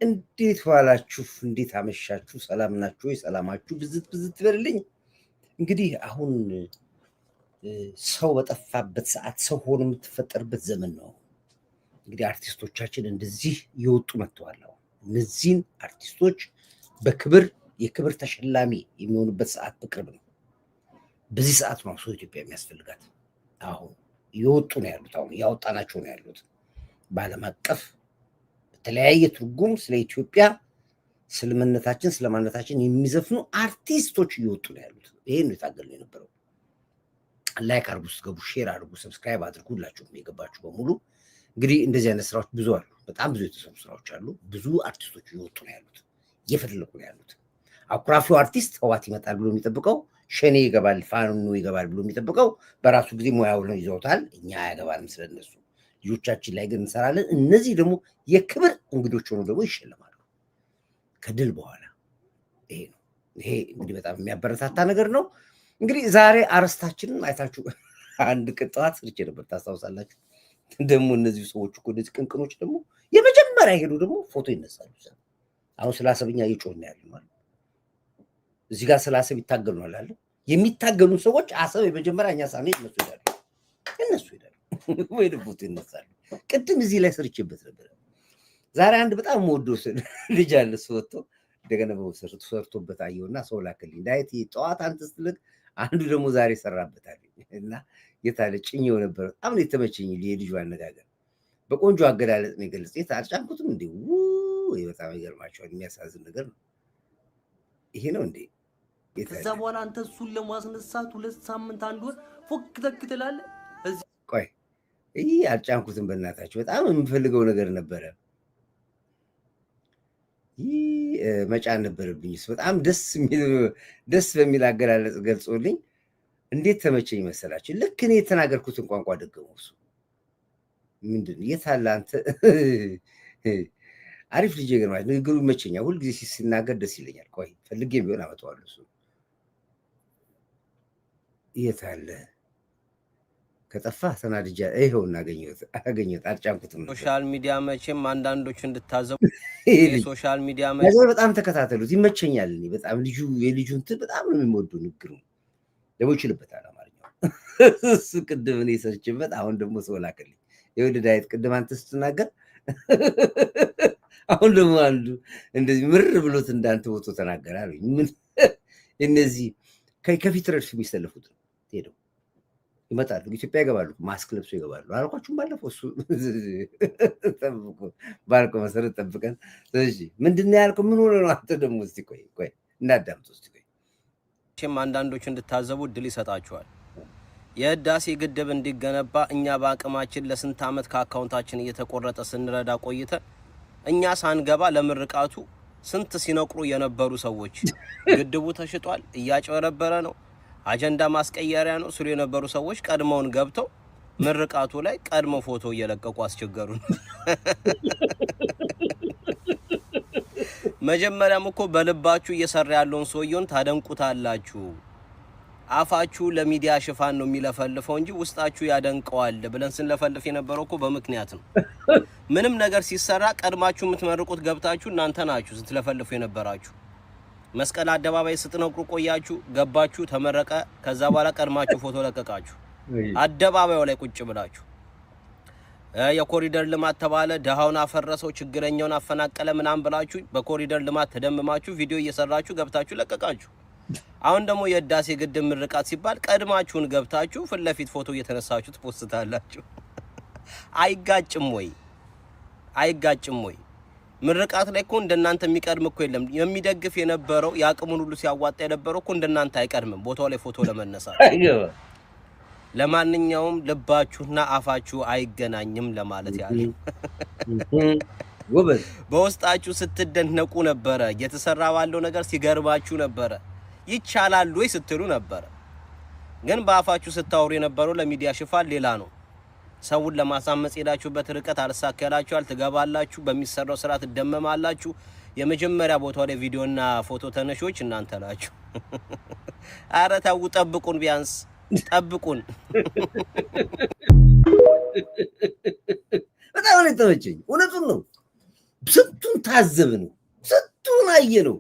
እንዴት ዋላችሁ? እንዴት አመሻችሁ? ሰላም ናችሁ ወይ? ሰላማችሁ ብዝት ይበልልኝ። እንግዲህ አሁን ሰው በጠፋበት ሰዓት ሰው ሆኖ የምትፈጠርበት ዘመን ነው። እንግዲህ አርቲስቶቻችን እንደዚህ እየወጡ መጥተዋል። እነዚህን አርቲስቶች በክብር የክብር ተሸላሚ የሚሆኑበት ሰዓት በቅርብ ነው። በዚህ ሰዓት ነው ሰው ኢትዮጵያ የሚያስፈልጋት። አሁን እየወጡ ነው ያሉት። አሁን እያወጣናቸው ነው ያሉት። በዓለም አቀፍ በተለያየ ትርጉም ስለ ኢትዮጵያ ስለማንነታችን ስለማንነታችን የሚዘፍኑ አርቲስቶች እየወጡ ነው ያሉት። ይሄን ነው የታገልነው የነበረው። ላይክ አድርጉ፣ ስትገቡ ሼር አድርጉ፣ ሰብስክራይብ አድርጉ። ሁላችሁም የገባችሁ በሙሉ እንግዲህ እንደዚህ አይነት ስራዎች ብዙ አሉ። በጣም ብዙ የተሰሩ ስራዎች አሉ። ብዙ አርቲስቶች እየወጡ ነው ያሉት፣ እየፈለቁ ነው ያሉት። አኩራፊው አርቲስት ህዋት ይመጣል ብሎ የሚጠብቀው ሸኔ ይገባል ፋኖ ይገባል ብሎ የሚጠብቀው በራሱ ጊዜ ሙያውን ይዘውታል። እኛ አያገባንም ስለነሱ። ልጆቻችን ላይ ግን እንሰራለን። እነዚህ ደግሞ የክብር እንግዶች ሆነው ደግሞ ይሸለማሉ ከድል በኋላ። ይሄ ነው። ይሄ እንግዲህ በጣም የሚያበረታታ ነገር ነው። እንግዲህ ዛሬ አርስታችንን አይታችሁ አንድ ቅጣት ስርጭ ነበር፣ ታስታውሳላችሁ። ደግሞ እነዚህ ሰዎች እኮ እነዚህ ቅንቅኖች ደግሞ የመጀመሪያ ሄዱ ደግሞ ፎቶ ይነሳሉ። አሁን ስለ አሰብኛ እየጮህን ያለ ማለት እዚህ ጋር ስለ አሰብ ይታገሉ ነው አለ። የሚታገሉ ሰዎች አሰብ የመጀመሪያ እኛ ሳንሄድ እነሱ ይሄዳሉ ወይ ፎቶ ይነሳሉ። ቅድም እዚህ ላይ ስርጭበት ነበር። ዛሬ አንድ በጣም የምወደው ልጅ አለ ወጥቶ እንደገና በመሰረቱ ሰርቶበት አየውና ሰው ላከልኝ። ዳይት ጠዋት አንተ ስትልቅ አንዱ ደግሞ ዛሬ ሰራበታል እና የታለ ጭኝው ነበር። በጣም ነው የተመቸኝ የልጁ አነጋገር። በቆንጆ አገላለጽ ነው የገለጸ። አልጫንኩትም እንዴ? በጣም ይገርማቸዋል። የሚያሳዝን ነገር ነው። ይሄ ነው እንዴ? ከዛ በኋላ አንተ እሱን ለማስነሳት 2 ሳምንት 1 ወር ፎክ ተክ ትላለህ። ቆይ አልጫንኩትም በእናታችሁ። በጣም የምፈልገው ነገር ነበረ። መጫን ነበረብኝስ። በጣም ደስ በሚል አገላለጽ ገልጾልኝ እንዴት ተመቸኝ መሰላችሁ። ልክ እኔ የተናገርኩትን ቋንቋ ደገመው እሱ። ምንድን የት አለ አንተ? አሪፍ ልጅ ገርማች ንግግሩ ይመቸኛል። ሁልጊዜ ሲናገር ደስ ይለኛል። ቆይ ፈልጌም ቢሆን አመጣዋለሁ። እሱ የት አለ? ከጠፋ ተናድጃ ይኸው እናገኘሁት። አልጫንኩትም። ሶሻል ሚዲያ መቼም አንዳንዶች እንድታዘቡ ሶሻል ሚዲያ በጣም ተከታተሉት። ይመቸኛል። እኔ በጣም የልጁ እንትን በጣም ነው የሚወደው። ንግግሩ ደግሞ ይችልበታል አማርኛው። እሱ ቅድም እኔ ሰርችበት፣ አሁን ደግሞ ሰው ላከልኝ። የወደድ አይነት ቅድም አንተ ስትናገር አሁን ደግሞ አንዱ እንደዚህ ምር ብሎት እንዳንተ ወጥቶ ተናገራል። ምን እነዚህ ከፊት ረድፍ የሚሰለፉት ሄደው ይመጣሉ፣ ኢትዮጵያ ይገባሉ፣ ማስክ ለብሶ ይገባሉ። አልኳችሁም ባለፈው። እሱ ጠብቁ ባልከው መሰረት ጠብቀን። እሺ ምንድን ነው ያልከው? ምን ሆነ ነው አንተ ደግሞ? እስቲ ቆይ እናዳምጥ። እስቲ ቆይ አንዳንዶች እንድታዘቡ እድል ይሰጣቸዋል። የህዳሴ ግድብ እንዲገነባ እኛ በአቅማችን ለስንት ዓመት ከአካውንታችን እየተቆረጠ ስንረዳ ቆይተን እኛ ሳንገባ ለምርቃቱ ስንት ሲነቅሩ የነበሩ ሰዎች ግድቡ ተሽጧል፣ እያጨበረበረ ነው፣ አጀንዳ ማስቀየሪያ ነው ሲሉ የነበሩ ሰዎች ቀድመውን ገብተው ምርቃቱ ላይ ቀድሞ ፎቶ እየለቀቁ አስቸገሩን። መጀመሪያም እኮ በልባችሁ እየሰራ ያለውን ሰውየውን ታደንቁታላችሁ። አፋችሁ ለሚዲያ ሽፋን ነው የሚለፈልፈው እንጂ ውስጣችሁ ያደንቀዋል ብለን ስንለፈልፍ የነበረው እኮ በምክንያት ነው። ምንም ነገር ሲሰራ ቀድማችሁ የምትመርቁት ገብታችሁ እናንተ ናችሁ ስትለፈልፉ የነበራችሁ። መስቀል አደባባይ ስትነቅሩ ቆያችሁ፣ ገባችሁ፣ ተመረቀ። ከዛ በኋላ ቀድማችሁ ፎቶ ለቀቃችሁ አደባባዩ ላይ ቁጭ ብላችሁ። የኮሪደር ልማት ተባለ፣ ደሃውን አፈረሰው፣ ችግረኛውን አፈናቀለ ምናምን ብላችሁ በኮሪደር ልማት ተደምማችሁ ቪዲዮ እየሰራችሁ ገብታችሁ ለቀቃችሁ። አሁን ደግሞ የህዳሴ ግድብ ምርቃት ሲባል ቀድማችሁን ገብታችሁ ፊት ለፊት ፎቶ እየተነሳችሁ ትፖስታላችሁ። አይጋጭም ወይ? አይጋጭም ወይ? ምርቃት ላይ እኮ እንደናንተ የሚቀድም እኮ የለም። የሚደግፍ የነበረው ያቅሙን ሁሉ ሲያዋጣ የነበረው እኮ እንደናንተ አይቀድምም ቦታው ላይ ፎቶ ለመነሳት። ለማንኛውም ልባችሁና አፋችሁ አይገናኝም ለማለት ያለ በውስጣችሁ ስትደነቁ ነበረ። እየተሰራ ባለው ነገር ሲገርባችሁ ነበረ። ይቻላል ወይ ስትሉ ነበረ። ግን በአፋችሁ ስታወሩ የነበረው ለሚዲያ ሽፋን ሌላ ነው። ሰውን ለማሳመጽ ሄዳችሁበት ርቀት አልሳካላችኋል። ትገባላችሁ፣ በሚሰራው ስራ ትደመማላችሁ። የመጀመሪያ ቦታው ላይ ቪዲዮና ፎቶ ተነሾች እናንተ ናችሁ። አረ ተው፣ ጠብቁን፣ ቢያንስ ጠብቁን። በጣም ነው የተመቸኝ። እውነቱን ነው። ስንቱን ታዘብን፣ ስንቱን አየነው።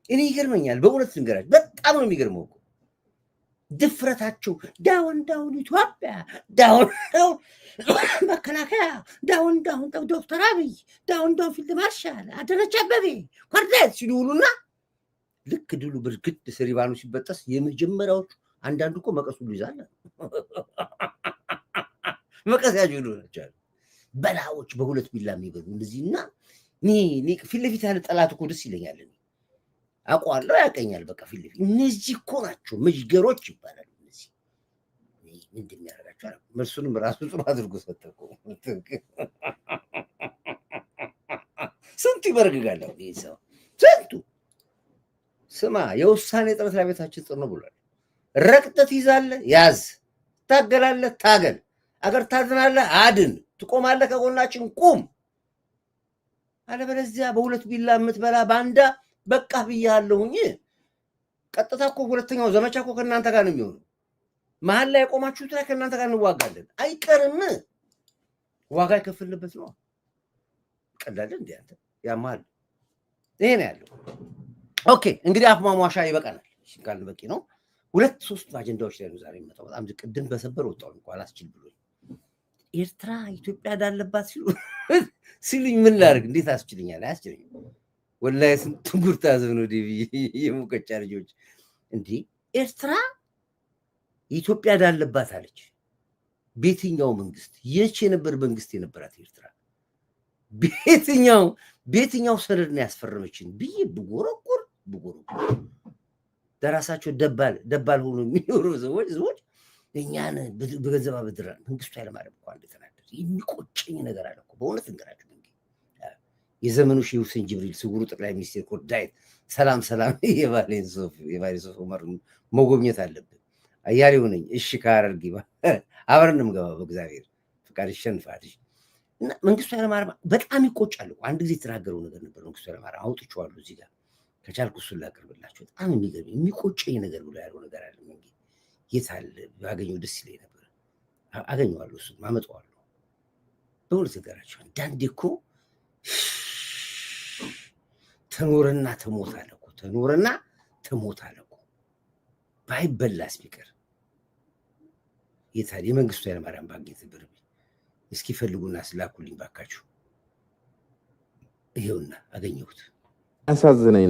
እኔ ይገርመኛል በእውነት ልንገራችሁ፣ በጣም ነው የሚገርመው እኮ ድፍረታቸው። ዳውን ኢትዮጵያ፣ ዳውን መከላከያ፣ ዳውን ዶክተር አብይ፣ ዳውን ፊልድ ማርሻል አዳነች አቤቤ ኮርኔል ሲሉ ውሉና ልክ ድሉ ብርግድ ስሪባኑ ሲበጠስ የመጀመሪያዎቹ አንዳንዱ እኮ መቀሱ ይዛል። መቀስ ያጁ ናቸው በላዎች በሁለት ቢላ የሚበሉ እንደዚህና እኔ ፊት ለፊት ያለ ጠላት እኮ ደስ ይለኛል። አውቀዋለሁ፣ ያቀኛል። በቃ ፊት ለፊት እነዚህ እኮ ናቸው መዥገሮች ይባላሉ። እነዚህ ምንድን የሚያደርጋቸው መልሱንም ራሱ ጽሩ አድርጎ ሰጠቁ። ስንቱ ይበርግጋል ይህ ሰው ስንቱ። ስማ የውሳኔ ጥረት ለቤታችን ጥሩ ነው ብሏል። ረቅጠት ይዛለህ ያዝ፣ ታገላለህ ታገል፣ አገር ታድናለህ አድን፣ ትቆማለህ ከጎናችን ቁም። አለበለዚያ በሁለት ቢላ የምትበላ ባንዳ በቃ ብያለሁኝ። ቀጥታ እኮ ሁለተኛው ዘመቻ እኮ ከእናንተ ጋር ነው የሚሆነው። መሀል ላይ የቆማችሁት ላይ ከእናንተ ጋር እንዋጋለን፣ አይቀርም። ዋጋ ይከፍልበት ነው። ቀላል እንዴ አንተ ያማል። ይሄ ነው ያለው። ኦኬ እንግዲህ አፍ ማሟሻ ይበቃናል። ካልን በቂ ነው። 2-3 አጀንዳዎች ላይ ነው ዛሬ የምመጣው። በጣም ቅድም በሰበር ወጣው እንኳን አላስችል ብሎ ኤርትራ ኢትዮጵያ ዳለባት ሲሉኝ ምን ላድርግ? እንዴት አስችልኛል? አያስችልኝም። ወላሂ ስንት ጉርታ ዘብ ነው ዲቪ የሙቀጫ ልጆች እንዴ ኤርትራ ኢትዮጵያ ዳለባት አለች። በየትኛው መንግስት የች የነበር መንግስት የነበራት ኤርትራ በየትኛው ሰነድ ነው ያስፈረመችን ብዬ ብጎረጎር ለራሳቸው ደባል ሆኖ የሚኖሩ ሰዎች እኛን በገንዘብ አበድረን መንግስቱ ኃይለማርያም እኮ እንደተናደደ የሚቆጨኝ ነገር አለ እኮ በእውነት እንገራችሁ። የዘመኑ ሼህ ሁሴን ጅብሪል ስውሩ ጠቅላይ ሚኒስቴር እኮ ዳዊት ሰላም የቫሌንሶፍ ዑመር መጎብኘት አለብን። አያሌው ነኝ እሺ ካረርጊ አብረን እንገባ በእግዚአብሔር ፍቃድ ይሸንፋል። እና መንግስቱ ኃይለማርያም በጣም ይቆጫል እኮ አንድ ጊዜ የተናገረው ነገር ነበር። መንግስቱ ኃይለማርያም አውጥቼዋለሁ እዚህ ጋር ከቻልኩ እሱን ላቅርብላችሁ። በጣም የሚገርም የሚቆጨኝ ነገር ብሎ ያለው ነገር አለ። እንግዲህ የት አለ ባገኘው ደስ ይለኝ ነበር። አገኘዋለሁ፣ እሱን አመጣዋለሁ። በእውነት ነገራቸው አንዳንዴ እኮ ተኖረና ተሞታል እኮ ተኖረና ተሞታል እኮ ባይበላስ ቢቀር የት አለ የመንግስቱ ኃይለማርያም ባንክ ብር እስኪ ፈልጉና ስላኩልኝ ባካችሁ። ይሄውና አገኘሁት። የሚያሳዝነኝ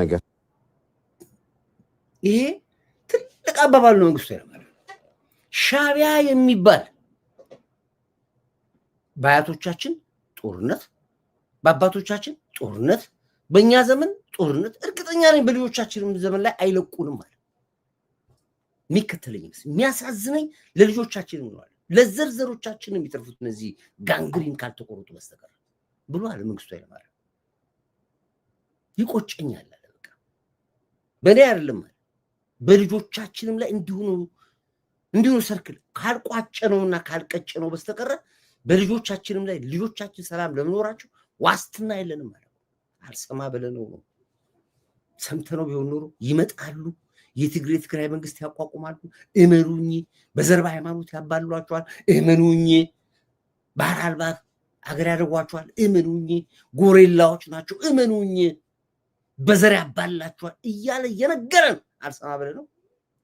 ነገር ይሄ ትልቅ አባባል ነው። መንግስቱ ኃይለማርያም ሻዕቢያ የሚባል በአያቶቻችን ጦርነት፣ በአባቶቻችን ጦርነት፣ በእኛ ዘመን ጦርነት፣ እርግጠኛ ነኝ በልጆቻችንም ዘመን ላይ አይለቁንም ማለት የሚከተለኝ የሚያሳዝነኝ ለልጆቻችን ነው። ለዘርዘሮቻችን የሚተርፉት እነዚህ ጋንግሪን ካልተቆረጡ በስተቀር ብሏል መንግስቱ ኃይለማርያም። ይቆጨኛል አለ በቃ በእኔ አይደለም አለ በልጆቻችንም ላይ እንዲሁ ሰርክል ካልቋጨነውና ካልቀጨነው በስተቀር በልጆቻችንም ላይ ልጆቻችን ሰላም ለመኖራቸው ዋስትና የለንም ማለት አልሰማ ብለነው ነው። ሰምተነው ቢሆን ኖሮ ይመጣሉ። የትግራይ መንግስት ያቋቁማሉ። እመኑኝ። በዘር በሃይማኖት ያባሏቸዋል። እመኑኝ። ባህር አልባ ሀገር ያደርጓቸዋል። እመኑኝ። ጎሬላዎች ናቸው። እመኑኝ። በዘር ያባላቸዋል እያለ የነገረን አልሰማ ብለነው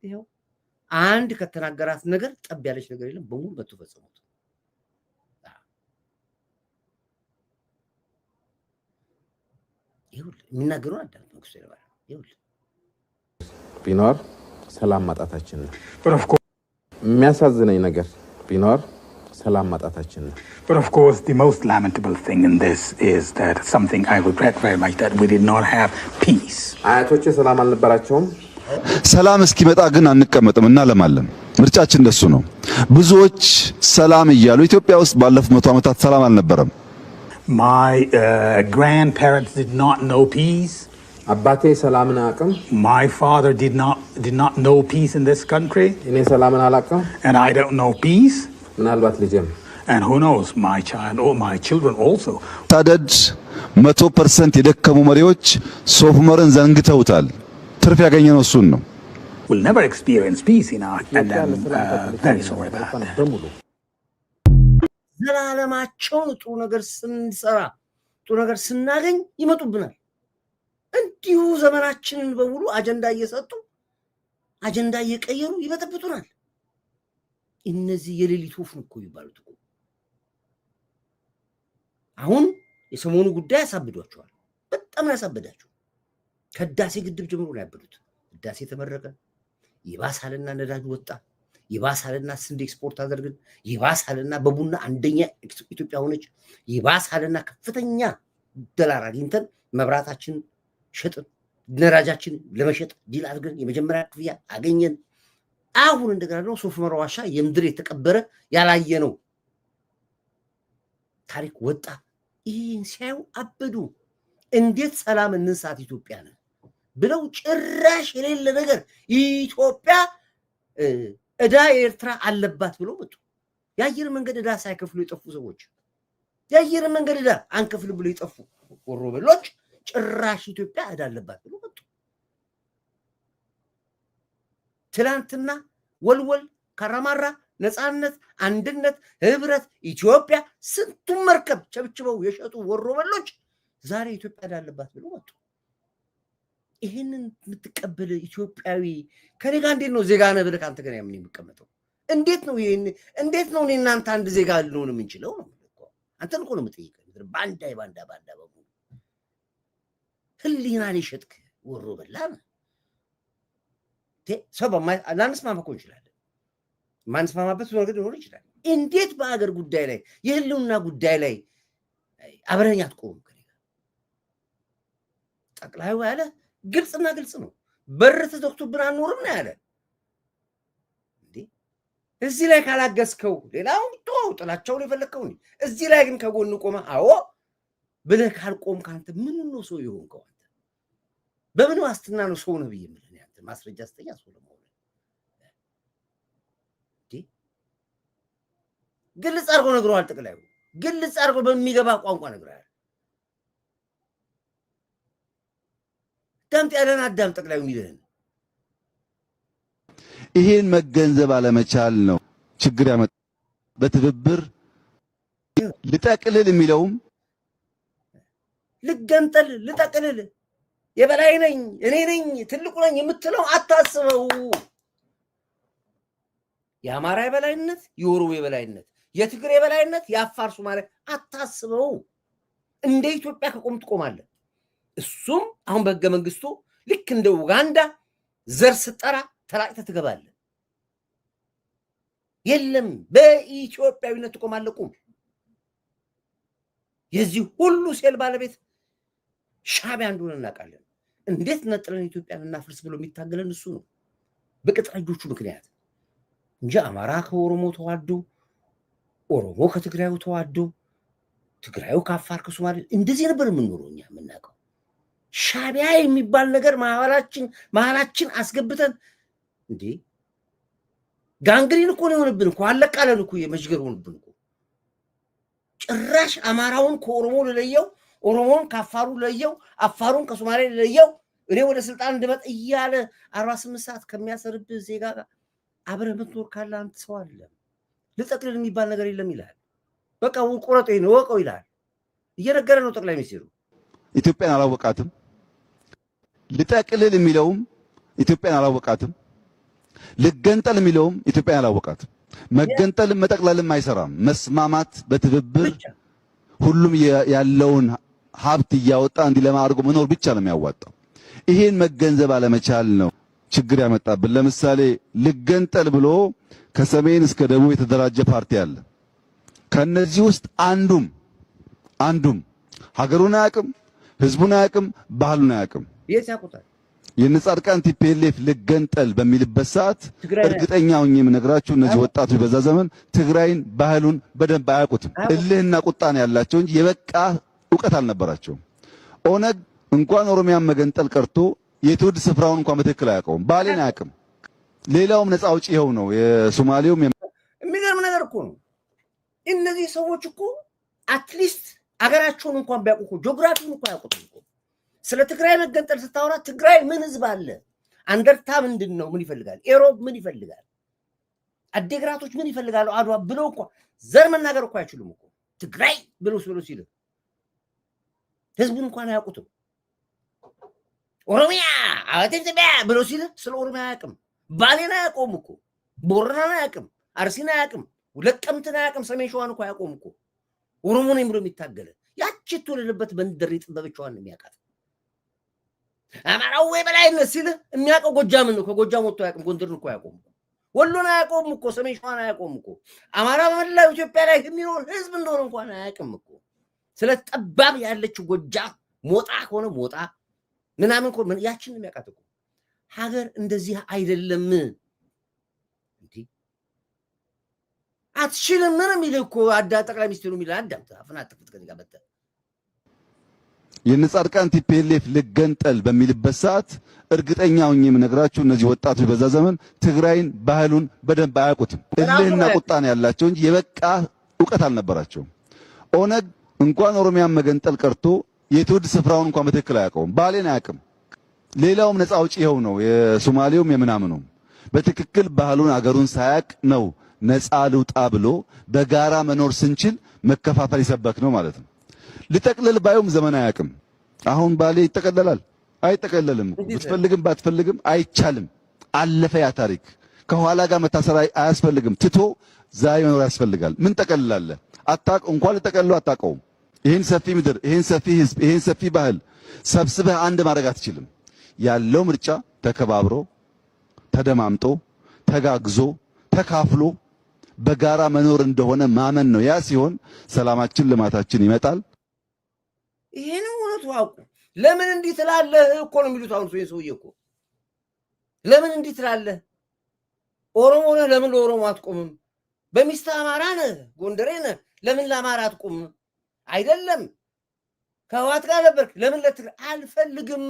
ይኸው አንድ ከተናገራት ነገር ጠብ ያለች ነገር የለም። በሙሉ መቶ ፈጽሞት ይሁን የሚናገሩን አዳምጥ። መንግስቱ ኃይለማርያም ይሁን ቢኖር ሰላም ማጣታችን ነው። የሚያሳዝነኝ ነገር ቢኖር ሰላም ማጣታችን ነው። But of course, the most lamentable thing in this is that something I regret very much that we did not have peace. አያቶቼ ሰላም አልነበራቸውም። ሰላም እስኪመጣ ግን አንቀመጥም እና ለማለም ምርጫችን እንደሱ ነው። ብዙዎች ሰላም እያሉ ኢትዮጵያ ውስጥ ባለፉት 100 ዓመታት ሰላም አልነበረም። My grandparents did not know peace. አባቴ ሰላምን አያውቅም። My father did not know peace in this country. እኔ ሰላምን አላውቅም። And I don't know peace. ምናልባት ልጄም And who knows, my child or my children also. ታደድ 100% የደከሙ መሪዎች ሶፍ ዑመርን ዘንግተውታል። ትርፍ ያገኘነው እሱን ነው። We'll never experience peace in our and I'm very sorry about that. ዘላለማቸውን ጥሩ ነገር ስንሰራ ጥሩ ነገር ስናገኝ ይመጡብናል። እንዲሁ ዘመናችንን በሙሉ አጀንዳ እየሰጡ አጀንዳ እየቀየሩ ይበጠብጡናል። እነዚህ የሌሊት ወፍ እኮ ይባሉት እኮ አሁን የሰሞኑ ጉዳይ ያሳብዷቸዋል። በጣም ያሳብዳቸው። ከህዳሴ ግድብ ጀምሮ ነው ያበዱት። ህዳሴ ተመረቀ፣ ይባሳልና ነዳጅ ወጣ፣ ይባሳልና ስንዴ ኤክስፖርት አደረግን፣ ይባሳልና በቡና አንደኛ ኢትዮጵያ ሆነች፣ ይባሳልና ከፍተኛ ዶላር አግኝተን መብራታችን ሸጥን፣ ነዳጃችን ለመሸጥ ዲል አድርገን የመጀመሪያ ክፍያ አገኘን። አሁን እንደገና ነው ሶፍ ዑመር ዋሻ የምድር የተቀበረ ያላየ ነው ታሪክ ወጣ። ይህን ሲያዩ አበዱ። እንዴት ሰላም እንንሳት ኢትዮጵያ ነው ብለው ጭራሽ የሌለ ነገር ኢትዮጵያ እዳ ኤርትራ አለባት ብለው መጡ። የአየር መንገድ እዳ ሳይከፍሉ የጠፉ ሰዎች፣ የአየር መንገድ እዳ አንከፍል ብለው የጠፉ ወሮበሎች ጭራሽ ኢትዮጵያ እዳ አለባት ብለው መጡ። ትላንትና ወልወል፣ ካራማራ፣ ነፃነት፣ አንድነት፣ ህብረት፣ ኢትዮጵያ ስንቱን መርከብ ቸብችበው የሸጡ ወሮበሎች ዛሬ ኢትዮጵያ እዳ አለባት ብለው መጡ። ይህንን የምትቀበል ኢትዮጵያዊ ከኔ ጋር እንዴት ነው ዜጋ ነህ ብለህ ከአንተ ጋር ያምን የሚቀመጠው? እንዴት ነው ይሄን? እንዴት ነው እኔ እናንተ አንድ ዜጋ ልንሆን የምንችለው? ነው አንተን እኮ ነው የምጠይቀው። ባንዳ በሙሉ ህሊናን የሸጥክ ወሮ በላ ነህ። ሰው ላንስማማ እኮ እንችላለን። ማንስማማበት ነገር ሊኖር ይችላል። እንዴት በአገር ጉዳይ ላይ የህልውና ጉዳይ ላይ አብረኸኝ አትቆሙም? ከኔ ጋር ጠቅላዩ ያለ ግልጽና ግልጽ ነው። በር ተዘግቶብን አንኖርም ነው ያለ። እዚህ ላይ ካላገዝከው ሌላውን ጥላቻውን የፈለግከው እዚህ ላይ ግን ከጎን ቆመ አዎ ብለህ ካልቆም ካንተ ምን ነው ሰው ይሆንከው? አንተ በምን ዋስትና ነው ሰው ነው ብዬ የምልህ? አንተ ማስረጃ ስተኛ ሰው ለመሆን ግልጽ አድርጎ ነግረዋል። ጠቅላዩ ግልጽ አድርጎ በሚገባ ቋንቋ ነግረዋል። ዳምጥ ያለን አዳም ጠቅላዩ የሚልህን ይሄን መገንዘብ አለመቻል ነው ችግር ያመጣ። በትብብር ልጠቅልል የሚለውም ልገንጠል ልጠቅልል የበላይ ነኝ እኔ ነኝ ትልቁ ነኝ የምትለው አታስበው። የአማራ የበላይነት፣ የኦሮሞ የበላይነት፣ የትግሬ የበላይነት፣ የአፋር ሶማሌ አታስበው። እንደ ኢትዮጵያ ከቆም ትቆማለህ። እሱም አሁን በህገ መንግስቱ ልክ እንደ ኡጋንዳ ዘር ስጠራ ተላቅተህ ትገባለህ። የለም በኢትዮጵያዊነት ትቆማለህ። ቁም። የዚህ ሁሉ ሴል ባለቤት ሻዕቢያ እንደሆነ እናውቃለን። እንዴት ነጥለን ኢትዮጵያን እናፍርስ ብሎ የሚታገለን እሱ ነው በቅጥረኞቹ ምክንያት እንጂ አማራ ከኦሮሞ ተዋዶ፣ ኦሮሞ ከትግራዩ ተዋዶ፣ ትግራዩ ከአፋር ከሶማሌ እንደዚህ ነበር የምንኖረው እኛ የምናውቀው። ሻዕቢያ የሚባል ነገር መሀላችን አስገብተን እንዴ ጋንግሪን እኮ ነው የሆነብን እኮ አለቃለን እኮ የመሽገር ሆነብን እኮ። ጭራሽ አማራውን ከኦሮሞ ለለየው፣ ኦሮሞን ከአፋሩ ለየው፣ አፋሩን ከሶማሌ ለየው፣ እኔ ወደ ስልጣን እንድመጣ እያለ 48 ሰዓት ከሚያሰርብህ ዜጋ ጋር አብረህ የምትኖር ካለ አንተ ሰው አይደለም። ልጠቅልል የሚባል ነገር የለም ይላል። በቃ ቁረጦ ነው ወቀው ይላል። እየነገረ ነው ጠቅላይ ሚኒስትሩ። ኢትዮጵያን አላወቃትም። ልጠቅልል የሚለውም ኢትዮጵያን አላወቃትም። ልገንጠል የሚለውም ኢትዮጵያን አላወቃትም። መገንጠልም መጠቅለልም አይሰራም። መስማማት፣ በትብብር ሁሉም ያለውን ሀብት እያወጣ እንዲለማ አድርጎ መኖር ብቻ ነው የሚያዋጣው። ይሄን መገንዘብ አለመቻል ነው ችግር ያመጣብን። ለምሳሌ ልገንጠል ብሎ ከሰሜን እስከ ደቡብ የተደራጀ ፓርቲ አለ። ከነዚህ ውስጥ አንዱም ሀገሩን አያውቅም፣ ህዝቡን አያውቅም፣ ባህሉን አያውቅም። የት ያውቁታል? የነጻድቃን ቲፒኤልኤፍ ልገንጠል በሚልበት ሰዓት እርግጠኛ ሆኜ የምነግራችሁ እነዚህ ወጣቶች በዛ ዘመን ትግራይን ባህሉን በደንብ አያውቁትም። እልህና ቁጣ ነው ያላቸው እንጂ የበቃ እውቀት አልነበራቸውም። ኦነግ እንኳን ኦሮሚያን መገንጠል ቀርቶ የትውልድ ስፍራውን እንኳን በትክክል አያውቀውም። ባሌን አያውቅም። ሌላውም ነፃ አውጪ ይኸው ነው። የሶማሌውም የሚገርም ነገር እኮ ነው። እነዚህ ሰዎች እኮ አትሊስት አገራቸውን እንኳን ቢያውቁ እኮ ጂኦግራፊውን እኮ ያውቁት እኮ። ስለ ትግራይ መገንጠል ስታወራ ትግራይ ምን ህዝብ አለ? አንደርታ ምንድን ነው? ምን ይፈልጋል? ኤሮብ ምን ይፈልጋል? አዴግራቶች ምን ይፈልጋሉ? አድዋ ብለው እኮ ዘር መናገር እኮ አይችሉም እኮ ትግራይ ብለው ሲሉ ህዝቡን እንኳን አያውቁትም። ኦሮሚያ አትፍትቢያ ብለው ሲል ስለ ኦሮሚያ አያውቅም። ባሌን አያውቀውም እኮ ቦረናን አያውቅም። አርሲን አያውቅም። ለቀምትን አያውቅም። ሰሜን ሸዋን እኮ አያውቀውም እኮ ኦሮሞ ነኝ ብሎ የሚታገለ ያቺ የተወለደበት መንደር የጥበበችዋን ነው የሚያውቃት። አማራው ወይ በላይነት ሲል የሚያውቀው ጎጃምን ነው። ከጎጃም ወጥቶ አያውቅም። ጎንደርን እኮ አያውቀውም። ወሎን አያውቀውም እኮ ሰሜን ሸዋን አያውቀውም እኮ አማራ በመላው ኢትዮጵያ ላይ የሚኖር ህዝብ እንደሆነ እንኳን አያውቅም እኮ። ስለ ጠባብ ያለችው ጎጃም ሞጣ ሆነ ሞጣ ምናምን እኮ ያችን ነው የሚያውቃት እኮ። ሀገር እንደዚህ አይደለም እንዴ! አትችልም ምን የሚል እኮ ጠቅላይ ሚኒስትሩ የሚል አዳምጥ አፍና አትፍት ከዚህ ጋር በተ የነጻድቃን ቲፒኤልኤፍ ልገንጠል በሚልበት ሰዓት እርግጠኛ ሆኜ የምነግራችሁ እነዚህ ወጣቶች በዛ ዘመን ትግራይን ባህሉን በደንብ አያውቁትም። እልህና ቁጣ ነው ያላቸው እንጂ የበቃ ዕውቀት አልነበራቸውም። ኦነግ እንኳን ኦሮሚያን መገንጠል ቀርቶ የትውልድ ስፍራውን እንኳን በትክክል አያውቀውም። ባሌን አያውቅም። ሌላውም ነፃ አውጪ ይኸው ነው፣ የሶማሌውም የምናምኑም በትክክል ባህሉን አገሩን ሳያውቅ ነው ነፃ ልውጣ ብሎ በጋራ መኖር ስንችል መከፋፈል ይሰበክ ነው ማለት ነው። ልጠቅልል ባዩም ዘመን አያውቅም። አሁን ባሌ ይጠቀለላል? አይጠቀለልም። ብትፈልግም ባትፈልግም አይቻልም። አለፈ ያ ታሪክ። ከኋላ ጋር መታሰር አያስፈልግም። ትቶ ዛሬ መኖር ያስፈልጋል። ምን ጠቀልላለህ? አታውቅ እንኳን ልጠቀልለው አታውቀውም። ይህን ሰፊ ምድር፣ ይህን ሰፊ ህዝብ፣ ይህን ሰፊ ባህል ሰብስበህ አንድ ማድረግ አትችልም። ያለው ምርጫ ተከባብሮ ተደማምጦ ተጋግዞ ተካፍሎ በጋራ መኖር እንደሆነ ማመን ነው። ያ ሲሆን ሰላማችን ልማታችን ይመጣል። ይሄን እውነቱ አውቁ። ለምን እንዲህ ትላለህ እኮ ነው የሚሉት አሁን ሰውዬ እኮ ለምን እንዲህ ትላለህ? ኦሮሞ ነህ ለምን ለኦሮሞ አትቆምም? በሚስት አማራ ነህ ጎንደሬ ነህ ለምን ለአማራ አትቆምም? አይደለም ከህወሓት ጋር ነበርክ ለምን ለትግራይ አልፈልግም።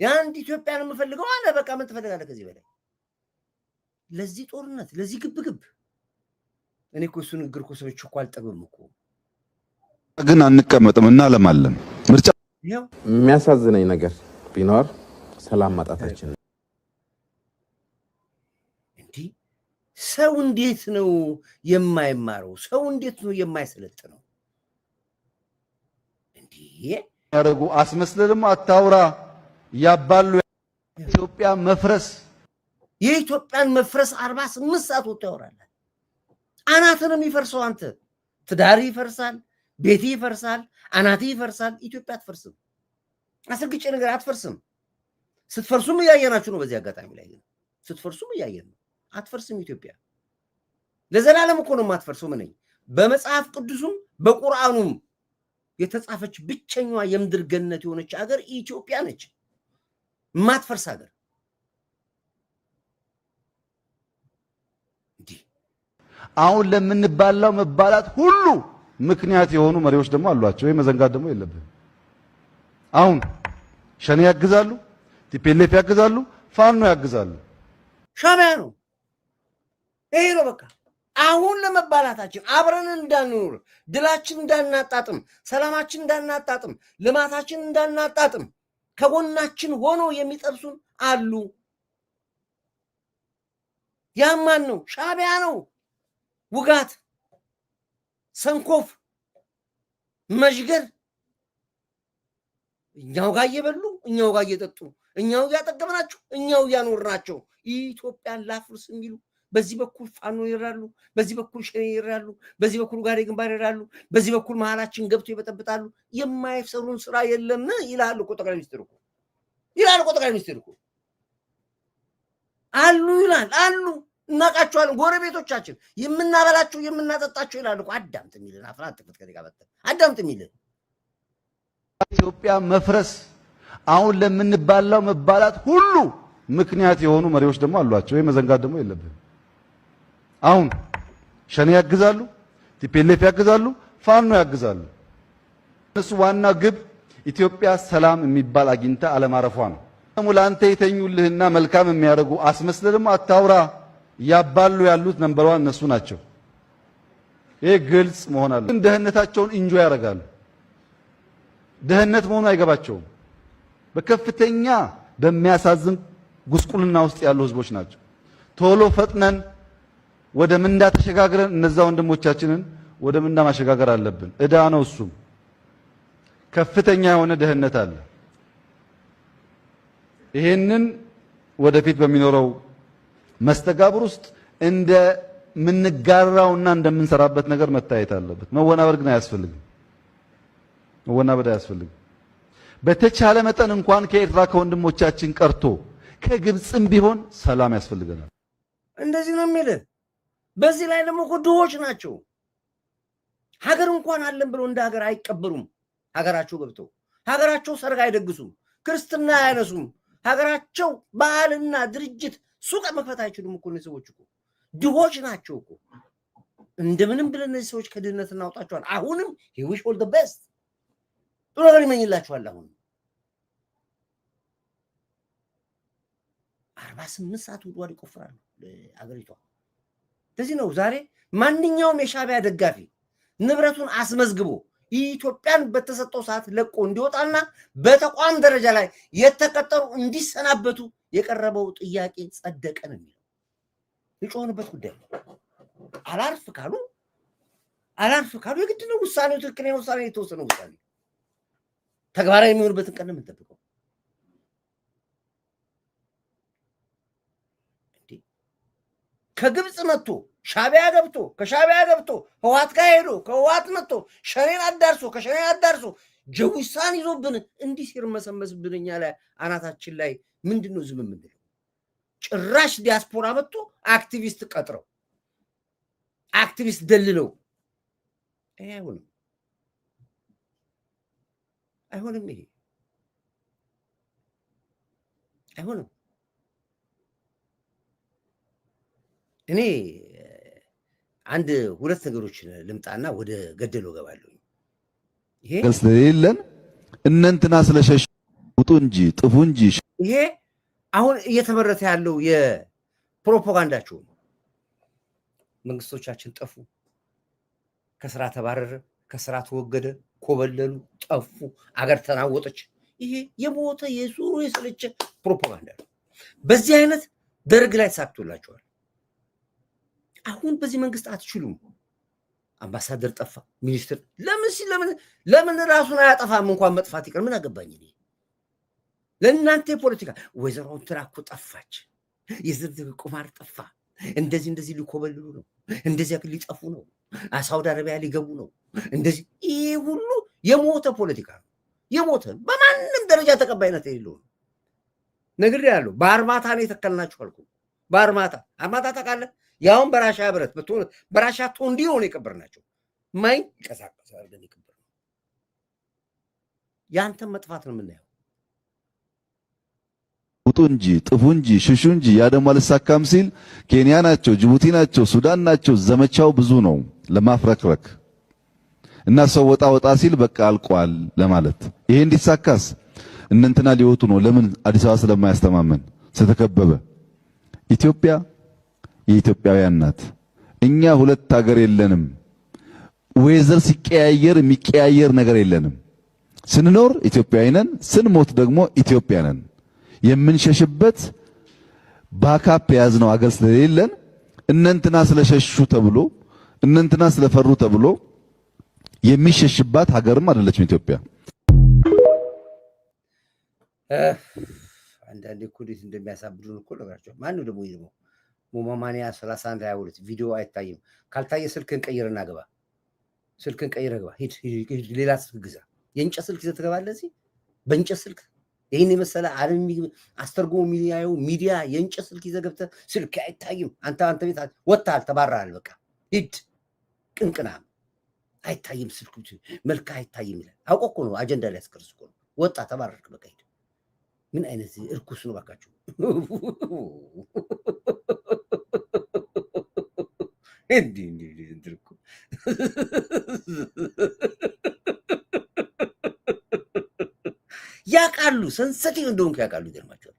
የአንድ ኢትዮጵያን የምፈልገው አለ። በቃ ምን ትፈልጋለህ ከዚህ በላይ? ለዚህ ጦርነት ለዚህ ግብግብ እኔ እኮ እሱን ንግግር እኮ ሰዎች እኮ አልጠግብም እኮ ግን አንቀመጥም እናለማለን። ምርጫ የሚያሳዝነኝ ነገር ቢኖር ሰላም ማጣታችን። እንዲህ ሰው እንዴት ነው የማይማረው? ሰው እንዴት ነው የማይሰለጥነው? እንዲህ ያደርጉ አስመስለንም አታውራ ያባሉ ኢትዮጵያ መፍረስ የኢትዮጵያን መፍረስ 48 ሰዓት ወጥቶ ያወራል። አናትንም ይፈርሰው አንተ ትዳሪ ይፈርሳል፣ ቤቴ ይፈርሳል፣ አናቴ ይፈርሳል። ኢትዮጵያ አትፈርስም። አስርግጬ ነገር አትፈርስም። ስትፈርሱም እያየናችሁ ነው። በዚህ አጋጣሚ ላይ ግን ስትፈርሱም እያየን ነው። አትፈርስም ኢትዮጵያ ለዘላለም እኮ ነው የማትፈርሰው። ምን በመጽሐፍ ቅዱስም በቁርአኑም የተጻፈች ብቸኛዋ የምድር ገነት የሆነች ሀገር ኢትዮጵያ ነች። ማትፈርስ ሀገር አሁን ለምንባላው መባላት ሁሉ ምክንያት የሆኑ መሪዎች ደግሞ አሏቸው። ይሄ መዘንጋት ደግሞ የለብንም። አሁን ሸኔ ያግዛሉ፣ ቲፒኤልኤፍ ያግዛሉ፣ ፋኖ ያግዛሉ። ሻዕቢያ ነው። ይሄ ነው በቃ። አሁን ለመባላታችን አብረን እንዳንኖር፣ ድላችን እንዳናጣጥም፣ ሰላማችን እንዳናጣጥም፣ ልማታችን እንዳናጣጥም ከጎናችን ሆኖ የሚጠብሱን አሉ። ያማን ነው? ሻዕቢያ ነው። ውጋት፣ ሰንኮፍ፣ መሽገር እኛው ጋር እየበሉ እኛው ጋር እየጠጡ እኛው እያጠገብናቸው እኛው እያኖርናቸው ኢትዮጵያን ላፍርስ የሚሉ በዚህ በኩል ፋኖ ይራሉ፣ በዚህ በኩል ሸኔ ይራሉ፣ በዚህ በኩል ጋር ግንባር ይራሉ፣ በዚህ በኩል መሃላችን ገብቶ ይበጠብጣሉ። የማይሰሩን ስራ የለም ይላሉ እኮ ጠቅላይ ሚኒስትሩ እኮ ይላሉ እኮ ጠቅላይ ሚኒስትሩ እኮ አሉ ይላል አሉ። እናቃቸዋለን። ጎረቤቶቻችን የምናበላቸው የምናጠጣቸው ይላሉ እኮ። አዳምጥ የሚልን አፍራት ተፈት ከዚህ ጋር በተ አዳምጥ የሚልን ኢትዮጵያ መፍረስ አሁን ለምንባላው መባላት ሁሉ ምክንያት የሆኑ መሪዎች ደግሞ አሏቸው። ይሄ መዘንጋት ደግሞ የለብንም። አሁን ሸኔ ያግዛሉ፣ ቲፒኤልኤፍ ያግዛሉ፣ ፋኖ ያግዛሉ። እነሱ ዋና ግብ ኢትዮጵያ ሰላም የሚባል አግኝታ አለማረፏ ነው። ለአንተ የተኙልህና መልካም የሚያደርጉ አስመስለህ ደግሞ አታውራ ያባሉ ያሉት ነምበር 1 እነሱ ናቸው። ይሄ ግልጽ መሆን አለ። ደህንነታቸውን ኢንጆይ ያደርጋሉ። ደህንነት መሆኑ አይገባቸውም። በከፍተኛ በሚያሳዝን ጉስቁልና ውስጥ ያሉ ህዝቦች ናቸው። ቶሎ ፈጥነን ወደ ምንዳ ተሸጋግረን እነዛ ወንድሞቻችንን ወደ ምንዳ ማሸጋገር አለብን። እዳ ነው እሱም። ከፍተኛ የሆነ ድህነት አለ። ይሄንን ወደፊት በሚኖረው መስተጋብር ውስጥ እንደ ምንጋራውና እንደምንሰራበት ነገር መታየት አለበት። መወናበድ ግን አያስፈልግም። መወናበድ አያስፈልግም። በተቻለ መጠን እንኳን ከኤርትራ ከወንድሞቻችን ቀርቶ ከግብፅም ቢሆን ሰላም ያስፈልገናል። እንደዚህ ነው የሚልን። በዚህ ላይ ደግሞ እኮ ድሆች ናቸው። ሀገር እንኳን አለን ብሎ እንደ ሀገር አይቀበሉም። ሀገራቸው ገብተው ሀገራቸው ሰርግ አይደግሱም፣ ክርስትና አያነሱም። ሀገራቸው ባህልና ድርጅት ሱቅ መክፈት አይችሉም እኮ እነዚህ ሰዎች እኮ ድሆች ናቸው እኮ። እንደምንም ብለን እነዚህ ሰዎች ከድህነት እናውጣቸዋል። አሁንም he wish all the best ጥሩ ነገር ይመኝላቸዋል። አሁን 48 ሰዓት ውድዋድ ይቆፍራሉ አገሪቷ። ለዚህ ነው ዛሬ ማንኛውም የሻዕቢያ ደጋፊ ንብረቱን አስመዝግቦ ኢትዮጵያን በተሰጠው ሰዓት ለቆ እንዲወጣና በተቋም ደረጃ ላይ የተቀጠሩ እንዲሰናበቱ የቀረበው ጥያቄ ጸደቀ ነው የሚለው። የጮህንበት ጉዳይ ነው። አላርፍ ካሉ የግድ ነው ውሳኔው። ትክክለኛ ውሳኔ፣ የተወሰነ ውሳኔ ተግባራዊ የሚሆንበትን ቀን ነው የምንጠብቀው። ከግብፅ መጥቶ ሻዕቢያ ገብቶ ከሻዕቢያ ገብቶ ህወሓት ጋር ሄዶ ከህወሓት መጥቶ ሸኔን አዳርሶ ከሸኔን አዳርሶ ጀዊሳን ይዞብን እንዲህ ሲርመሰመስብን እኛ ላይ አናታችን ላይ ምንድን ነው ዝም የምንለው? ጭራሽ ዲያስፖራ መጥቶ አክቲቪስት ቀጥረው አክቲቪስት ደልለው አይሆንም፣ አይሆንም፣ ይሄ አይሆንም። እኔ አንድ ሁለት ነገሮች ልምጣና ወደ ገደለው ገባለሁ። ይሄ ስለሌለን እነንትና ስለሸሽ ውጡ እንጂ ጥፉ እንጂ ይሄ አሁን እየተመረተ ያለው የፕሮፓጋንዳቸው መንግስቶቻችን ጠፉ፣ ከስራ ተባረረ፣ ከስራ ተወገደ፣ ኮበለሉ፣ ጠፉ፣ አገር ተናወጠች። ይሄ የሞተ የሱሩ የሰለቸ ፕሮፓጋንዳ ነው። በዚህ አይነት ደርግ ላይ ተሳክቶላቸዋል። አሁን በዚህ መንግስት አትችሉም። አምባሳደር ጠፋ፣ ሚኒስትር ለምን ራሱን አያጠፋም? እንኳን መጥፋት ይቀር ምን አገባኝ እኔ። ለእናንተ የፖለቲካ ወይዘሮ እንትና እኮ ጠፋች፣ የዝርዝር ቁማር ጠፋ፣ እንደዚህ ሊኮበልሉ ነው፣ እንደዚህ ሊጠፉ ነው፣ ሳውዲ አረቢያ ሊገቡ ነው፣ እንደዚህ። ይህ ሁሉ የሞተ ፖለቲካ ነው። የሞተ በማንም ደረጃ ተቀባይነት የሌለው ነው። ነግሬሃለሁ። በአርማታ ነው የተከልናችሁ አልኩ። በአርማታ ታውቃለህ? ያውን በራሻ ብረት በራሻ ቶንዲ ሆነ የቀበርናቸው ማኝ ይቀሳቀስ አድርገን የቀበር ነው። ያንተን መጥፋት ነው የምናየው። ውጡ እንጂ ጥፉ እንጂ ሽሹ እንጂ ያ ደግሞ አልሳካም ሲል ኬንያ ናቸው፣ ጅቡቲ ናቸው፣ ሱዳን ናቸው። ዘመቻው ብዙ ነው ለማፍረክረክ እና ሰው ወጣ ሲል በቃ አልቋል ለማለት። ይሄ እንዲሳካስ እነንትና ሊወጡ ነው። ለምን? አዲስ አበባ ስለማያስተማመን ስለተከበበ። ኢትዮጵያ የኢትዮጵያውያን ናት። እኛ ሁለት ሀገር የለንም። ወይዘር ሲቀያየር የሚቀያየር ነገር የለንም። ስንኖር ኢትዮጵያዊ ነን፣ ስንሞት ደግሞ ኢትዮጵያ ነን። የምንሸሽበት ባካፕ የያዝነው ሀገር ስለሌለን እነንትና ስለሸሹ ተብሎ እነንትና ስለፈሩ ተብሎ የሚሸሽባት ሀገርም አይደለችም ኢትዮጵያ። አንዳንዴ እኮ እንዴት እንደሚያሳብዱን እኮ ነገራቸው። ማነው ደግሞ ይልሞ ሞማማኒያ 31 22 ቪዲዮ አይታይም። ካልታየ ስልክን ቀይርና ገባ። ስልክን ቀይረ ገባ። ሂድ ሌላ ስልክ ግዛ። የእንጨት ስልክ ይዘህ ትገባለህ። እዚህ በእንጨት ስልክ ይህን የመሰለ ዓለም አስተርጎ የሚያየው ሚዲያ የእንጨት ስልክ ይዘህ ገብተህ ስልክ አይታይም። አንተ ቤት ወጥተሃል፣ ተባረሃል። በቃ ሂድ። ቅንቅና አይታይም፣ ስልኩ መልክ አይታይም ይላል። አውቆ እኮ ነው፣ አጀንዳ ላይ ያስቀርስ እኮ ነው። ወጣ፣ ተባረርክ። በቃ ሂድ። ምን አይነት እርኩስ ነው ባካችሁ! ያውቃሉ፣ ሰንሰቲቭ እንደሆንኩ ያውቃሉ። ይገርማቸዋል።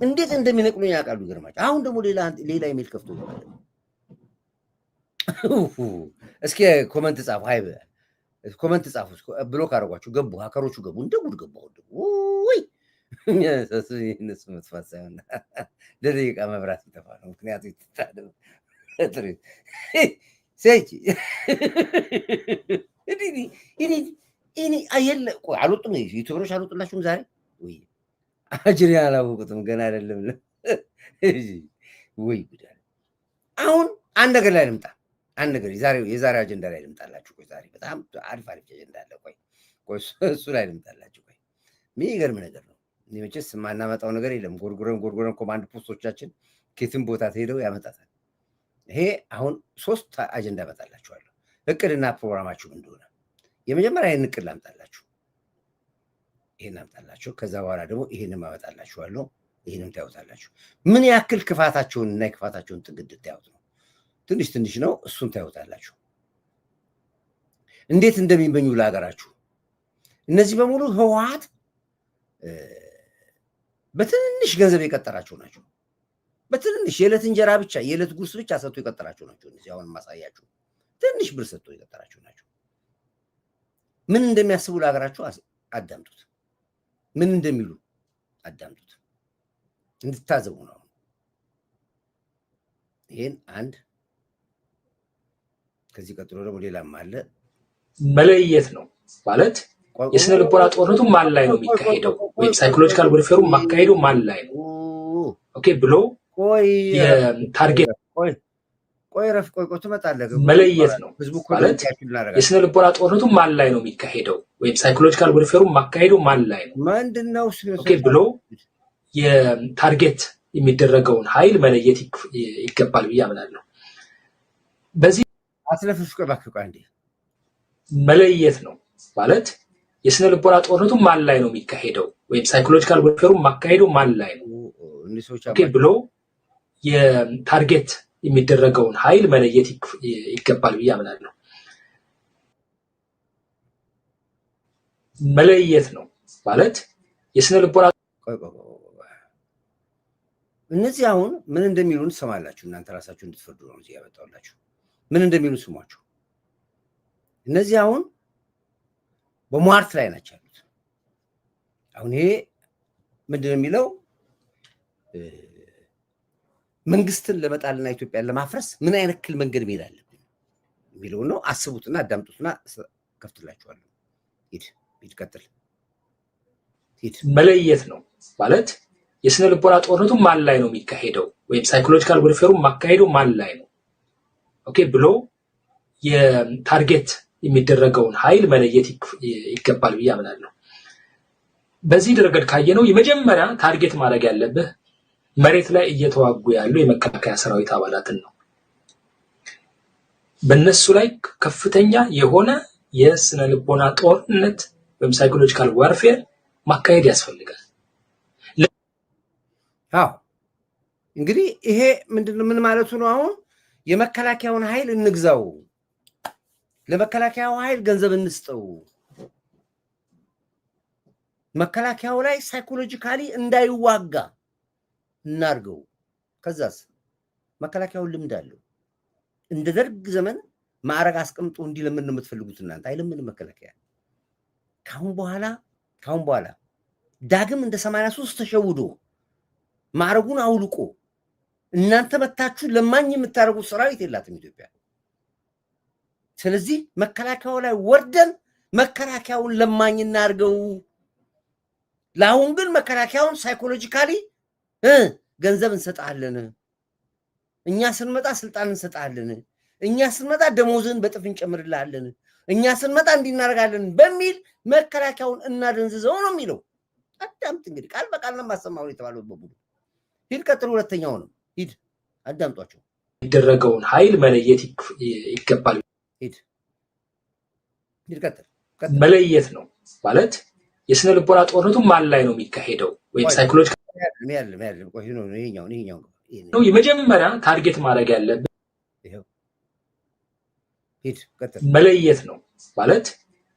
እንዴት እንደሚነቅሉኝ ያውቃሉ። ይገርማቸዋል። አሁን ደግሞ ሌላ ኢሜል ከፍቶ እስኪ ኮመንት ጻፉ። ሃይ ኮመንት ጻፉ። ብሎክ አደረጓቸው፣ ገቡ፣ ሀከሮቹ ገቡ፣ እንደ ጉድ ገቡ። ወይ እነሱ መጥፋት ሳይሆን ለደቂቃ መብራት ይጠፋ ነው። ምክንያቱ ሴች እኔ አየለ ቆይ አልወጡም ዩቲዩበሮች አልወጡላችሁም ዛሬ ወይ አጅሪ አላወቁትም ገና አይደለም ወይ ጉዳይ አሁን አንድ ነገር ላይ ልምጣ አንድ ነገር የዛሬ አጀንዳ ላይ ልምጣላችሁ ቆይ ዛሬ በጣም አሪፍ አጀንዳ አለ ቆይ እሱ ላይ ልምጣላችሁ ቆይ የሚገርም ነገር ነው እኔ መቼስ ማናመጣው ነገር የለም ጎርጎረን ኮማንድ ፖስቶቻችን ከየትም ቦታ ሄደው ያመጣታል ይሄ አሁን 3 አጀንዳ አመጣላችኋለሁ እቅድና ፕሮግራማችሁ እንደሆነ የመጀመሪያ ይሄን እቅድ ላምጣላችሁ ይሄን አምጣላችሁ ከዛ በኋላ ደግሞ ይሄንን ማመጣላችኋለሁ ይሄንን ታዩታላችሁ ምን ያክል ክፋታቸውንና የክፋታቸውን ጥግድ ታዩት ነው ትንሽ ነው እሱን ታዩታላችሁ እንዴት እንደሚመኙ ለሀገራችሁ እነዚህ በሙሉ ህወሓት በትንሽ ገንዘብ የቀጠራቸው ናቸው በትንሽ የዕለት እንጀራ ብቻ የዕለት ጉርስ ብቻ ሰጥቶ የቀጠራቸው ናቸው እነዚህ አሁን ማሳያችሁ ትንሽ ብር ሰጥቶ የቀጠራቸው ናቸው ምን እንደሚያስቡ ለሀገራችሁ አዳምጡት ምን እንደሚሉ አዳምጡት እንድታዘቡ ነው ይሄን አንድ ከዚህ ቀጥሎ ደግሞ ሌላም አለ መለየት ነው ማለት የስነ ልቦና ጦርነቱ ማን ላይ ነው የሚካሄደው ወይ ሳይኮሎጂካል ወርፌሩ ማካሄደው ማን ላይ ነው ኦኬ ብሎ የታርጌት ቆይ ትመጣለህ መለየት ነው ማለት የስነ ልቦና ጦርነቱ ማን ላይ ነው የሚካሄደው ወይ ሳይኮሎጂካል ወርፌሩ ማካሄደው ማን ላይ ነው ምንድነው ኦኬ ብሎ የታርጌት የሚደረገውን ኃይል መለየት ይገባል ብዬ አምናለሁ በዚህ አስለፍሽ ቆይ አንዴ መለየት ነው ማለት የስነ ልቦና ጦርነቱ ማን ላይ ነው የሚካሄደው ወይ ሳይኮሎጂካል ወርፌሩ ማካሄደው ማን ላይ ነው ኦኬ ብሎ የታርጌት የሚደረገውን ኃይል መለየት ይገባል ብዬ አምናለሁ መለየት ነው ማለት የስነ ልቦና እነዚህ አሁን ምን እንደሚሉን ሰማላችሁ እናንተ ራሳችሁ እንድትፈርዱ ነው እዚህ ያመጣውላችሁ ምን እንደሚሉ ስሟቸው እነዚህ አሁን በሟርት ላይ ናቸው ያሉት አሁን ይሄ ምንድነው የሚለው መንግስትን ለመጣልና ኢትዮጵያን ለማፍረስ ምን አይነት ክል መንገድ መሄድ አለብን የሚለው ነው አስቡትና አዳምጡትና ከፍትላችኋለሁ ሂድ ቀጥል ሂድ መለየት ነው ማለት የስነ ልቦና ጦርነቱ ማን ላይ ነው የሚካሄደው ወይ ሳይኮሎጂካል ወርፌሩ ማካሄደው ማን ላይ ነው ኦኬ ብሎ የታርጌት የሚደረገውን ኃይል መለየት ይገባል ብዬ አምናለሁ በዚህ ደረጃ ካየነው የመጀመሪያ ታርጌት ማድረግ ያለብህ መሬት ላይ እየተዋጉ ያሉ የመከላከያ ሰራዊት አባላትን ነው በእነሱ ላይ ከፍተኛ የሆነ የስነ ልቦና ጦርነት ወይም ሳይኮሎጂካል ዋርፌር ማካሄድ ያስፈልጋል አዎ እንግዲህ ይሄ ምንድነው ምን ማለቱ ነው አሁን የመከላከያውን ኃይል እንግዛው ለመከላከያው ኃይል ገንዘብ እንስጠው መከላከያው ላይ ሳይኮሎጂካሊ እንዳይዋጋ እናርገው ከዛስ መከላከያው ልምድ አለው እንደ ደርግ ዘመን ማዕረግ አስቀምጦ እንዲለምን ነው የምትፈልጉት እናንተ አይለምን መከላከያ ካሁን በኋላ ዳግም እንደ 83 ተሸውዶ ማዕረጉን አውልቆ እናንተ መታችሁ ለማኝ የምታረጉት ሰራዊት የላትም ኢትዮጵያ ስለዚህ መከላከያው ላይ ወርደን መከላከያውን ለማኝ እናርገው ለአሁን ግን መከላከያውን ሳይኮሎጂካሊ ገንዘብ እንሰጣለን እኛ ስንመጣ ስልጣን እንሰጣለን እኛ ስንመጣ ደሞዝን በጥፍ እንጨምርላለን እኛ ስንመጣ እንዲናረጋለን በሚል መከላከያውን እናደንዝዘው ነው የሚለው አዳምጥ እንግዲህ ቃል በቃል ነው ማሰማው የተባለው በሙሉ ሂድ ቀጥሉ ሁለተኛው ነው ሂድ አዳምጧቸው የሚደረገውን ኃይል መለየት ይገባል ሂድ ቀጥል መለየት ነው ማለት የስነ ልቦና ጦርነቱ ማን ላይ ነው የሚካሄደው ወይ ሳይኮሎጂካል ቆይ ነው ይሄኛው ነው የመጀመሪያ ታርጌት ማድረግ ያለብህ ሂድ ቀጥል መለየት ነው ማለት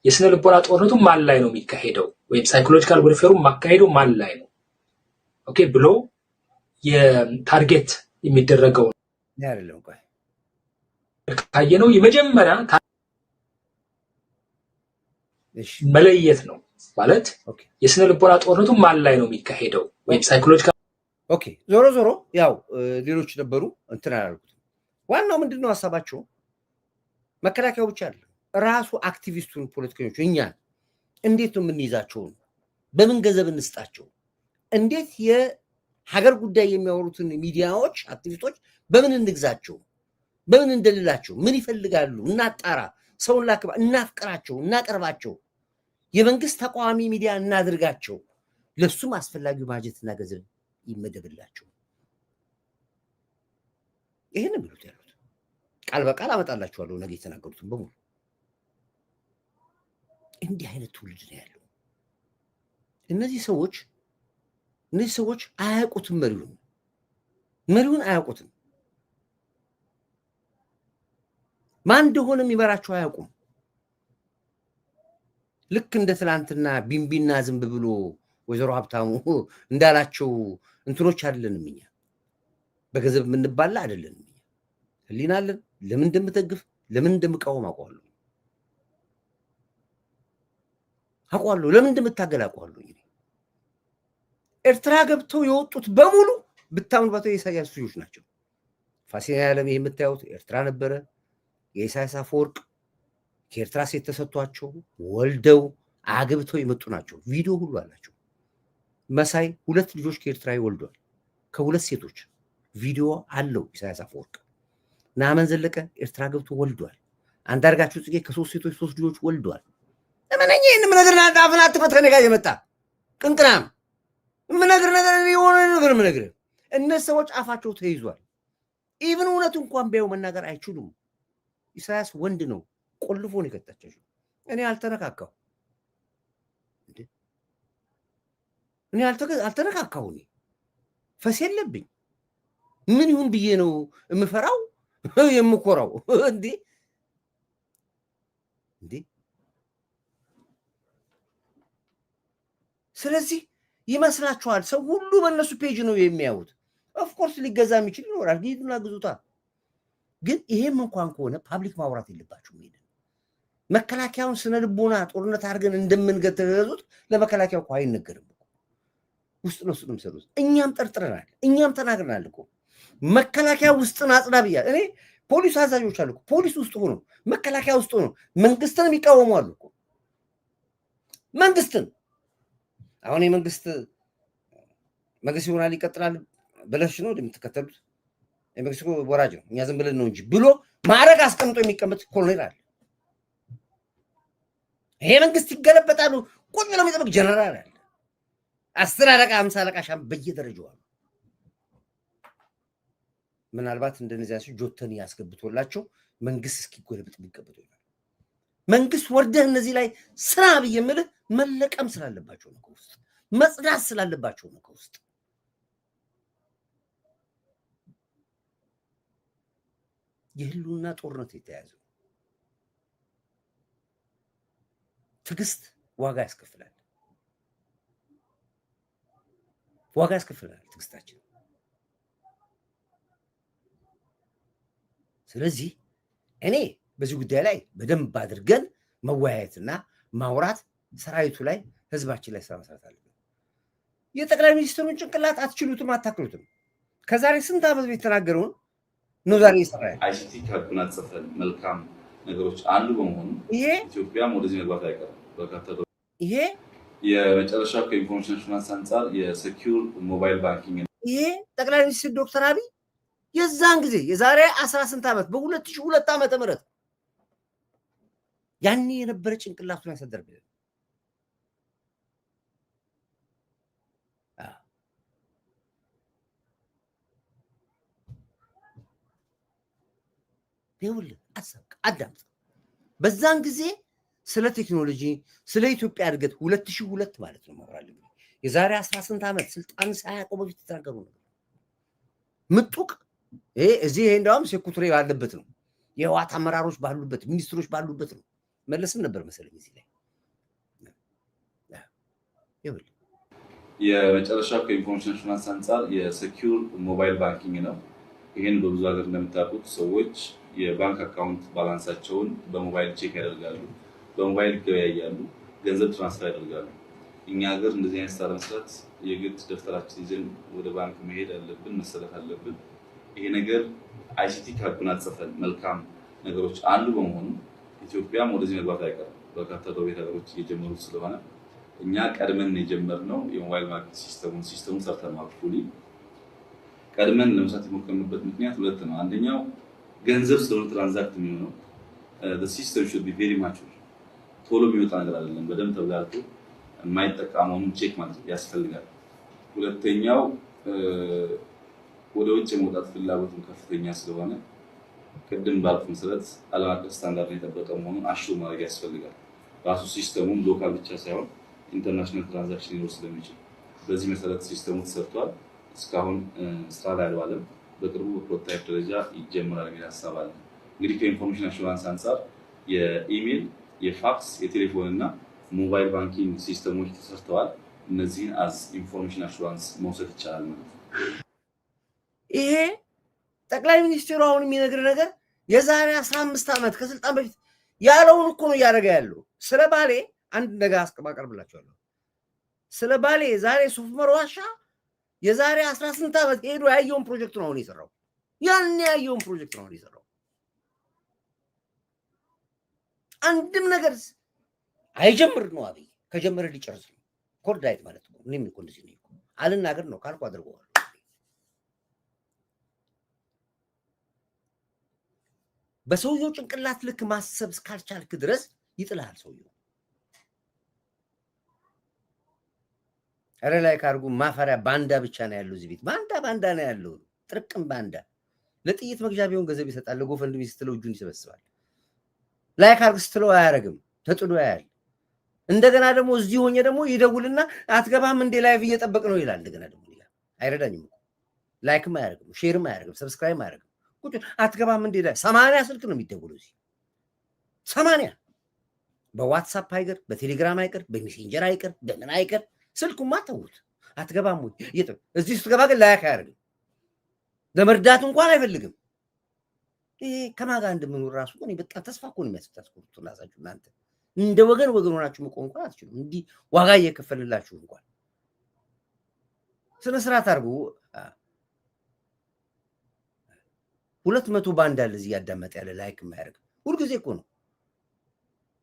የስነ ልቦና ጦርነቱ ማን ላይ ነው የሚካሄደው ወይ ሳይኮሎጂካል ወርፌሩ ማካሄደው ማን ላይ ነው ኦኬ ብሎ የታርጌት የሚደረገው ያለው ቆይ ካየነው የመጀመሪያ መለየት ነው ማለት የስነ ልቦና ጦርነቱ ማን ላይ ነው የሚካሄደው ወይ ሳይኮሎጂካል ኦኬ ዞሮ ያው ሌሎች ነበሩ እንትን አላልኩት ዋናው ምንድነው ሐሳባቸው? መከላከያው ብቻ አይደለም ራሱ አክቲቪስቱን ፖለቲከኞች እኛን እንዴት ነው የምንይዛቸው? በምን ገንዘብ እንስጣቸው? እንዴት የሀገር ጉዳይ የሚያወሩትን ሚዲያዎች አክቲቪስቶች በምን እንግዛቸው? በምን እንደልላቸው? ምን ይፈልጋሉ? እናጣራ፣ ሰውን ላክባ፣ እናፍቅራቸው፣ እናቀርባቸው፣ የመንግስት ተቃዋሚ ሚዲያ እናድርጋቸው። ለሱም አስፈላጊው ባጀትና ገንዘብ ይመደብላቸው። ይሄን ነው የሚሉት ያሉት። ቃል በቃል አመጣላችኋለሁ ነገ የተናገሩትን በሙሉ። እንዲህ አይነት ትውልድ ነው ያለው። እነዚህ ሰዎች አያውቁትም፣ መሪውን አያውቁትም። ማን እንደሆነ የሚመራቸው አያውቁም። ልክ እንደ ትላንትና ቢንቢና ዝንብ ብሎ ወይዘሮ ሀብታሙ እንዳላቸው እንትኖች አይደለንም እኛ። በገንዘብ የምንባላ አይደለንም እኛ። ህሊና አለን። ለምን እንደምተግፍ ለምን እንደምቃወም አውቀዋለሁ። ለምን እንደምታገል አውቀዋለሁ። ኤርትራ ገብተው የወጡት በሙሉ ብታምኑባቸው የኢሳያስ ልጆች ናቸው። ፋሲል ያለም ይሄ የምታዩት ኤርትራ ነበረ። የኢሳያስ አፈወርቅ ከኤርትራ ሴት ተሰጥቷቸው ወልደው አግብተው የመጡ ናቸው። ቪዲዮ ሁሉ አላቸው። መሳይ 2 ልጆች ከኤርትራ ወልዷል፣ ከ2 ሴቶች ቪዲዮ አለው ኢሳያስ አፈወርቅ። ናመን ዘለቀ ኤርትራ ገብቶ ወልዷል። አንዳርጋቸው ጽጌ ከ3 ሴቶች 3 ልጆች ወልዷል። ለምንኛ ይሄን ነገርና ዳፍና አትፈተነ ጋር የመጣ ቅንቅናም ምን ነገር የሆነ ነገር ምን ነገር እነዚህ ሰዎች አፋቸው ተይዟል። ኢቭን እውነት እንኳን ቢያዩ መናገር አይችሉም። ኢሳያስ ወንድ ነው፣ ቆልፎ ነው የከታቸው። እኔ አልተነካካው እኔ ፈስ የለብኝ። ምን ይሁን ብዬ ነው የምፈራው የምኮራው? እንዴ ስለዚህ ይመስላችኋል ሰው ሁሉ በእነሱ ፔጅ ነው የሚያዩት። ኦፍኮርስ ሊገዛ የሚችል ይኖራል፣ ሂዱና ግዙታ። ግን ይሄም እንኳን ከሆነ ፓብሊክ ማውራት የለባችሁም። ሄደን መከላከያውን ስነ ልቦና ጦርነት አድርገን እንደምንገተገዙት ለመከላከያው እኮ አይነገርም። ውስጥ ነው የሚሰሩት። እኛም ጠርጥረናል፣ እኛም ተናግረናል እኮ መከላከያ ውስጥን አጽዳ ብያለሁ። እኔ ፖሊስ አዛዦች አሉ እኮ ፖሊስ ውስጥ ሆኖ መከላከያ ውስጥ ሆኖ መንግስትን የሚቃወሙ አሉ እኮ መንግስትን። አሁን የመንግስት ይሆናል ይቀጥላል ብለሽ ነው የምትከተሉት? የመንግስት ወራጅ ነው፣ እኛ ዝም ብለን ነው እንጂ ብሎ ማዕረግ አስቀምጦ የሚቀመጥ ኮሎኔል አለ። ይሄ መንግስት ይገለበጣሉ ቁጭ ብለው የሚጠብቅ ጀነራል አለ። 10 አለቃ 50 አለቃ ሻም በየደረጃው አሉ። ምናልባት እንደነዚያ ሰው ጆተን ያስገብቶላቸው መንግስት እስኪጎለብጥ የሚቀበጡ ይሆናል። መንግስት ወርደህ እነዚህ ላይ ስራ ብዬ የምልህ መለቀም ስላለባቸው ነው፣ ከውስጥ መጽዳት ስላለባቸው ነው። ከውስጥ የህልውና ጦርነት የተያዘው ትዕግስት ዋጋ ያስከፍላል። ትዕግስታችን። ስለዚህ እኔ በዚህ ጉዳይ ላይ በደንብ አድርገን መወያየትና ማውራት፣ ሰራዊቱ ላይ ህዝባችን ላይ ስራ መስራት አለብን። የጠቅላይ ሚኒስትሩን ጭንቅላት አትችሉትም፣ አታክሉትም። ከዛሬ ስንት ዓመት ቤት የተናገረውን ነው ዛሬ ይሰራል። አይሲቲ ካጎናጸፈን መልካም ነገሮች አንዱ በመሆኑ ኢትዮጵያም ወደዚህ መግባት አይቀርም። በርካታ ይሄ የመጨረሻው ከኢንፎርሜሽን ፋይናንስ አንጻር የሴኪዩር ሞባይል ባንኪንግ ይሄ ጠቅላይ ሚኒስትር ዶክተር አብይ የዛን ጊዜ የዛሬ 18 ዓመት በ2002 ዓመተ ምህረት ያኔ የነበረ ጭንቅላቱን ያሰደርብን። ይኸውልህ አዳምጥ። በዛን ጊዜ ስለ ቴክኖሎጂ ስለ ኢትዮጵያ እድገት 2002 ማለት ነው ማውራለሁ። የዛሬ 18 ዓመት ስልጣን ሳያውቁ በፊት ተናገሩ ነው። ምጡቅ እዚህ ይሄ እንደውም ሴኩሪቲ ባለበት ነው፣ የህወሓት አመራሮች ባሉበት፣ ሚኒስትሮች ባሉበት ነው። መለስም ነበር መሰለኝ እዚህ ላይ። ይኸውልህ የመጨረሻው ከኢንፎርሜሽን ፋይናንስ አንጻር የሴኪዩር ሞባይል ባንኪንግ ነው። ይሄን በብዙ ሀገር እንደምታውቁት ሰዎች የባንክ አካውንት ባላንሳቸውን በሞባይል ቼክ ያደርጋሉ፣ በሞባይል ይገበያያሉ፣ ገንዘብ ትራንስፈር ያደርጋሉ። እኛ ሀገር እንደዚህ አይነት ስራ መስራት የግድ ደፍተራችን ይዘን ወደ ባንክ መሄድ አለብን፣ መሰለፍ አለብን። ይሄ ነገር አይሲቲ ካጎናጸፈን መልካም ነገሮች አንዱ በመሆኑ ኢትዮጵያም ወደዚህ መግባት አይቀርም። በርካታ ጎረቤት ሀገሮች እየጀመሩት ስለሆነ እኛ ቀድመን የጀመርነው የሞባይል ባንኪንግ ሲስተሙን ሰርተናል። ፉሊ ቀድመን ለመስራት የሞከርንበት ምክንያት ሁለት ነው። አንደኛው ገንዘብ ስለሆነ ትራንዛክት የሚሆነው the system should be very mature ቶሎ የሚወጣ ነገር አይደለም። በደንብ ተብላልቶ የማይጠቃ መሆኑን ቼክ ማለት ያስፈልጋል። ሁለተኛው ወደ ውጭ የመውጣት ፍላጎቱን ከፍተኛ ስለሆነ ቅድም ባልኩ መሰረት ዓለም አቀፍ ስታንዳርድ የጠበቀ መሆኑን አሹር ማድረግ ያስፈልጋል። ራሱ ሲስተሙም ሎካል ብቻ ሳይሆን ኢንተርናሽናል ትራንዛክሽን ሊኖር ስለሚችል በዚህ መሰረት ሲስተሙ ተሰርቷል። እስካሁን ስራ ላይ አልዋለም። በቅርቡ በፕሮቶታይፕ ደረጃ ይጀምራል የሚል ሀሳብ አለ። እንግዲህ ከኢንፎርሜሽን አሹራንስ አንጻር የኢሜል፣ የፋክስ፣ የቴሌፎን እና ሞባይል ባንኪንግ ሲስተሞች ተሰርተዋል። እነዚህን አዝ ኢንፎርሜሽን አሹራንስ መውሰድ ይቻላል ማለት ነው። ይሄ ጠቅላይ ሚኒስትሩ አሁን የሚነግር ነገር የዛሬ 15 ዓመት ከስልጣን በፊት ያለውን እኮ ነው እያደረገ ያለው። ስለ ባሌ አንድ ነገር አቀርብላችኋለሁ። ስለ ባሌ ዛሬ ሱፍ ዑመር ዋሻ የዛሬ 18 ዓመት ሄዶ ያየውን ፕሮጀክት ነው አሁን የሰራው። ያን ያየውን ፕሮጀክት ነው አሁን የሰራው። አንድም ነገር አይጀምር ነው አብይ ከጀመረ ሊጨርስ ነው። ኮርዳይት ማለት ነው። እኔም እኮ እንደዚህ ነው እኮ አልናገር ነው ካልኩ አድርገዋል። በሰውየው ጭንቅላት ልክ ማሰብ እስካልቻልክ ድረስ ይጥልሃል ሰውየው። አረ ላይ ካርጉ ማፈሪያ ባንዳ ብቻ ነው ያለው እዚህ ቤት። ባንዳ ነው ያለው። ጥርቅም ባንዳ ለጥይት መግዣ ቢሆን ገንዘብ ይሰጣል። ለጎፈንድሚ ስትለው እጁን ይሰበስባል። ላይ ካርግ ስትለው አያረግም፣ ተጥዶ ያያል። እንደገና ደግሞ እዚህ ሆኜ ደግሞ ይደውልና አትገባም እንዴ ላይቭ እየጠበቅ ነው ይላል። እንደገና ደግሞ አይረዳኝም እኮ ላይክም አያረግም፣ ሼርም አያረግም፣ ሰብስክራይብ አያረግም። ቁጭ አትገባም እንዴ ላይ 80 ስልክ ነው የሚደውለው እዚህ 80 በዋትስአፕ አይቀር፣ በቴሌግራም አይቀር፣ በሜሴንጀር አይቀር፣ በምን አይቀር ስልኩማ ተውት። አትገባም ወይ እዚህ ስትገባ ግን ላይክ አያረግም፣ ለመርዳት እንኳን አይፈልግም። ይሄ ከማን ጋር እንደምኖር ራሱ እኔ በጣም ተስፋ እኮ ነው የሚያስታስቁት። እናሳችሁ እናንተ እንደ ወገን ሆናችሁ መቆም እንኳን አትችሉም። እንዲህ ዋጋ እየከፈልላችሁ እንኳን ስነ ስርዓት አድርጉ። 200 ባንድ አለ እዚህ ያዳመጠ ያለ ላይክ የማያደርግ ሁልጊዜ እኮ ነው።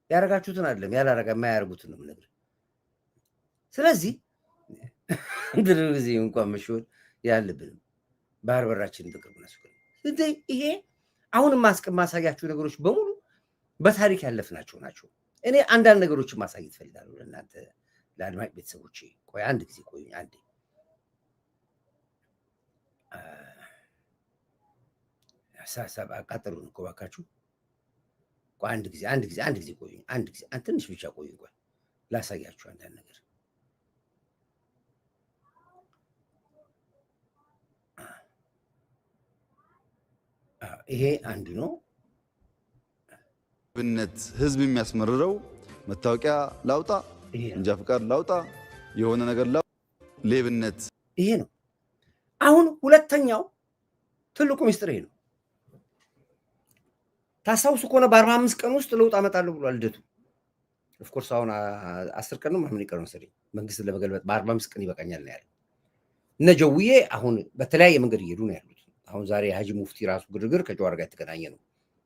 ያደረጋችሁትን አይደለም ያላረጋ የማያደርጉትን ነው የምነግርህ። ስለዚህ እንድን ጊዜ እንኳን መሾል ያለብንም ባህር በራችንን በቅርቡ ነው። ይሄ አሁንም ማሳያችሁ ነገሮች በሙሉ በታሪክ ያለፍናቸው ናቸው። እኔ አንዳንድ ነገሮችን ማሳየት ፈልጋለሁ ለእናንተ ለአድማጭ ቤተሰቦቼ። ቆይ አንድ ጊዜ ቆዩኝ አንዴ። ሳሳብ አቃጠሉን እኮ እባካችሁ። ቆይ አንድ ጊዜ ቆዩኝ። አንድ ጊዜ ትንሽ ብቻ ቆዩኝ። ቆይ ላሳያችሁ አንዳንድ ነገር። ይሄ አንዱ ነው። ብነት ህዝብ የሚያስመርረው መታወቂያ ላውጣ፣ እንጃ ፍቃድ ላውጣ፣ የሆነ ነገር ሌብነት ይሄ ነው። አሁን ሁለተኛው ትልቁ ሚስጥር ይሄ ነው። ታስታውሱ ከሆነ በ45 ቀን ውስጥ ለውጥ አመጣለሁ ብሏል ልደቱ። ኦፍኮርስ አሁን 10 ቀን ነው ምን ይቀር መሰለኝ መንግስትን ለመገልበጥ በ45 ቀን ይበቃኛል ነው ያለው። እነ ጀውዬ አሁን በተለያየ መንገድ እየሄዱ ነው ያሉት። አሁን ዛሬ የሀጂ ሙፍቲ ራሱ ግርግር ከጀዋር ጋር የተገናኘ ነው።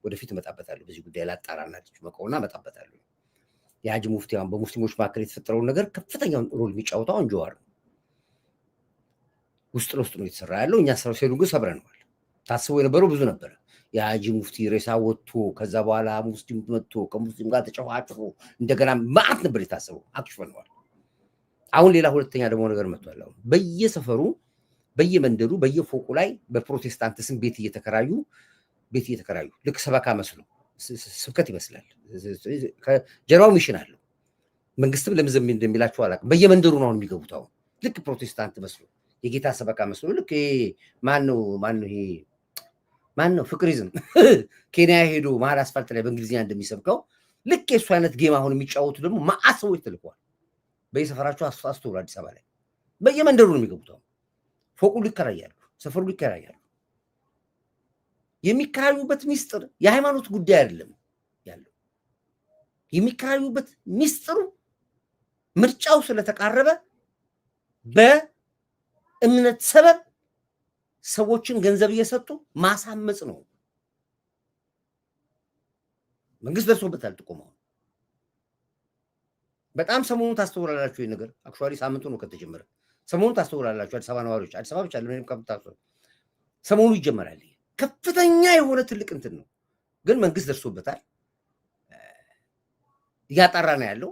ወደፊት እመጣበታለሁ በዚህ ጉዳይ ላጣራና ልጅ መቆውና እመጣበታለሁ። የሀጂ ሙፍቲ አሁን በሙስሊሞች መካከል የተፈጠረውን ነገር ከፍተኛውን ሮል የሚጫወተው አሁን ጀዋር ነው። ውስጥ ለውስጥ ነው የተሰራ ያለው። እኛ ሰው ሲሉ ግን ሰብረነዋል። ታስቦ የነበረው ብዙ ነበረ። የሀጂ ሙፍቲ ሬሳ ወጥቶ ከዛ በኋላ ሙስሊም መጥቶ ከሙስሊም ጋር ተጨፋጭፎ እንደገና ማዕት ነበር የታሰበው። አክሽፈነዋል። አሁን ሌላ ሁለተኛ ደግሞ ነገር መጥቷል። አሁን በየሰፈሩ በየመንደሩ በየፎቁ ላይ በፕሮቴስታንት ስም ቤት እየተከራዩ ልክ ሰበካ መስሎ ስብከት ይመስላል። ጀርባው ሚሽን አለው። መንግስትም ለምዘም እንደሚላቸው አላውቅም። በየመንደሩ ነው የሚገቡት። አሁን ልክ ፕሮቴስታንት መስሎ የጌታ ሰበካ መስሎ ልክ ማነው ፍቅሪዝም ኬንያ ሄዶ መሀል አስፋልት ላይ በእንግሊዝኛ እንደሚሰብከው ልክ የእሱ አይነት ጌም አሁን የሚጫወቱ ደግሞ ማአት ሰዎች ተልከዋል። በየሰፈራቸው አስተውሉ። አዲስ አበባ ላይ በየመንደሩ ነው የሚገቡት። አሁን ፎቁ ይከራያሉ፣ ሰፈሩ ይከራያሉ። የሚከራዩበት ሚስጥር የሃይማኖት ጉዳይ አይደለም ያለው። የሚከራዩበት ሚስጥሩ ምርጫው ስለተቃረበ በእምነት ሰበብ ሰዎችን ገንዘብ እየሰጡ ማሳመጽ ነው። መንግስት ደርሶበታል ጥቆማው። በጣም ሰሞኑን ታስተውላላችሁ ይሄ ነገር አክቹዋሊ ሳምንቱ ነው ከተጀመረ። ሰሞኑን ታስተውላላችሁ አዲስ አበባ ነዋሪዎች፣ አዲስ አበባ ብቻ ለምን ከምታስተውሉ ሰሞኑ ይጀመራል። ከፍተኛ የሆነ ትልቅ እንትን ነው፣ ግን መንግስት ደርሶበታል። እያጣራ ነው ያለው።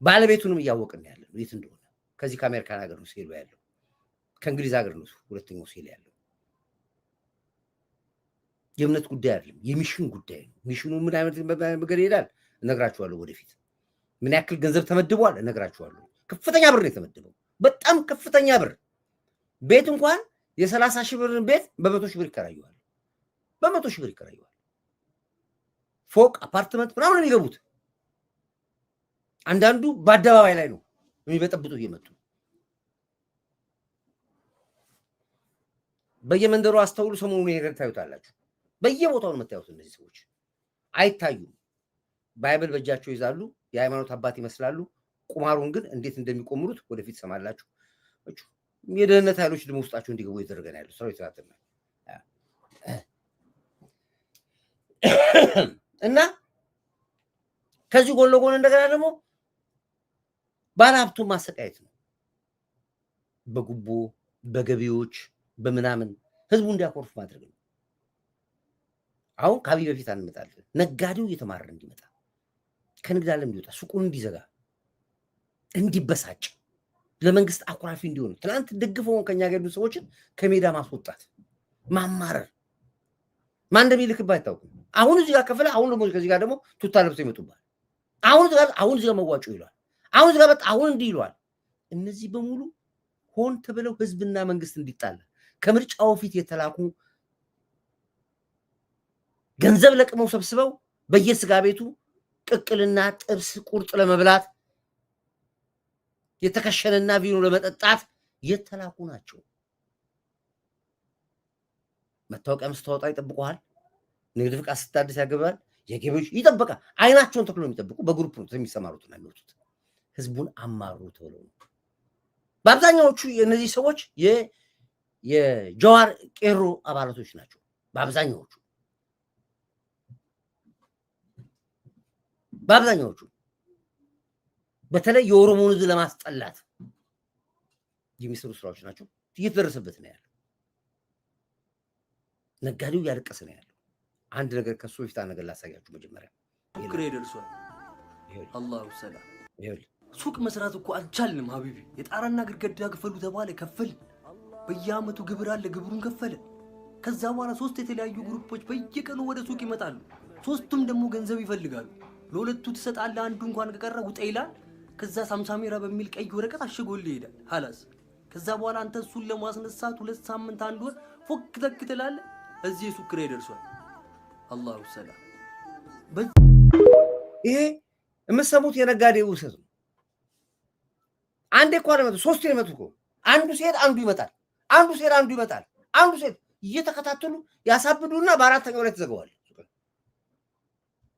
ባለቤቱንም እያወቅን ነው ያለው የት እንደሆነ። ከዚህ ከአሜሪካን ሀገር ነው ሲሄዱ ያለው፣ ከእንግሊዝ ሀገር ነው ሁለተኛው ሲል ያለው። የእምነት ጉዳይ አይደለም፣ የሚሽን ጉዳይ ነው። ሚሽኑ ምን አይነት ነገር ይሄዳል እነግራችኋለሁ ወደፊት። ምን ያክል ገንዘብ ተመድቧል እነግራችኋለሁ። ከፍተኛ ብር ነው የተመደበው፣ በጣም ከፍተኛ ብር። ቤት እንኳን የ30 ሺህ ብር ቤት በ100 ሺህ ብር ይከራየዋል፣ በ100 ሺህ ብር ይከራየዋል። ፎቅ አፓርትመንት ምናምን ነው የሚገቡት። አንዳንዱ በአደባባይ ላይ ነው የሚበጠብጡት እየመጡ። በየመንደሩ አስተውሉ። ሰሞኑን ይሄን ታዩታላችሁ። በየቦታው ነው የምታዩት። እነዚህ ሰዎች አይታዩም። ባይብል በእጃቸው ይዛሉ፣ የሃይማኖት አባት ይመስላሉ። ቁማሩን ግን እንዴት እንደሚቆምሩት ወደፊት ሰማላችሁ። የደህንነት ኃይሎች ደግሞ ውስጣቸው እንዲገቡ እየተደረገ ነው ያለው። ሰራዊት ተራተና እና ከዚህ ጎን ለጎን እንደገና ደግሞ ባለሀብቱን ማሰቃየት ነው። በጉቦ በገቢዎች በምናምን ህዝቡ እንዲያኮርፍ ማድረግ ነው። አሁን ከአብይ በፊት አንመጣለን። ነጋዴው እየተማረረ እንዲመጣ ከንግድ ዓለም እንዲወጣ ሱቁን እንዲዘጋ እንዲበሳጭ ለመንግስት አኩራፊ እንዲሆኑ ትናንት ደግፈውን ከኛ ጋር ያሉ ሰዎችን ከሜዳ ማስወጣት ማማረር ማን እንደሚልክብህ አይታወቅም። አሁን እዚህ ጋር ከፈለ አሁን ደግሞ ከዚህ ጋር ደግሞ ቱታ ለብሰው ይመጡባል። አሁን እዚህ ጋር መዋጮ ይሏል። አሁን እዚህ ጋር በቃ አሁን እንዲህ ይሏል። እነዚህ በሙሉ ሆን ተብለው ህዝብና መንግስት እንዲጣላ ከምርጫው ፊት የተላኩ ገንዘብ ለቅመው ሰብስበው በየስጋ ቤቱ ቅቅልና ጥብስ ቁርጥ ለመብላት የተከሸነና ቪኖ ለመጠጣት የተላኩ ናቸው። መታወቂያ መስታወጣ ይጠብቁሃል። ንግድ ፍቃድ ስታድስ ያገባል። የገቢዎች ይጠብቃል። አይናቸውን ተክሎ የሚጠብቁ በግሩፕ ነው የሚሰማሩት ነው የሚወጡት። ህዝቡን አማሩ ተብሎ ነው። በአብዛኛዎቹ የእነዚህ ሰዎች የጀዋር ቄሮ አባላቶች ናቸው። በአብዛኛዎቹ በተለይ የኦሮሞን ህዝብ ለማስጠላት የሚሰሩ ስራዎች ናቸው። እየተደረሰበት ነው ያለው። ነጋዴው እያለቀሰ ነው ያለው። አንድ ነገር ከሱ በፊት ነገር ላሳያችሁ። መጀመሪያ ፍቅሬ ደርሷል። አላሁ ሰላም። ሱቅ መስራት እኮ አልቻልንም ሀቢቢ። የጣራና ግድግዳ ክፈሉ ተባለ፣ ከፈልን። በየአመቱ ግብር አለ፣ ግብሩን ከፈለ። ከዛ በኋላ 3 የተለያዩ ግሩፖች በየቀኑ ወደ ሱቅ ይመጣሉ። 3ቱም ደግሞ ገንዘብ ይፈልጋሉ። ለሁለቱ ትሰጣለህ፣ አንዱ እንኳን ከቀረ ውጣ ይላል። ከዛ ሳምሳሜራ በሚል ቀይ ወረቀት አሽጎልህ ይሄዳል። ሀላስ ከዛ በኋላ አንተ እሱን ለማስነሳት 2 ሳምንት 1 ወር ፎክ ተክ ትላለህ። እዚህ ሱቅ ክሬ ደርሷል። አላሁ ሰላም። ይሄ የምትሰሙት የነጋዴ ውሰት ነው። አንዴ እኮ አይደለም 3 የመጡ እኮ አንዱ ሲሄድ አንዱ ይመጣል፣ አንዱ ሲሄድ አንዱ ይመጣል፣ አንዱ ሲሄድ እየተከታተሉ ያሳብዱና በአራተኛው ላይ ተዘጋዋል።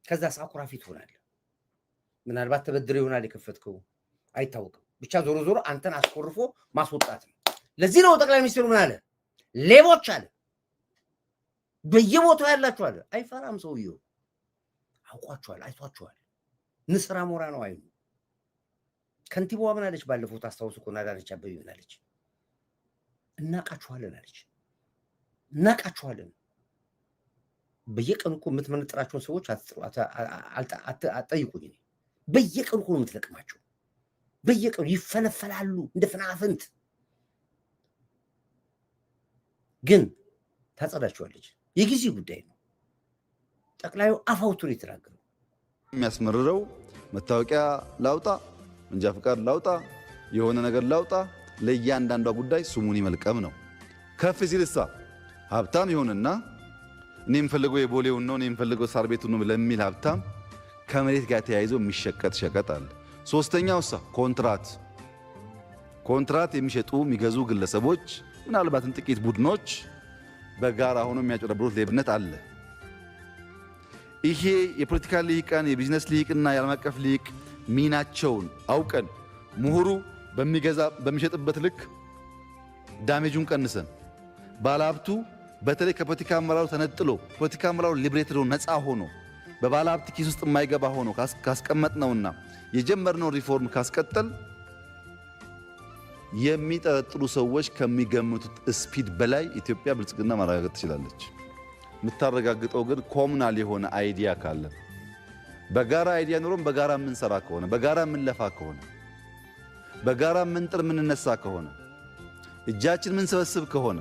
ከዛ አኩራፊ ትሆናለህ። ምናልባት ተበድረ ይሆናል የከፈትከው አይታወቅም። ብቻ ዞሮ ዞሮ አንተን አስኮርፎ ማስወጣት ነው። ለዚህ ነው ጠቅላይ ሚኒስትሩ ምን አለ? ሌቦች አለ፣ በየቦታው ያላችሁ አለ። አይፈራም ሰውየው። አውቋቸዋል፣ አይቷቸዋል። ንስራ ሞራ ነው አይኑ። ከንቲባዋ ምን አለች? ባለፈው ታስታውሱ እኮ አዳነች አቤቤ ምን አለች? እናቃችኋለን አለች። እናቃችኋለን። በየቀኑ እኮ የምትመነጥራቸውን ሰዎች አትጠይቁኝ። በየቀኑ እኮ የምትለቅማቸው፣ በየቀኑ ይፈለፈላሉ እንደ ፍናፍንት። ግን ታጸዳቸዋለች። የጊዜ ጉዳይ ነው። ጠቅላዩ አፋውቱን የተናገረው የሚያስመርረው መታወቂያ ላውጣ፣ መንጃ ፍቃድ ላውጣ፣ የሆነ ነገር ላውጣ፣ ለእያንዳንዷ ጉዳይ ስሙኒ መልቀም ነው። ከፍ ሲልሳ ሀብታም ይሆንና እኔ የምፈልገው የቦሌውን ነው፣ እኔ የምፈልገው ሳር ቤቱን ነው ለሚል ሀብታም ከመሬት ጋር ተያይዞ የሚሸቀጥ ሸቀጥ አለ። ሶስተኛውሳ ኮንትራት የሚሸጡ የሚገዙ ግለሰቦች፣ ምናልባትም ጥቂት ቡድኖች በጋራ ሆኖ የሚያጭበረብሩት ሌብነት አለ። ይሄ የፖለቲካ ልሂቃን፣ የቢዝነስ ልሂቅና የዓለም አቀፍ ልሂቅ ሚናቸውን አውቀን ምሁሩ በሚሸጥበት ልክ ዳሜጁን ቀንሰን ባለሀብቱ በተለይ ከፖለቲካ አመራሩ ተነጥሎ ፖለቲካ አመራሩ ሊብሬትድ ነፃ ሆኖ በባለሀብት ኪስ ውስጥ የማይገባ ሆኖ ካስቀመጥነውና የጀመርነው ሪፎርም ካስቀጠል የሚጠረጥሩ ሰዎች ከሚገምቱት ስፒድ በላይ ኢትዮጵያ ብልጽግና ማረጋገጥ ትችላለች። የምታረጋግጠው ግን ኮሙናል የሆነ አይዲያ ካለ በጋራ አይዲያ ኖሮም በጋራ የምንሰራ ከሆነ በጋራ የምንለፋ ከሆነ በጋራ የምንጥር የምንነሳ ከሆነ እጃችን የምንሰበስብ ከሆነ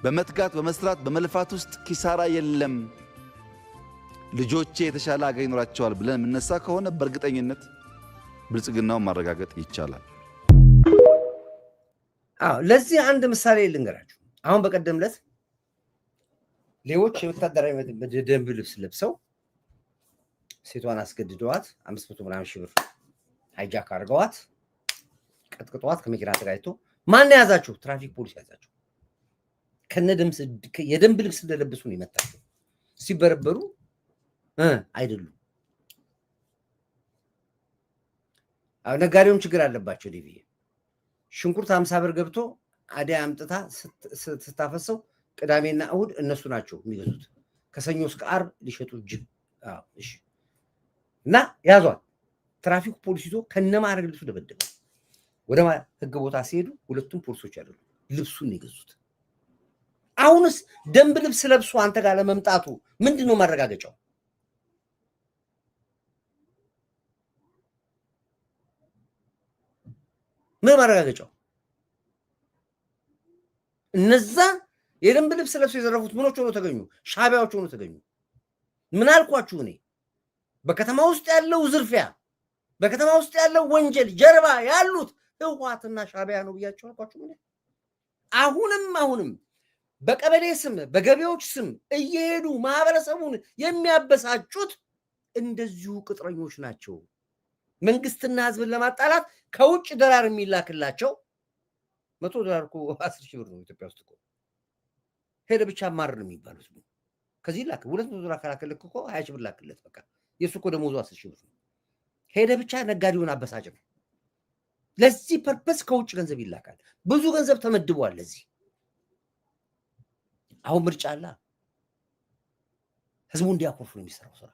በመትጋት በመስራት በመልፋት ውስጥ ኪሳራ የለም፣ ልጆቼ የተሻለ አገር ይኖራቸዋል ብለን የምንነሳ ከሆነ በእርግጠኝነት ብልጽግናውን ማረጋገጥ ይቻላል። ለዚህ አንድ ምሳሌ ልንገራችሁ። አሁን በቀደም ዕለት ሌቦች የወታደራዊ ደንብ ልብስ ለብሰው ሴቷን አስገድደዋት 500 ምናምን ሺህ ብር ሃይጃክ አድርገዋት ቀጥቅጠዋት ከመኪና ተጋጭቶ ማን ያዛችሁ? ትራፊክ ፖሊስ ያዛችሁ። የደንብ ልብስ እንደለበሱ ነው የመታቸው። ሲበረበሩ አይደሉም። ነጋዴውም ችግር አለባቸው። ዲቪ ሽንኩርት 50 ብር ገብቶ አዲያ አምጥታ ስታፈሰው ቅዳሜና እሁድ እነሱ ናቸው የሚገዙት። ከሰኞ እስከ ዓርብ ሊሸጡ ጅብ እሺ። እና ያዟል። ትራፊክ ፖሊስ ይዞ ከነማረግ ልብሱ ደበደበ። ወደ ህግ ቦታ ሲሄዱ ሁለቱም ፖሊሶች አይደሉም፣ ልብሱን የገዙት። አሁንስ ደንብ ልብስ ለብሶ አንተ ጋር ለመምጣቱ ምንድነው ማረጋገጫው? ምን ማረጋገጫው? እነዛ የደንብ ልብስ ለብሶ የዘረፉት ምኖች ሆኖ ተገኙ? ሻቢያዎች ሆኖ ተገኙ። ምን አልኳችሁ እኔ? በከተማ ውስጥ ያለው ዝርፊያ፣ በከተማ ውስጥ ያለው ወንጀል ጀርባ ያሉት ህወሓትና ሻቢያ ነው ብያችሁ አልኳችሁ እኔ። አሁንም በቀበሌ ስም በገቢዎች ስም እየሄዱ ማህበረሰቡን የሚያበሳጩት እንደዚሁ ቅጥረኞች ናቸው። መንግስትና ህዝብን ለማጣላት ከውጭ ዶላር የሚላክላቸው $100 እኮ 10 ሺህ ብር ነው ኢትዮጵያ ውስጥ እኮ። ሄደ ብቻ ማር ነው የሚባሉት። ከዚህ ላክ $200 ካላከልክ እኮ 20 ሺህ ብር ላክለት። በቃ የሱ እኮ ደሞዙ 10 ሺህ ብር ነው። ሄደ ብቻ ነጋዴውን አበሳጭ ነው። ለዚህ ፐርፐስ ከውጭ ገንዘብ ይላካል። ብዙ ገንዘብ ተመድቧል ለዚህ። አሁን ምርጫ አለ። ህዝቡ እንዲያኮርፍ ነው የሚሰራው ስራ።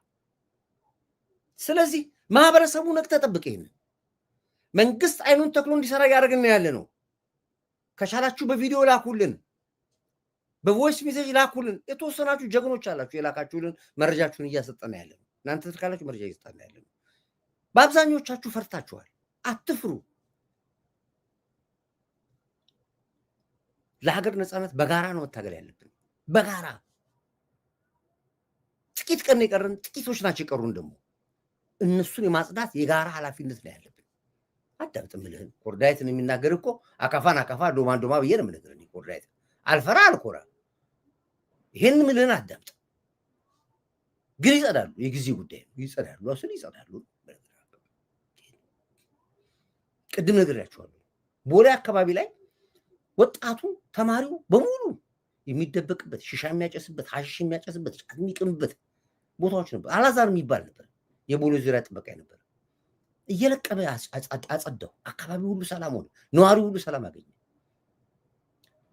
ስለዚህ ማህበረሰቡ ነቅተህ ጠብቅ። ይሄን መንግስት አይኑን ተክሎ እንዲሰራ ያደርግና ያለ ነው። ከቻላችሁ በቪዲዮ ላኩልን፣ በቮይስ ሜሴጅ ላኩልን። የተወሰናችሁ ጀግኖች አላችሁ የላካችሁልን መረጃችሁን እያሰጠና ያለ ነው። እናንተ ትካላችሁ መረጃ እየሰጠና ያለ ነው። በአብዛኞቻችሁ ፈርታችኋል። አትፍሩ። ለሀገር ነፃነት በጋራ ነው መታገል ያለብን። በጋራ ጥቂት ቀን የቀረን ጥቂቶች ናቸው የቀሩን። ደግሞ እነሱን የማጽዳት የጋራ ኃላፊነት ነው ያለብን። አዳምጥ ምልህን ኮርዳይትን የሚናገር እኮ አካፋን አካፋ ዶማን ዶማ ብዬ ነው የምነግርህ። ኮርዳይት አልፈራ አልኮራ። ይሄን ምልህን አዳምጥ። ግን ይጸዳሉ፣ የጊዜ ጉዳይ ነው። ይጸዳሉ፣ እሱን ይጸዳሉ። ቅድም ነግሬያቸዋለሁ። ቦሌ አካባቢ ላይ ወጣቱ ተማሪው በሙሉ የሚደበቅበት ሺሻ የሚያጨስበት ሐሺሽ የሚያጨስበት ጫት የሚቅምበት ቦታዎች ነበር። አላዛር የሚባል ነበር የቦሌ ዙሪያ ጥበቃ ነበር። እየለቀመ አጸዳው። አካባቢ ሁሉ ሰላም ሆነ። ነዋሪ ሁሉ ሰላም አገኘ።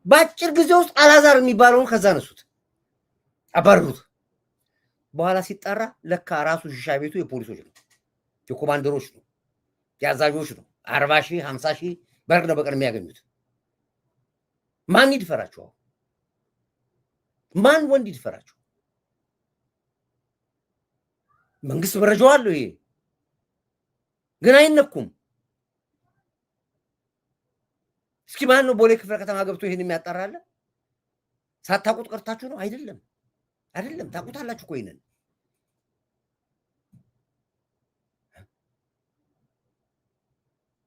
በአጭር ጊዜ ውስጥ አላዛር የሚባለውን ከዛ ነሱት፣ አባረሩት። በኋላ ሲጠራ ለካ ራሱ ሺሻ ቤቱ የፖሊሶች ነው፣ የኮማንደሮች ነው፣ የአዛዦች ነው። 40 ሺህ 50 ሺህ ብር ነው በቀን የሚያገኙት። ማን ይድፈራቸው? ማን ወንድ ይድፈራቸው? መንግስት መረጃው አለው። ይሄ ግን አይነኩም። እስኪ ማን ነው ቦሌ ክፍለ ከተማ ገብቶ ይሄን የሚያጣራለ? ሳታውቁት ቀርታችሁ ነው? አይደለም አይደለም፣ ታውቁታላችሁ እኮ ይሄንን።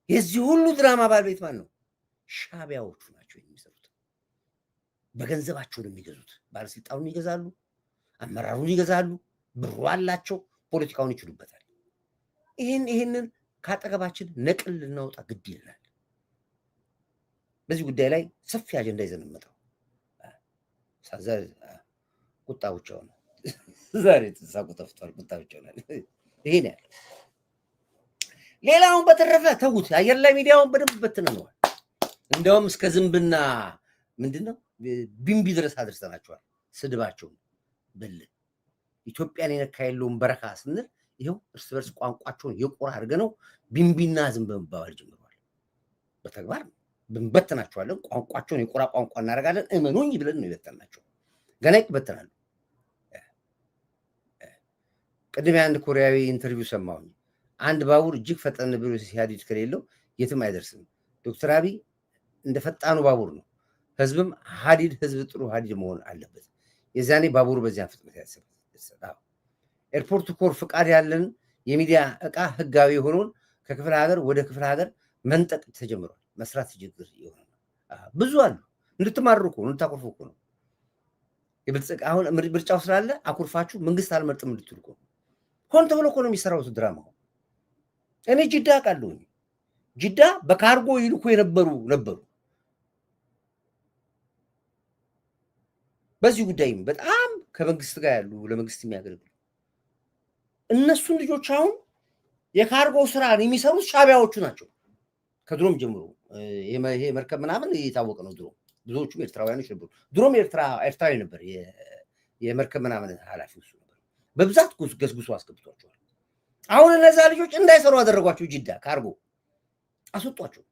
የዚህ ሁሉ ድራማ ባለቤት ማን ነው? ሻቢያዎቹ ናቸው የሚሰሩት። በገንዘባቸው ነው የሚገዙት። ባለስልጣኑን ይገዛሉ፣ አመራሩን ይገዛሉ። ብሩ አላቸው፣ ፖለቲካውን ይችሉበታል። ይሄንን ካጠገባችን ነቅል ልናወጣ ግድ ይላል። በዚህ ጉዳይ ላይ ሰፊ አጀንዳ ይዘን እንመጣው። ቁጣ ብቻው ነው ዛሬ ተሳቁ ተፍቷል። ቁጣ ብቻው ነው። ይሄ ነው ያለው። ሌላውን በተረፈ ተውት። አየር ላይ ሚዲያውን በደንብ በትነነዋል። እንደውም እስከ ዝምብና ምንድነው ቢምቢ ድረስ አድርሰናቸዋል። ስድባቸውን በል ኢትዮጵያን የነካ የለውም በረካ ስንል ይኸው እርስ በርስ ቋንቋቸውን የቁራ አድርገነው ቢምቢና ዝንብ መባባል ጀምረዋል። በተግባር ብንበትናቸዋለን። ቋንቋቸውን የቁራ ቋንቋ እናደርጋለን። እመኑኝ ብለን ነው የበተናቸው። ገና ይበተናሉ። ቅድም አንድ ኮሪያዊ ኢንተርቪው ሰማሁኝ። አንድ ባቡር እጅግ ፈጠን ብሎ ሲሄድ ከሌለው የትም አይደርስም። ዶክተር አብይ እንደ ፈጣኑ ባቡር ነው። ህዝብም ሀዲድ ህዝብ ጥሩ ሀዲድ መሆን አለበት። የዛኔ ባቡሩ በዚያ ፍጥነት ያሰበ ኤርፖርት ኮር ፍቃድ ያለን የሚዲያ እቃ ህጋዊ የሆነውን ከክፍለ ሀገር ወደ ክፍለ ሀገር መንጠቅ ተጀምሯል። መስራት ችግር የሆነ ብዙ አሉ። እንድትማሩ እኮ ነው፣ እንድታኮርፉ እኮ ነው። የብልጽግ አሁን ምርጫው ስላለ አኩርፋችሁ መንግስት አልመርጥም እንድትሉ እኮ ሆን ተብሎ እኮ ነው የሚሰራው ድራማው። እኔ ጅዳ አውቃለሁ። ጅዳ በካርጎ ይልኩ ነበሩ። በዚህ ጉዳይም በጣም ከመንግስት ጋር ያሉ ለመንግስት የሚያገለግሉ እነሱን ልጆች አሁን የካርጎ ስራን የሚሰሩት ሻቢያዎቹ ናቸው። ከድሮም ጀምሮ ይሄ መርከብ ምናምን የታወቀ ነው። ድሮ ብዙዎቹም ኤርትራውያኖች ነበሩ። ድሮም ኤርትራዊ ነበር የመርከብ ምናምን ኃላፊ እሱ ነበር። በብዛት ገስግሶ አስገብቷቸዋል። አሁን እነዛ ልጆች እንዳይሰሩ አደረጓቸው። ጅዳ ካርጎ አስወጧቸው።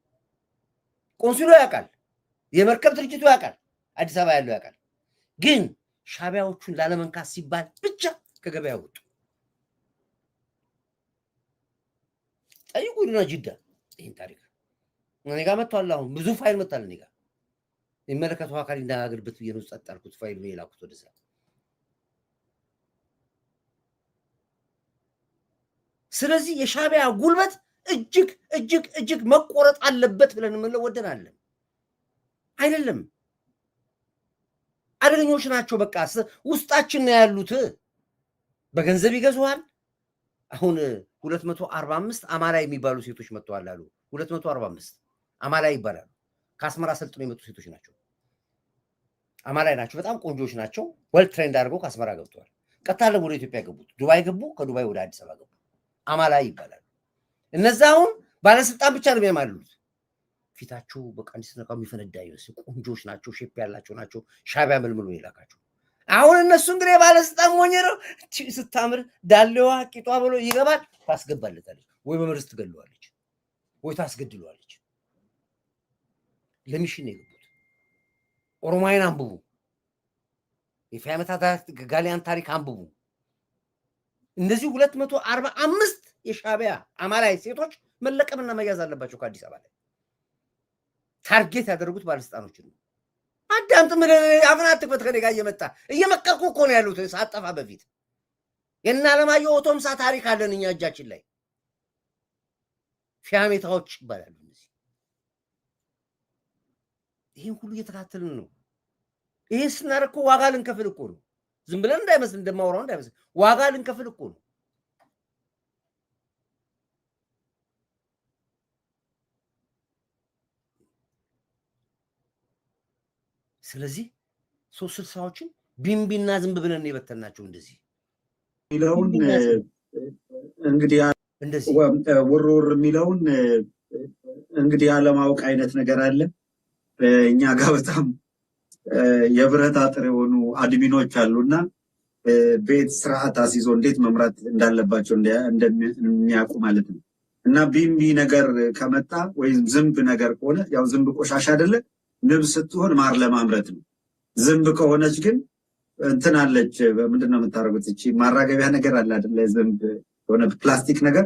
ቆንሲሉ ያውቃል፣ የመርከብ ድርጅቱ ያውቃል፣ አዲስ አበባ ያለው ያውቃል። ግን ሻቢያዎቹን ላለመንካት ሲባል ብቻ ከገበያ ወጡ። ጠይቁና ጅዳ ይህን ታሪክ እኔ ጋር መጥቷል። አሁን ብዙ ፋይል መጥቷል እኔ ጋር የሚመለከተው አካል እንዳያገርበት ብዬ ነው ጸጥ አልኩት። ፋይል ነው የላኩት ወደዛ። ስለዚህ የሻቢያ ጉልበት እጅግ መቆረጥ አለበት ብለን የምንወደናለን። አይደለም አደገኞች ናቸው። በቃ ውስጣችን ነው ያሉት። በገንዘብ ይገዙሃል። አሁን 245 አማላይ የሚባሉ ሴቶች መጥተዋል አሉ። 245 አማላይ ይባላሉ። ከአስመራ ሰልጥነው የመጡ ሴቶች ናቸው። አማላይ ናቸው። በጣም ቆንጆች ናቸው። ወል ትሬንድ አድርገው ከአስመራ ገብተዋል። ቀጥታ ወደ ኢትዮጵያ ገቡት። ዱባይ ገቡ። ከዱባይ ወደ አዲስ አበባ ገቡ። አማላይ ይባላሉ። እነዛ አሁን ባለስልጣን ብቻ ነው የሚያማሉት። ፊታቸው በቃ እንዲስነቃው የሚፈነዳ ይመስል ቆንጆች ናቸው። ሼፕ ያላቸው ናቸው። ሻቢያ መልምሎ ይላካቸው። አሁን እነሱ እንግዲህ ባለስልጣን ሞኝ ነው። ስታምር ዳሌዋ ቂጧ ብሎ ይገባል። ታስገባለታለች ወይ በመርዝ ትገለዋለች ወይ ታስገድለዋለች። ለሚሽን የገቡት ኦሮማይን አንብቡ። የፊያመታ ጋሊያን ታሪክ አንብቡ። እነዚህ 245 የሻቢያ አማላይ ሴቶች መለቀምና መያዝ አለባቸው። ከአዲስ አበባ ላይ ታርጌት ያደረጉት ባለስልጣኖችን ነው። አዳምጥ። ምን አፍን አትክፈት። ከኔ ጋር እየመከርኩ እኮ ነው ያሉት። ሳጠፋ በፊት የእነ አለማየሁ ኦቶምሳ ታሪክ አለን እኛ እጃችን ላይ። ፊያሜታዎች ይባላሉ እነዚህ። ይህን ሁሉ እየተካተልን ነው። ይህን ስናደርግ እኮ ዋጋ ልንከፍል እኮ ነው። ዝም ብለን እንዳይመስል፣ እንደማወራው እንዳይመስል፣ ዋጋ ልንከፍል እኮ ነው። ስለዚህ 360ዎችን ቢምቢና ዝንብ ብለን የበተናቸው እንደዚህ የሚለውን እንግዲህ እንደዚህ ውርውር የሚለውን እንግዲህ አለማወቅ አይነት ነገር አለ እኛ ጋር። በጣም የብረት አጥር የሆኑ አድሚኖች አሉና ቤት ስርዓት አስይዞ እንዴት መምራት እንዳለባቸው እንደሚያውቁ ማለት ነው። እና ቢምቢ ነገር ከመጣ ወይም ዝንብ ነገር ከሆነ ያው ዝንብ ቆሻሻ አይደለ፣ ንብ ስትሆን ማር ለማምረት ነው። ዝንብ ከሆነች ግን እንትን አለች። ምንድን ነው የምታደርጉት? እቺ ማራገቢያ ነገር አለ አይደለ? ዝንብ የሆነ ፕላስቲክ ነገር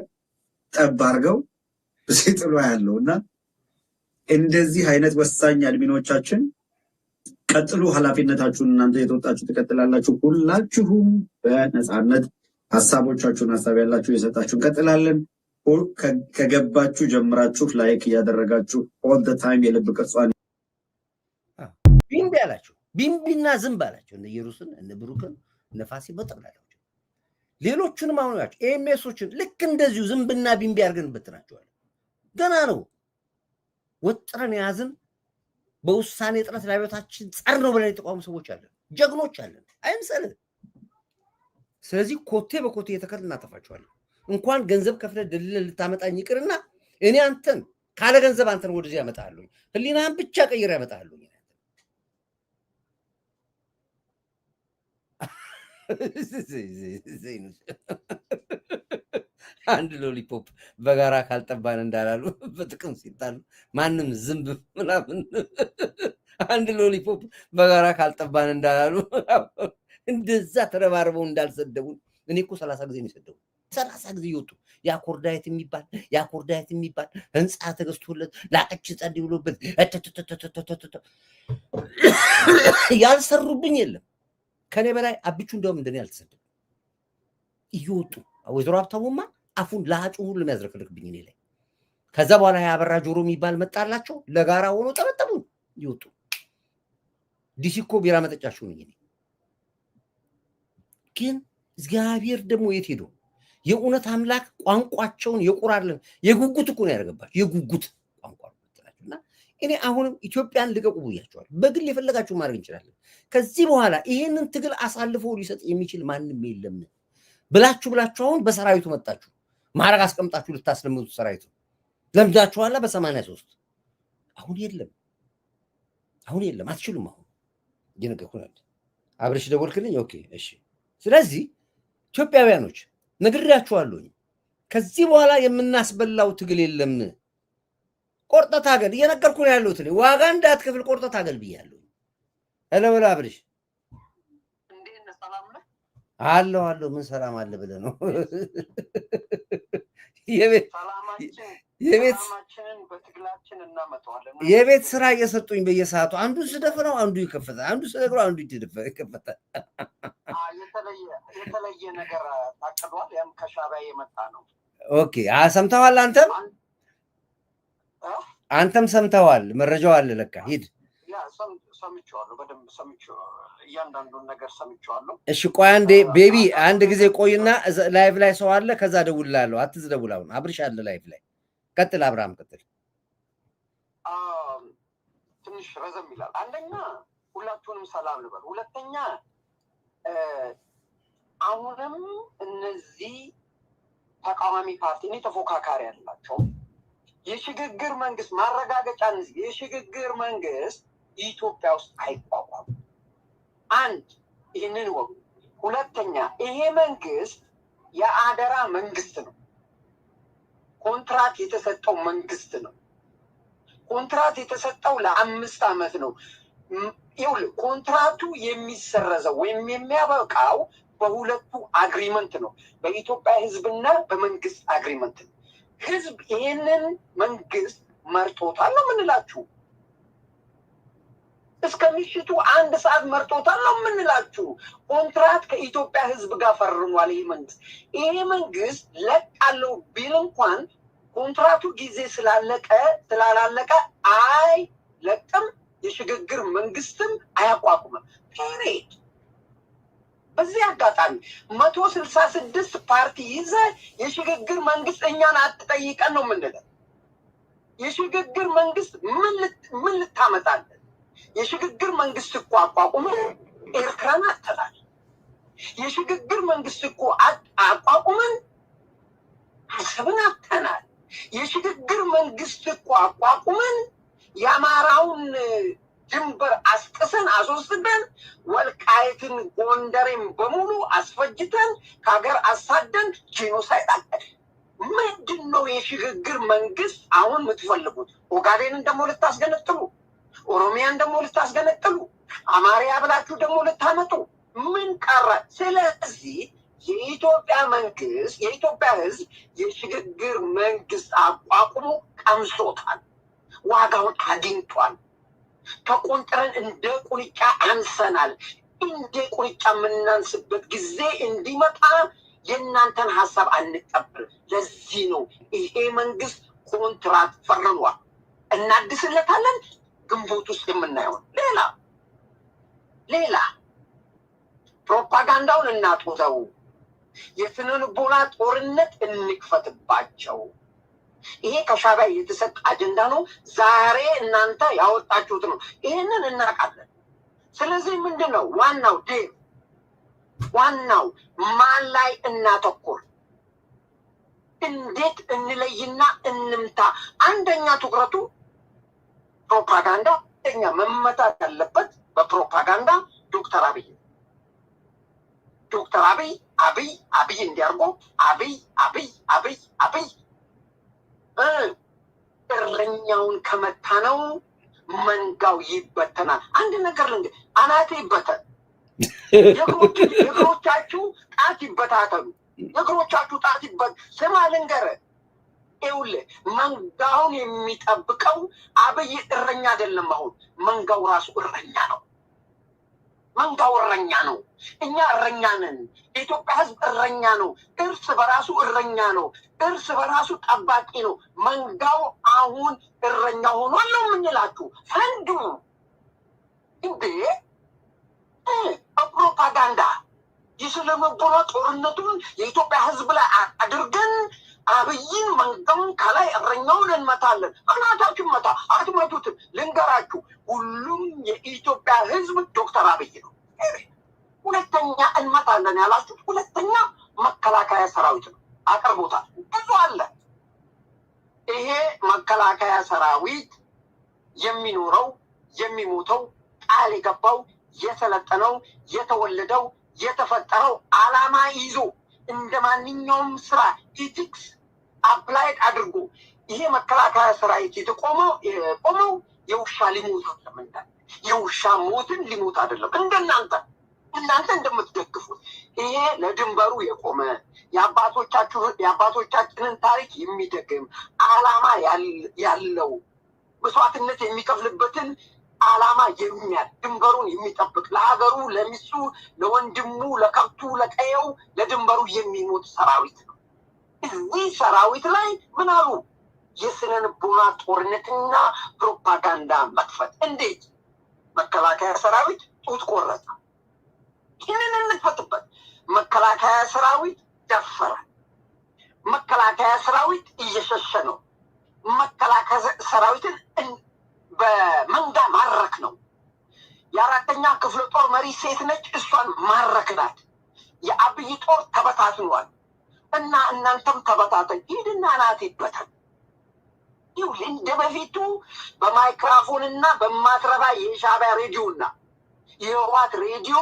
ጠብ አድርገው ሲጥሉ ያለው እና እንደዚህ አይነት ወሳኝ አድሚኖቻችን ቀጥሉ። ኃላፊነታችሁን እናንተ የተወጣችሁ ትቀጥላላችሁ። ሁላችሁም በነፃነት ሀሳቦቻችሁን ሀሳብ ያላችሁ የሰጣችሁ እንቀጥላለን። ከገባችሁ ጀምራችሁ ላይክ እያደረጋችሁ ኦል ዘ ታይም የልብ ቅርጿን ቢምቢ አላቸው። ቢምቢና ዝንብ አላቸው። እነ ኢየሩስን እነ ብሩክን እነ ፋሲል በጠቅላላቸው ሌሎቹንም አሁን ያቸው ኤምኤሶችን ልክ እንደዚሁ ዝንብና ቢምቢ አድርገን በትናቸዋል። ገና ነው ወጥረን የያዝን በውሳኔ ጥረት ለቤታችን ጸር ነው ብለን የተቋሙ ሰዎች አለን፣ ጀግኖች አለን። አይምሰልህ። ስለዚህ ኮቴ በኮቴ እየተከልን እናጠፋቸዋለን። እንኳን ገንዘብ ከፍለ ደልለ ልታመጣኝ ይቅርና እኔ አንተን ካለ ገንዘብ አንተን ወደዚህ ያመጣለሁ። ህሊናህን ብቻ ቀይር ያመጣለሁ። አንድ ሎሊፖፕ በጋራ ካልጠባን እንዳላሉ በጥቅም ሲጣሉ ማንም ዝንብ ምናምን አንድ ሎሊፖፕ በጋራ ካልጠባን እንዳላሉ እንደዛ ተረባርበው እንዳልሰደቡን እኔ እኮ 30 ጊዜ ነው የሰደቡ 30 ጊዜ ይወጡ ያኮርዳይት የሚባል ህንፃ ተገዝቶለት ላቀች ጸድ ብሎበት ያልሰሩብኝ የለም ከኔ በላይ አብቹ እንደውም እንደኔ አልተሰደቡ ይወጡ ወይዘሮ ሀብታሙማ አፉን ለአጩን ሁሉ የሚያዝረክርክብኝ እኔ ላይ ከዛ በኋላ ያበራ ጆሮ የሚባል መጣላቸው ለጋራ ሆኖ ጠበጠቡ ይወጡ ዲሲኮ ቢራ መጠጫችሁ ነኝ እኔ ግን እግዚአብሔር ደግሞ የት ሄዶ የእውነት አምላክ ቋንቋቸውን የቁራልን የጉጉት እኮ ነው ያደረገባቸው የጉጉት ቋንቋ ነው እኔ አሁንም ኢትዮጵያን ልቀቁ ብያቸዋል በግል የፈለጋችሁ ማድረግ እንችላለን ከዚህ በኋላ ይሄንን ትግል አሳልፎ ሊሰጥ የሚችል ማንም የለም ብላችሁ አሁን በሰራዊቱ መጣችሁ ማረግ አስቀምጣችሁ ልታስለምዱት ሰራዊቱ ለምዳችኋላ በ83 አሁን የለም አትችሉም አሁን ይነገርኩናል አብርሽ ደወልክልኝ ኦኬ እሺ ስለዚህ ኢትዮጵያውያኖች ነግሬያችኋለሁ ከዚህ በኋላ የምናስበላው ትግል የለም ቆርጠት አገል እየነገርኩ ነው ያለሁት ዋጋ እንዳትከፍል ቆርጠት አገል ብያለሁ አለበላ አብርሽ እንዴት ሰላም ነህ አለው ምን ሰላም አለ ብለህ ነው የቤት ስራ እየሰጡኝ በየሰዓቱ አንዱ ስደፍነው አንዱ ይከፈታል አንዱ ስደግረው አንዱ ይከፈታል የተለየ ነገር ታቅዷል ያም ከሻዕቢያ የመጣ ነው ኦኬ ሰምተዋል አንተም ሰምተዋል መረጃው አለ ለካ ሂድ ሰምቼዋለሁ በደንብ ሰምቼዋለሁ እያንዳንዱን ነገር ሰምቼዋለሁ እሺ ቆይ አንዴ ቤቢ አንድ ጊዜ ቆይና ላይቭ ላይ ሰው አለ ከዛ ደውላለሁ አትዝደውል አሁን አብርሽ አለ ላይቭ ላይ ቀጥል አብርሃም ቀጥል ትንሽ ረዘም ይላል አንደኛ ሁላችሁንም ሰላም ልበል ሁለተኛ አሁንም እነዚህ ተቃዋሚ ፓርቲ እኔ ተፎካካሪ ያላቸው የሽግግር መንግስት ማረጋገጫ የሽግግር መንግስት ኢትዮጵያ ውስጥ አይቋቋም አንድ ይህንን ወቁ ሁለተኛ ይሄ መንግስት የአደራ መንግስት ነው ኮንትራት የተሰጠው መንግስት ነው ኮንትራት የተሰጠው ለ5 ዓመት ነው ይኸውልህ ኮንትራቱ የሚሰረዘው ወይም የሚያበቃው በሁለቱ አግሪመንት ነው በኢትዮጵያ ህዝብና በመንግስት አግሪመንት ነው ህዝብ ይሄንን መንግስት መርጦታል ነው ምንላችሁ እስከ ምሽቱ 1 ሰዓት መርጦታል ነው ምንላችሁ ኮንትራት ከኢትዮጵያ ህዝብ ጋር ፈርሟል ይሄ መንግስት ለቃለው ቢል እንኳን ኮንትራቱ ጊዜ ስላላለቀ አይ ለቅም የሽግግር መንግስትም አያቋቁምም ፔሬድ በዚህ አጋጣሚ 166 ፓርቲ ይዘ የሽግግር መንግስት እኛን አትጠይቀን ነው ምንለው የሽግግር መንግስት ምን ልታመጣለን የሽግግር መንግስት እኮ አቋቁመን ኤርትራን አጥተናል የሽግግር መንግስት እኮ አቋቁመን አሰብን አጥተናል የሽግግር መንግስት እኮ አቋቁመን የአማራውን ድንበር አስጥሰን አስወስደን ወልቃይትን ጎንደሬን በሙሉ አስፈጅተን ከሀገር አሳደን ጄኖሳይድ አቀድ ምንድነው የሽግግር መንግስት አሁን የምትፈልጉት ኦጋዴንን ደግሞ ልታስገነጥሉ ኦሮሚያን ደግሞ ልታስገነጥሉ አማርያ ብላችሁ ደግሞ ልታመጡ ምን ቀረ ስለዚህ የኢትዮጵያ መንግስት የኢትዮጵያ ህዝብ የሽግግር መንግስት አቋቁሞ ቀምሶታል ዋጋውን አግኝቷል ተቆንጥረን እንደ ቁንጫ አንሰናል እንደ ቁንጫ የምናንስበት ጊዜ እንዲመጣ የእናንተን ሀሳብ አንቀበል ለዚህ ነው ይሄ መንግስት ኮንትራት ፈርሟል እናድስለታለን ግንቦት ውስጥ የምናየው ሌላ ፕሮፓጋንዳውን እናጥተው የስነ ልቦና ጦርነት እንክፈትባቸው ይሄ ከሻዕቢያ የተሰጠ አጀንዳ ነው ዛሬ እናንተ ያወጣችሁት ነው ይሄንን እናውቃለን ስለዚህ ምንድነው ዋናው ማን ላይ እናተኩር እንዴት እንለይና እንምታ አንደኛ ትኩረቱ ፕሮፓጋንዳ እኛ መመታት ያለበት በፕሮፓጋንዳ ዶክተር አብይ ዶክተር አብይ እንዲያርጎ አብይ እረኛውን ከመታ ነው መንጋው ይበተናል። አንድ ነገር ልንገር፣ አናቴ ይበተን፣ የእግሮቻችሁ ጣት ይበታተኑ፣ የእግሮቻችሁ ጣት ስማ ልንገርህ፣ ይኸውልህ መንጋውን የሚጠብቀው አብይ እረኛ አይደለም። አሁን መንጋው ራሱ እረኛ ነው። መንጋው እረኛ ነው። እኛ እረኛ ነን። የኢትዮጵያ ሕዝብ እረኛ ነው። እርስ በራሱ እረኛ ነው። እርስ በራሱ ጠባቂ ነው። መንጋው አሁን እረኛ ሆኗል ነው የምንላችሁ። ፈንዱ እንዴ ፕሮፓጋንዳ የስለመቦና ጦርነቱን የኢትዮጵያ ሕዝብ ላይ አድርገን አብይን መንጋውን ከላይ እረኛውን እንመታለን። እናታችን መታ አትመቱትም። ልንገራችሁ፣ ሁሉም የኢትዮጵያ ሕዝብ ዶክተር አብይ ነው። ሁለተኛ እንመታለን ያላችሁ ሁለተኛ መከላከያ ሰራዊት ነው። አቅርቦታል ብዙ አለ። ይሄ መከላከያ ሰራዊት የሚኖረው የሚሞተው ቃል የገባው የሰለጠነው የተወለደው የተፈጠረው ዓላማ ይዞ እንደ ማንኛውም ስራ ኢቲክስ አፕላይድ አድርጎ ይሄ መከላከያ ሰራዊት የቆመው የውሻ ሊሞት አይደለም። የውሻ ሞትን ሊሞት አይደለም። እናንተ እንደምትደግፉት ይሄ ለድንበሩ የቆመ የአባቶቻችንን ታሪክ የሚደግም ዓላማ ያለው መስዋዕትነት የሚከፍልበትን ዓላማ ድንበሩን የሚጠብቅ ለሀገሩ፣ ለሚስቱ፣ ለወንድሙ፣ ለከብቱ፣ ለቀየው፣ ለድንበሩ የሚሞት ሰራዊት ነው። እዚህ ሰራዊት ላይ ምን አሉ? የስነ ልቦና ጦርነትና ፕሮፓጋንዳ መክፈት። እንዴት? መከላከያ ሰራዊት ጡት ቆረጠ። ይህንን እንፈትበት። መከላከያ ሰራዊት ደፈረ። መከላከያ ሰራዊት እየሸሸ ነው። መከላከያ ሰራዊትን በመንጋ ማረክ ነው። የአራተኛ ክፍለ ጦር መሪ ሴት ነች፣ እሷን ማረክናት። የአብይ ጦር ተበታትኗል እና እናንተም ተበታተን። ሂድና ናት ይበታል። ይሁን እንደ በፊቱ በማይክራፎንና በማትረባ የሻዕቢያ ሬዲዮና የህወሓት ሬዲዮ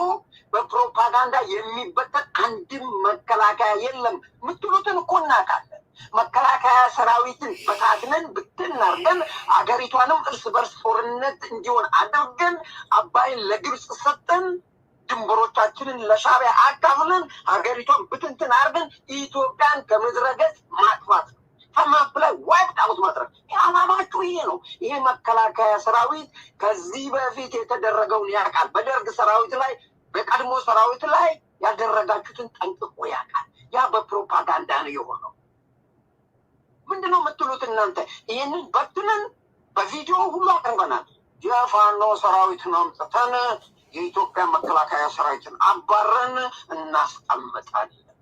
በፕሮፓጋንዳ የሚበተን አንድም መከላከያ የለም የምትሉትን እኮ እናውቃለን። መከላከያ ሰራዊትን በታትነን ብትናርገን አገሪቷንም እርስ በርስ ጦርነት እንዲሆን አድርገን አባይን ለግብፅ ሰጠን፣ ድንበሮቻችንን ለሻዕቢያ አካፍለን ሀገሪቷን ብትንትን አድርገን ኢትዮጵያን ከምድረ ገጽ ማጥፋት ነው። ከማፕ ላይ ዋይፕ አውት ማድረግ የዓላማችሁ ይሄ ነው። ይሄ መከላከያ ሰራዊት ከዚህ በፊት የተደረገውን ያውቃል። በደርግ ሰራዊት ላይ በቀድሞ ሰራዊት ላይ ያደረጋችሁትን ጠንቅቆ ያውቃል። ያ በፕሮፓጋንዳ ነው የሆነው። ምንድነው የምትሉት እናንተ? ይህንን በትነን በቪዲዮ ሁሉ አቅርበናል። የፋኖ ሰራዊትን አምጥተን የኢትዮጵያ መከላከያ ሰራዊትን አባረን እናስቀምጣለን።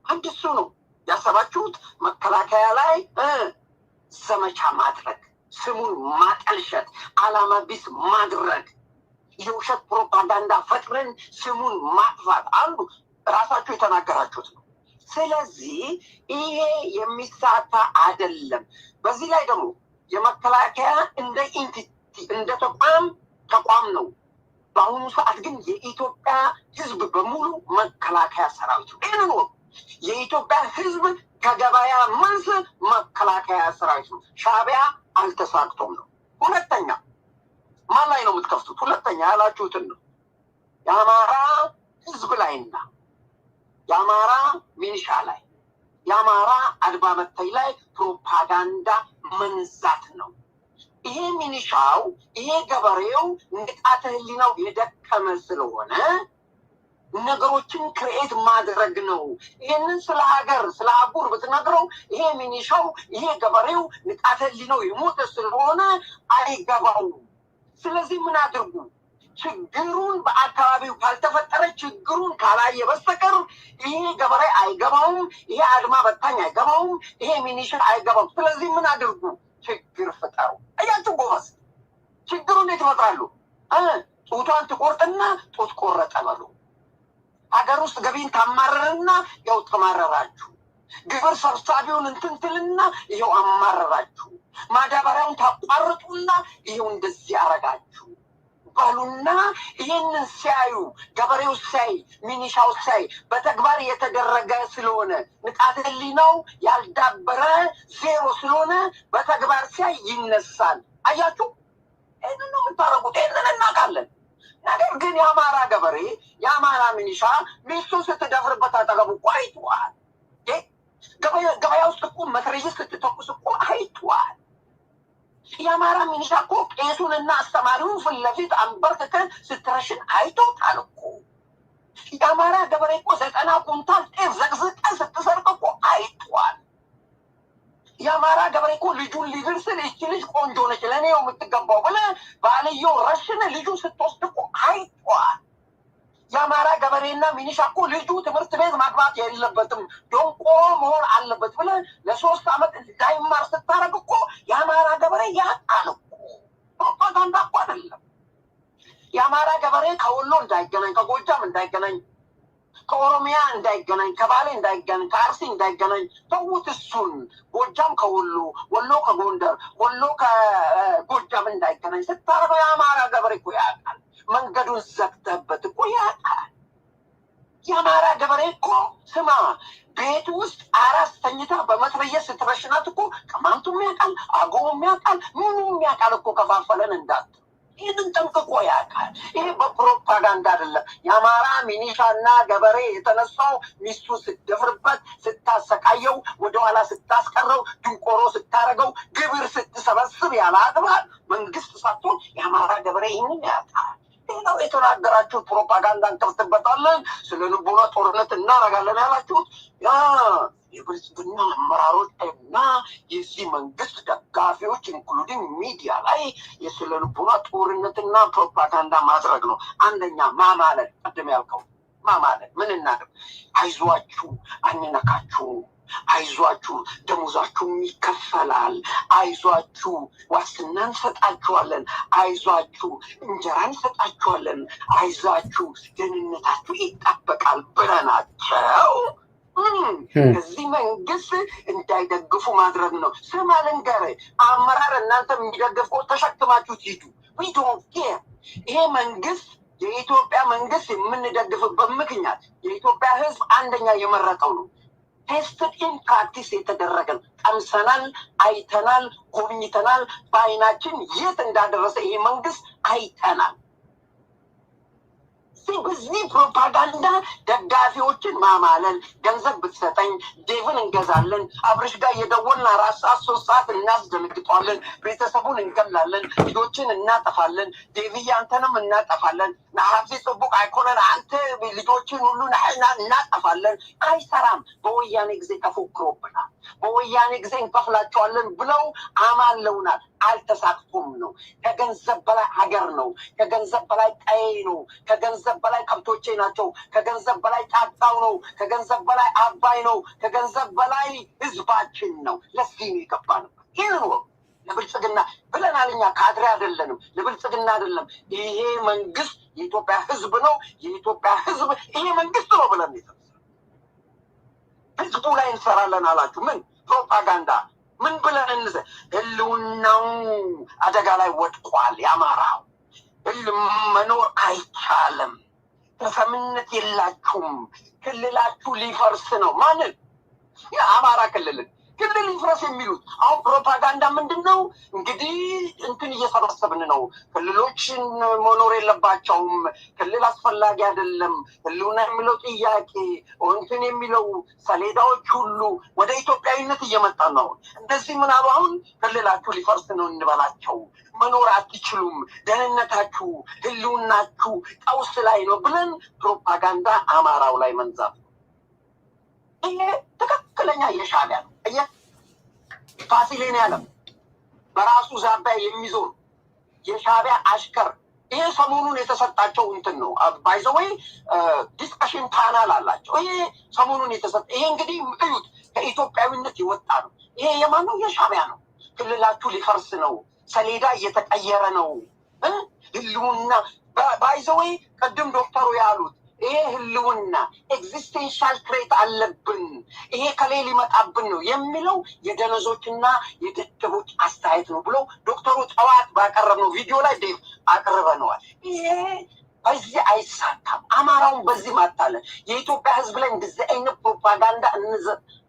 አንድ እሱ ነው ያሰባችሁት። መከላከያ ላይ ዘመቻ ማድረግ፣ ስሙን ማጠልሸት፣ ዓላማ ቢስ ማድረግ፣ የውሸት ፕሮፓጋንዳ ፈጥረን ስሙን ማጥፋት አንዱ ራሳችሁ የተናገራችሁት ነው። ስለዚህ ይሄ የሚሳታ አይደለም። በዚህ ላይ ደግሞ የመከላከያ እንደ ኢንቲቲ እንደ ተቋም ነው። በአሁኑ ሰዓት ግን የኢትዮጵያ ሕዝብ በሙሉ መከላከያ ሰራዊት ነው። ይህንን ነው የኢትዮጵያ ሕዝብ ከገበያ መልስ መከላከያ ሰራዊት ነው። ሻዕቢያ አልተሳክቶም ነው። ሁለተኛ ማን ላይ ነው የምትከፍቱት? ሁለተኛ ያላችሁትን ነው የአማራ ሕዝብ ላይና የአማራ ሚኒሻ ላይ የአማራ አድባ መታይ ላይ ፕሮፓጋንዳ መንዛት ነው። ይሄ ሚኒሻው ይሄ ገበሬው ንቃተ ህሊናው የደከመ ስለሆነ ነገሮችን ክሬኤት ማድረግ ነው። ይህንን ስለ ሀገር ስለ አህጉር ብትነግረው ይሄ ሚኒሻው ይሄ ገበሬው ንቃተ ህሊናው የሞተ ስለሆነ አይገባው። ስለዚህ ምን አድርጉ? ችግሩን በአካባቢው ካልተፈጠረ ችግሩን ካላየ በስተቀር ይሄ ገበሬ አይገባውም፣ ይሄ አድማ በታኝ አይገባውም፣ ይሄ ሚኒሻ አይገባውም። ስለዚህ ምን አድርጉ? ችግር ፍጠሩ። አያችሁ ጎበዝ፣ ችግሩ እንዴት ይፈጥራሉ? ጡቷን ትቆርጥና ጡት ቆረጠ በሉ። ሀገር ውስጥ ገቢን ታማረርና ያው ተማረራችሁ። ግብር ሰብሳቢውን እንትንትልና ይኸው አማረራችሁ። ማዳበሪያውን ታቋርጡና ይኸው እንደዚህ አረጋችሁ። ባሉና ይህንን ሲያዩ ገበሬው ሳይ ሚኒሻው ሳይ በተግባር የተደረገ ስለሆነ ንቃተ ህሊናው ያልዳበረ ዜሮ ስለሆነ በተግባር ሲያይ ይነሳል። አያችሁ፣ ይህንን ነው የምታረጉት። ይህንን እናውቃለን። ነገር ግን የአማራ ገበሬ የአማራ ሚኒሻ ሚስቱን ስትደፍርበት አጠገቡ እኮ አይተዋል። ገበያ ውስጥ እኮ መትረየስ ስትተኩስ እኮ አይተዋል። የአማራ ሚኒሻ እኮ ቄሱንና አስተማሪውን ፊት ለፊት አንበርክከን ስትረሽን አይቶታል እኮ። የአማራ ገበሬ እኮ 90 ኩንታል ጤፍ ዘቅዝቀን ስትሰርቅ እኮ አይተዋል። የአማራ ገበሬ እኮ ልጁን ሊድር ስል እቺ ልጅ ቆንጆ ነች ለእኔ የምትገባው ብለህ ባልየው ረሽን ልጁን ስትወስድ እኮ አይተዋል። የአማራ ገበሬና ሚኒሻ እኮ ልጁ ትምህርት ቤት ማግባት የለበትም ዶንቆሮ መሆን አለበት ብለህ ለ3 ዓመት እንዳይማር ስታረግ እኮ የአማራ ገበሬ ያውቃል እኮ። ፕሮፓጋንዳ እኮ አይደለም። የአማራ ገበሬ ከወሎ እንዳይገናኝ፣ ከጎጃም እንዳይገናኝ፣ ከኦሮሚያ እንዳይገናኝ፣ ከባሌ እንዳይገናኝ፣ ከአርሲ እንዳይገናኝ ተውት እሱን። ጎጃም ከወሎ፣ ወሎ ከጎንደር፣ ወሎ ከጎጃም እንዳይገናኝ ስታረገው የአማራ ገበሬ እኮ ያውቃል። መንገዱን ዘግተህበት እኮ ያውቃል። የአማራ ገበሬ እኮ ስማ፣ ቤት ውስጥ አራስ ተኝታ በመትረየስ ስትረሽናት እኮ ቅማንቱም ያውቃል፣ አገውም ያውቃል፣ ምኑም ያውቃል እኮ። ከፋፈለን እንዳት ይህንን ጠንቅቆ ያውቃል። ይህ በፕሮፓጋንዳ አይደለም። የአማራ ሚኒሻና ገበሬ የተነሳው ሚስቱ ስትደፍርበት፣ ስታሰቃየው፣ ወደኋላ ስታስቀረው፣ ድንቆሮ ስታረገው፣ ግብር ስትሰበስብ ያለ አግባብ መንግስት ሳትሆን የአማራ ገበሬ ይህንን ያውቃል። ሌላው የተናገራችሁት ፕሮፓጋንዳ እንከፍትበታለን፣ ስለ ልቦና ጦርነት እናረጋለን ያላችሁት የብልጽግና አመራሮች እና የዚህ መንግስት ደጋፊዎች ኢንክሉዲንግ ሚዲያ ላይ የስለ ልቦና ጦርነትና ፕሮፓጋንዳ ማድረግ ነው። አንደኛ ማማለል፣ ቅድም ያልከው ማማለል። ምን እናድርግ? አይዟችሁ፣ አንነካችሁ፣ አይዟችሁ፣ ደሞዛችሁም ይከፈላል፣ አይዟችሁ፣ ዋስትና እንሰጣችኋለን፣ አይዟችሁ፣ እንጀራ እንሰጣችኋለን፣ አይዟችሁ፣ ደህንነታችሁ ይጠበቃል ብለናቸው እዚህ መንግስት እንዳይደግፉ ማድረግ ነው። ስማ ልንገርህ፣ አመራር እናንተ የሚደግፈው ተሸክማችሁት ሂዱ። ዊ ዶንት ኬር። ይሄ መንግስት የኢትዮጵያ መንግስት የምንደግፍበት ምክንያት የኢትዮጵያ ህዝብ አንደኛ የመረጠው ነው። ቴስትድ ኢን ፕራክቲስ የተደረገ ነው። ቀምሰናል፣ አይተናል፣ ጎብኝተናል። በአይናችን የት እንዳደረሰ ይሄ መንግስት አይተናል። በዚህ ፕሮፓጋንዳ ደጋፊዎችን ማማለል፣ ገንዘብ ብትሰጠኝ ዴቭን እንገዛለን፣ አብርሽ ጋር የደወልን 4 ሰዓት 3 ሰዓት እናስደነግጠዋለን፣ ቤተሰቡን እንገላለን፣ ልጆችን እናጠፋለን፣ ዴቭዬ አንተንም እናጠፋለን፣ ናሀብዚ ጽቡቅ አይኮነን አንተ ልጆችን ሁሉ እናጠፋለን። አይሰራም። በወያኔ ጊዜ ተፎክሮብናል። በወያኔ ጊዜ እንከፍላቸዋለን ብለው አማለውናል። አልተሳክቶም ነው። ከገንዘብ በላይ ሀገር ነው። ከገንዘብ በላይ ቀዬ ነው። ከገንዘብ በላይ ከብቶቼ ናቸው። ከገንዘብ በላይ ጫካው ነው። ከገንዘብ በላይ አባይ ነው። ከገንዘብ በላይ ህዝባችን ነው። ለዚህ ነው የገባንበት። ይህን ነው ለብልጽግና ብለናል። እኛ ካድሬ አይደለንም፣ ለብልጽግና አይደለም። ይሄ መንግስት የኢትዮጵያ ህዝብ ነው። የኢትዮጵያ ህዝብ ይሄ መንግስት ነው ብለን ነው ህዝቡ ላይ እንሰራለን አላችሁ። ምን ፕሮፓጋንዳ ምን ብለን እንዘ ህልውናው አደጋ ላይ ወድቋል። የአማራው መኖር አይቻልም። ተሰምነት የላችሁም። ክልላችሁ ሊፈርስ ነው። ማንን? የአማራ ክልልን ክልል ይፍረስ የሚሉት አሁን ፕሮፓጋንዳ ምንድን ነው? እንግዲህ እንትን እየሰበሰብን ነው። ክልሎችን መኖር የለባቸውም፣ ክልል አስፈላጊ አይደለም፣ ህልውና የሚለው ጥያቄ እንትን የሚለው ሰሌዳዎች ሁሉ ወደ ኢትዮጵያዊነት እየመጣ ነው። እንደዚህ ምን አሉ? አሁን ክልላችሁ ሊፈርስ ነው እንበላቸው፣ መኖር አትችሉም፣ ደህንነታችሁ ህልውናችሁ ቀውስ ላይ ነው ብለን ፕሮፓጋንዳ አማራው ላይ መንዛት ነው። ይሄ ትክክለኛ የሻዕቢያ ነው። ፋሲሌን ያለም በራሱ ዛቢያ የሚዞር የሻዕቢያ አሽከር። ይሄ ሰሞኑን የተሰጣቸው እንትን ነው። ባይዘወይ ዲስከሽን ፓናል አላቸው። ይሄ ሰሞኑን የተሰጠ ይሄ እንግዲህ እዩት፣ ከኢትዮጵያዊነት የወጣ ነው። ይሄ የማን ነው? የሻዕቢያ ነው። ክልላችሁ ሊፈርስ ነው፣ ሰሌዳ እየተቀየረ ነው፣ ህልውና ባይዘወይ ቅድም ዶክተሩ ያሉት ይሄ ህልውና ኤግዚስቴንሻል ትሬት አለብን፣ ይሄ ከሌል ይመጣብን ነው የሚለው የደነዞችና የደደቦች አስተያየት ነው ብሎ ዶክተሩ ጠዋት ባቀረብነው ቪዲዮ ላይ ዴቭ አቅርበነዋል። ይሄ በዚህ አይሳካም። አማራውን በዚህ ማታለን የኢትዮጵያ ህዝብ ላይ እንደዚህ አይነት ፕሮፓጋንዳ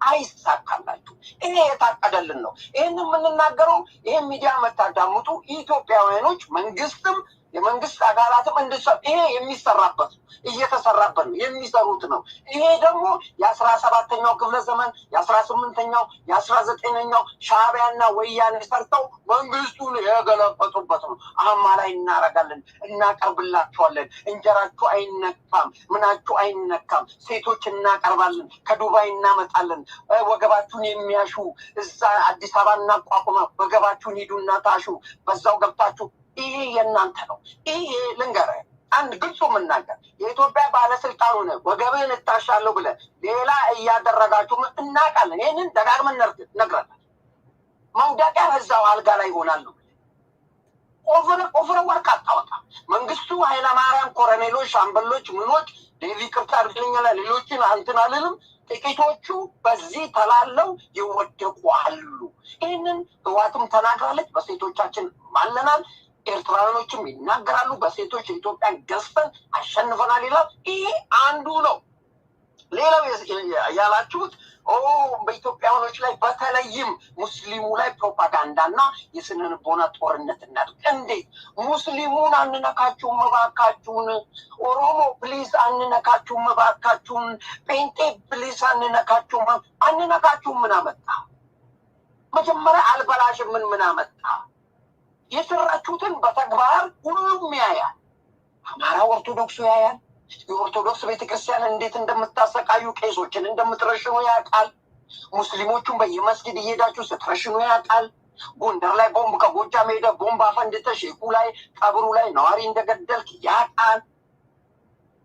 አይሳካላችሁ። ይሄ የታቀደልን ነው። ይህን የምንናገረው ይህን ሚዲያ መታዳምጡ ኢትዮጵያውያኖች መንግስትም የመንግስት አካላትም እንድሰብ ይሄ የሚሰራበት እየተሰራበት ነው የሚሰሩት ነው። ይሄ ደግሞ የ17ኛው ክፍለ ዘመን የ18ኛው የ19ኛው ሻዕቢያና ወያኔ ሰርተው መንግስቱን የገለበጡበት ነው። አህማ ላይ እናረጋለን፣ እናቀርብላችኋለን። እንጀራችሁ አይነካም፣ ምናችሁ አይነካም። ሴቶች እናቀርባለን፣ ከዱባይ እናመጣለን። ወገባችሁን የሚያሹ እዛ አዲስ አበባ እናቋቁመ፣ ወገባችሁን ሂዱና ታሹ፣ በዛው ገብታችሁ ይሄ የእናንተ ነው። ይሄ ልንገርህ አንድ ግልጹ የምናገር የኢትዮጵያ ባለስልጣን ሆነ ወገብህን እታሻለሁ ብለህ ሌላ እያደረጋችሁ እናውቃለን። ይህንን ደጋግመን ነግረናል። መውደቂያ እዛው አልጋ ላይ ይሆናሉ። ኦፍረ ወርቅ አታወጣ። መንግስቱ ኃይለማርያም ኮሎኔሎች፣ ሻምበሎች፣ ምኖች ዴቪ ቅርታ አድርግልኛል ሌሎችን አንትን አልልም። ጥቂቶቹ በዚህ ተላለው ይወደቁ አሉ። ይህንን ህዋትም ተናግራለች። በሴቶቻችን ማለናል። ኤርትራውያኖችም ይናገራሉ። በሴቶች የኢትዮጵያን ገዝተን አሸንፈናል ይላል። ይሄ አንዱ ነው። ሌላው ያላችሁት በኢትዮጵያውያኖች ላይ በተለይም ሙስሊሙ ላይ ፕሮፓጋንዳና የስነ ልቦና ጦርነት እናድርግ። እንዴት ሙስሊሙን አንነካችሁም እባካችሁን፣ ኦሮሞ ፕሊዝ አንነካችሁም እባካችሁን፣ ጴንጤ ፕሊዝ አንነካችሁም ምን አመጣ? መጀመሪያ አልበላሽም ምን አመጣ? የሰራችሁትን በተግባር ሁሉም ያያል። አማራ ኦርቶዶክሱ ያያል። የኦርቶዶክስ ቤተክርስቲያን እንዴት እንደምታሰቃዩ፣ ቄሶችን እንደምትረሽኑ ያውቃል። ሙስሊሞቹን በየመስጊድ እየሄዳችሁ ስትረሽኑ ያውቃል። ጎንደር ላይ ቦምብ ከጎጃም ሄደ ቦምብ አፈንድተህ ሼኩ ላይ ቀብሩ ላይ ነዋሪ እንደገደልክ ያውቃል።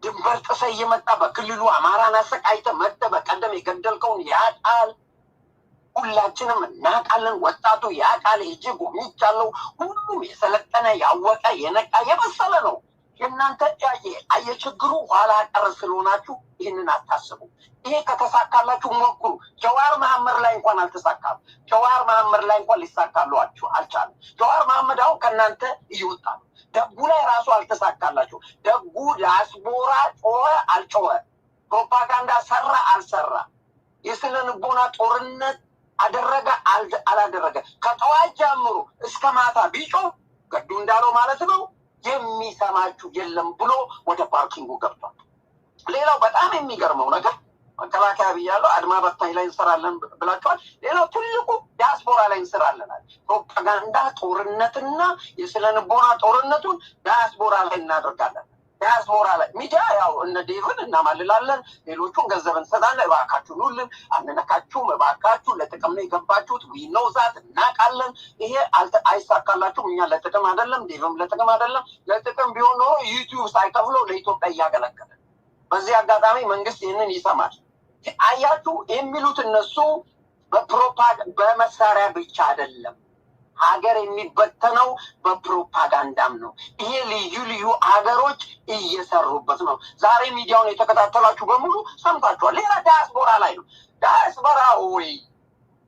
ድንበር ጥሰህ እየመጣ በክልሉ አማራን አሰቃይተህ መጥተህ በቀደም የገደልከውን ያውቃል። ሁላችንም እናውቃለን። ወጣቱ ያውቃል። ሄጄ ጎብኝቻለሁ። ሁሉም የሰለጠነ ያወቀ የነቃ የበሰለ ነው። የእናንተ የችግሩ ኋላ ቀር ስለሆናችሁ ይህንን አታስቡ። ይሄ ከተሳካላችሁ ሞክሩ። ጀዋር መሐመድ ላይ እንኳን አልተሳካም። ጀዋር መሐመድ ላይ እንኳን ሊሳካላችሁ አልቻለም። ጀዋር መሐመድ አሁን ከእናንተ እየወጣ ነው። ደጉ ላይ ራሱ አልተሳካላችሁ። ደጉ ዲያስፖራ ጮኸ አልጮኸ፣ ፕሮፓጋንዳ ሰራ አልሰራ፣ የስነ ልቦና ጦርነት አደረገ አላደረገ፣ ከጠዋት ጀምሮ እስከ ማታ ቢጮህ ገዱ እንዳለው ማለት ነው የሚሰማችሁ የለም ብሎ ወደ ፓርኪንጉ ገብቷል። ሌላው በጣም የሚገርመው ነገር መከላከያ ብያለሁ፣ አድማ በታኝ ላይ እንሰራለን ብላችኋል። ሌላው ትልቁ ዲያስፖራ ላይ እንሰራለናል። ፕሮፓጋንዳ ጦርነትና የስነ ልቦና ጦርነቱን ዲያስፖራ ላይ እናደርጋለን። ዲያስፖራ ላይ ሚዲያ ያው እነ ዴቭን እናማልላለን፣ ሌሎቹን ገንዘብ እንሰጣለን። እባካችሁን ሁሉን አንነካችሁም፣ እባካችሁ ለጥቅም ነው የገባችሁት፣ ዊነው ዛት እናውቃለን። ይሄ አይሳካላችሁም። እኛ ለጥቅም አይደለም፣ ዴቭም ለጥቅም አይደለም። ለጥቅም ቢሆን ኖሮ ዩቲዩብ ሳይከፍለው ለኢትዮጵያ እያገለገለ። በዚህ አጋጣሚ መንግስት ይህንን ይሰማል። አያችሁ የሚሉት እነሱ በመሳሪያ ብቻ አይደለም፣ ሀገር የሚበተነው በፕሮፓጋንዳም ነው። ይሄ ልዩ ልዩ ሀገሮች እየሰሩበት ነው። ዛሬ ሚዲያውን የተከታተላችሁ በሙሉ ሰምታችኋል። ሌላ ዳያስፖራ ላይ ነው። ዳያስፖራ ወይ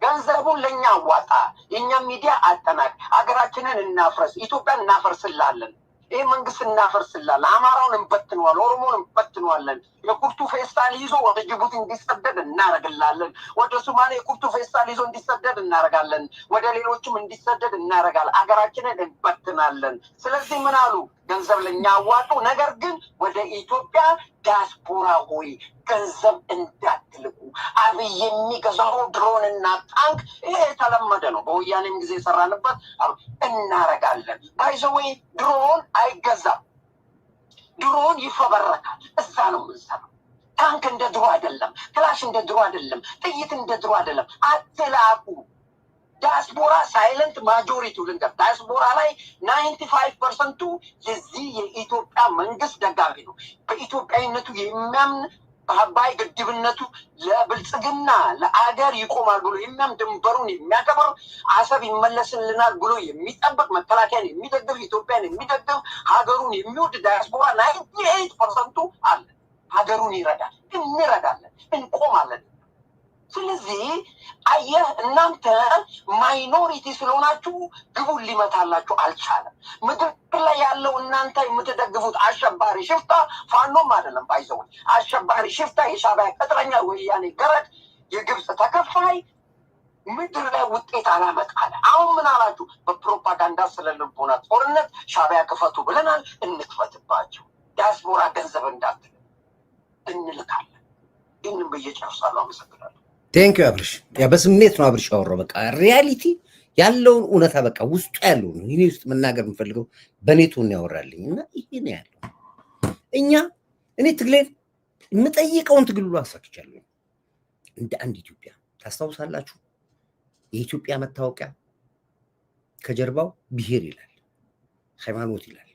ገንዘቡን ለእኛ አዋጣ፣ የእኛም ሚዲያ አጠናቅ፣ ሀገራችንን እናፍረስ፣ ኢትዮጵያን እናፈርስላለን፣ ይህ መንግስት እናፈርስላለን፣ አማራውን እንበትነዋል፣ ኦሮሞን እንበትነዋለን፣ የኩርቱ ፌስታል ይዞ ወደ ጅቡቲ እንዲሰደድ እናረግላለን፣ ወደ ሱማሌ የኩርቱ ፌስታል ይዞ እንዲሰደድ እናረጋለን፣ ወደ ሌሎችም እንዲሰደድ እናረጋለን፣ ሀገራችንን እንበትናለን። ስለዚህ ምን አሉ? ገንዘብ ለእኛ አዋጡ፣ ነገር ግን ወደ ኢትዮጵያ ዲያስፖራ ሆይ ገንዘብ እንዳትልቁ። አብይ የሚገዛው ድሮን እና ታንክ ይሄ የተለመደ ነው። በወያኔም ጊዜ የሰራንበት እናረጋለን። ባይዘወይ ድሮን አይገዛም፣ ድሮን ይፈበረካል። እዛ ነው የምንሰራው። ታንክ እንደ ድሮ አይደለም፣ ክላሽ እንደ ድሮ አይደለም፣ ጥይት እንደ ድሮ አይደለም። አትላቁ። ዲያስፖራ ሳይለንት ማጆሪቲው ልንገር፣ ዲያስፖራ ላይ 95% የዚህ የኢትዮጵያ መንግስት ደጋፊ ነው። በኢትዮጵያዊነቱ የሚያምን በአባይ ግድብነቱ ለብልጽግና ለአገር ይቆማል ብሎ የሚያምን ድንበሩን የሚያከብር አሰብ ይመለስልናል ብሎ የሚጠብቅ መከላከያን የሚደግፍ ኢትዮጵያን የሚደግፍ ሀገሩን የሚወድ ዲያስፖራ 98% አለ። ሀገሩን ይረዳል። እንረዳለን፣ እንቆማለን። ስለዚህ አየህ እናንተ ማይኖሪቲ ስለሆናችሁ ግቡን ሊመታላችሁ አልቻለም። ምድር ላይ ያለው እናንተ የምትደግፉት አሸባሪ ሽፍታ ፋኖም አይደለም ባይዘው አሸባሪ ሽፍታ የሻዕቢያ ቅጥረኛ ወያኔ ገረድ የግብፅ ተከፋይ ምድር ላይ ውጤት አላመጣለ። አሁን ምን አላችሁ? በፕሮፓጋንዳ ስለልቦና ጦርነት ሻዕቢያ ክፈቱ ብለናል። እንክፈትባቸው። ዲያስፖራ ገንዘብ እንዳትል እንልካለን። ይህንም በየጨርሳለሁ። አመሰግናለሁ። ቴንክ ዩ አብርሽ። ያ በስሜት ነው አብርሽ ያወራው። በቃ ሪያሊቲ ያለውን እውነታ በቃ ውስጡ ያለው ነው። ይሄ ውስጥ መናገር የምፈልገው በኔቱ ነው ያወራልኝ እና ይሄ ነው ያለው። እኔ ትግሌን የምጠይቀውን ትግል ሁሉ አሳክቻለሁ። እንደ አንድ ኢትዮጵያ ታስታውሳላችሁ? የኢትዮጵያ መታወቂያ ከጀርባው ብሔር ይላል፣ ሃይማኖት ይላል።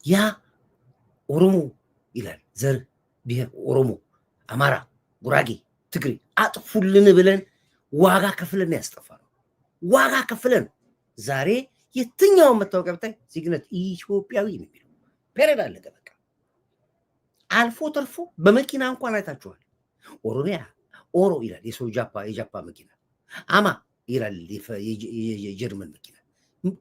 ያ ኦሮሞ ይላል፣ ዘር ብሔር ኦሮሞ፣ አማራ፣ ጉራጌ፣ ትግሬ አጥፉልን ብለን ዋጋ ከፍለን ያስጠፋነው። ዋጋ ከፍለን ዛሬ የትኛውን መታወቂያ ብታይ ዜግነት ኢትዮጵያዊ ነው የሚለው ፔሬድ አለቀ። በቃ አልፎ ተርፎ በመኪና እንኳን አይታችኋል። ኦሮሚያ ኦሮ ይላል የሰው የጃፓ መኪና፣ አማ ይላል የጀርመን መኪና፣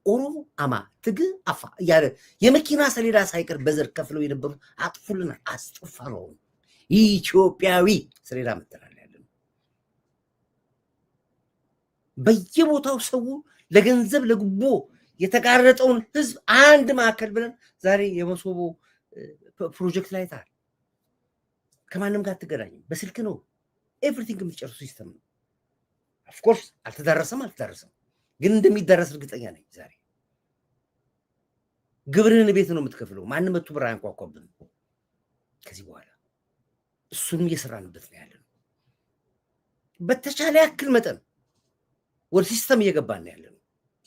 ኦሮሞ አማ፣ ትግ አፋ ያለ የመኪና ሰሌዳ ሳይቀር በዘር ከፍለው የነበሩት አጥፉልና አስጠፋ ነው። ኢትዮጵያዊ ሰሌዳ መተናል ያለን በየቦታው ሰው ለገንዘብ ለጉቦ የተጋረጠውን ህዝብ አንድ ማዕከል ብለን ዛሬ የመሶቦ ፕሮጀክት ላይ ታል ከማንም ጋር አትገናኝም። በስልክ ነው ኤቭሪቲንግ የምትጨርሱ ሲስተም ነው። ኦፍኮርስ አልተዳረሰም ግን እንደሚዳረስ እርግጠኛ ነኝ። ዛሬ ግብርህን ቤት ነው የምትከፍለው። ማንም መቶ ብር አንኳኳብን። ከዚህ በኋላ እሱንም እየሰራንበት ነው ያለነው። በተቻለ ያክል መጠን ወደ ሲስተም እየገባን ነው ያለነው።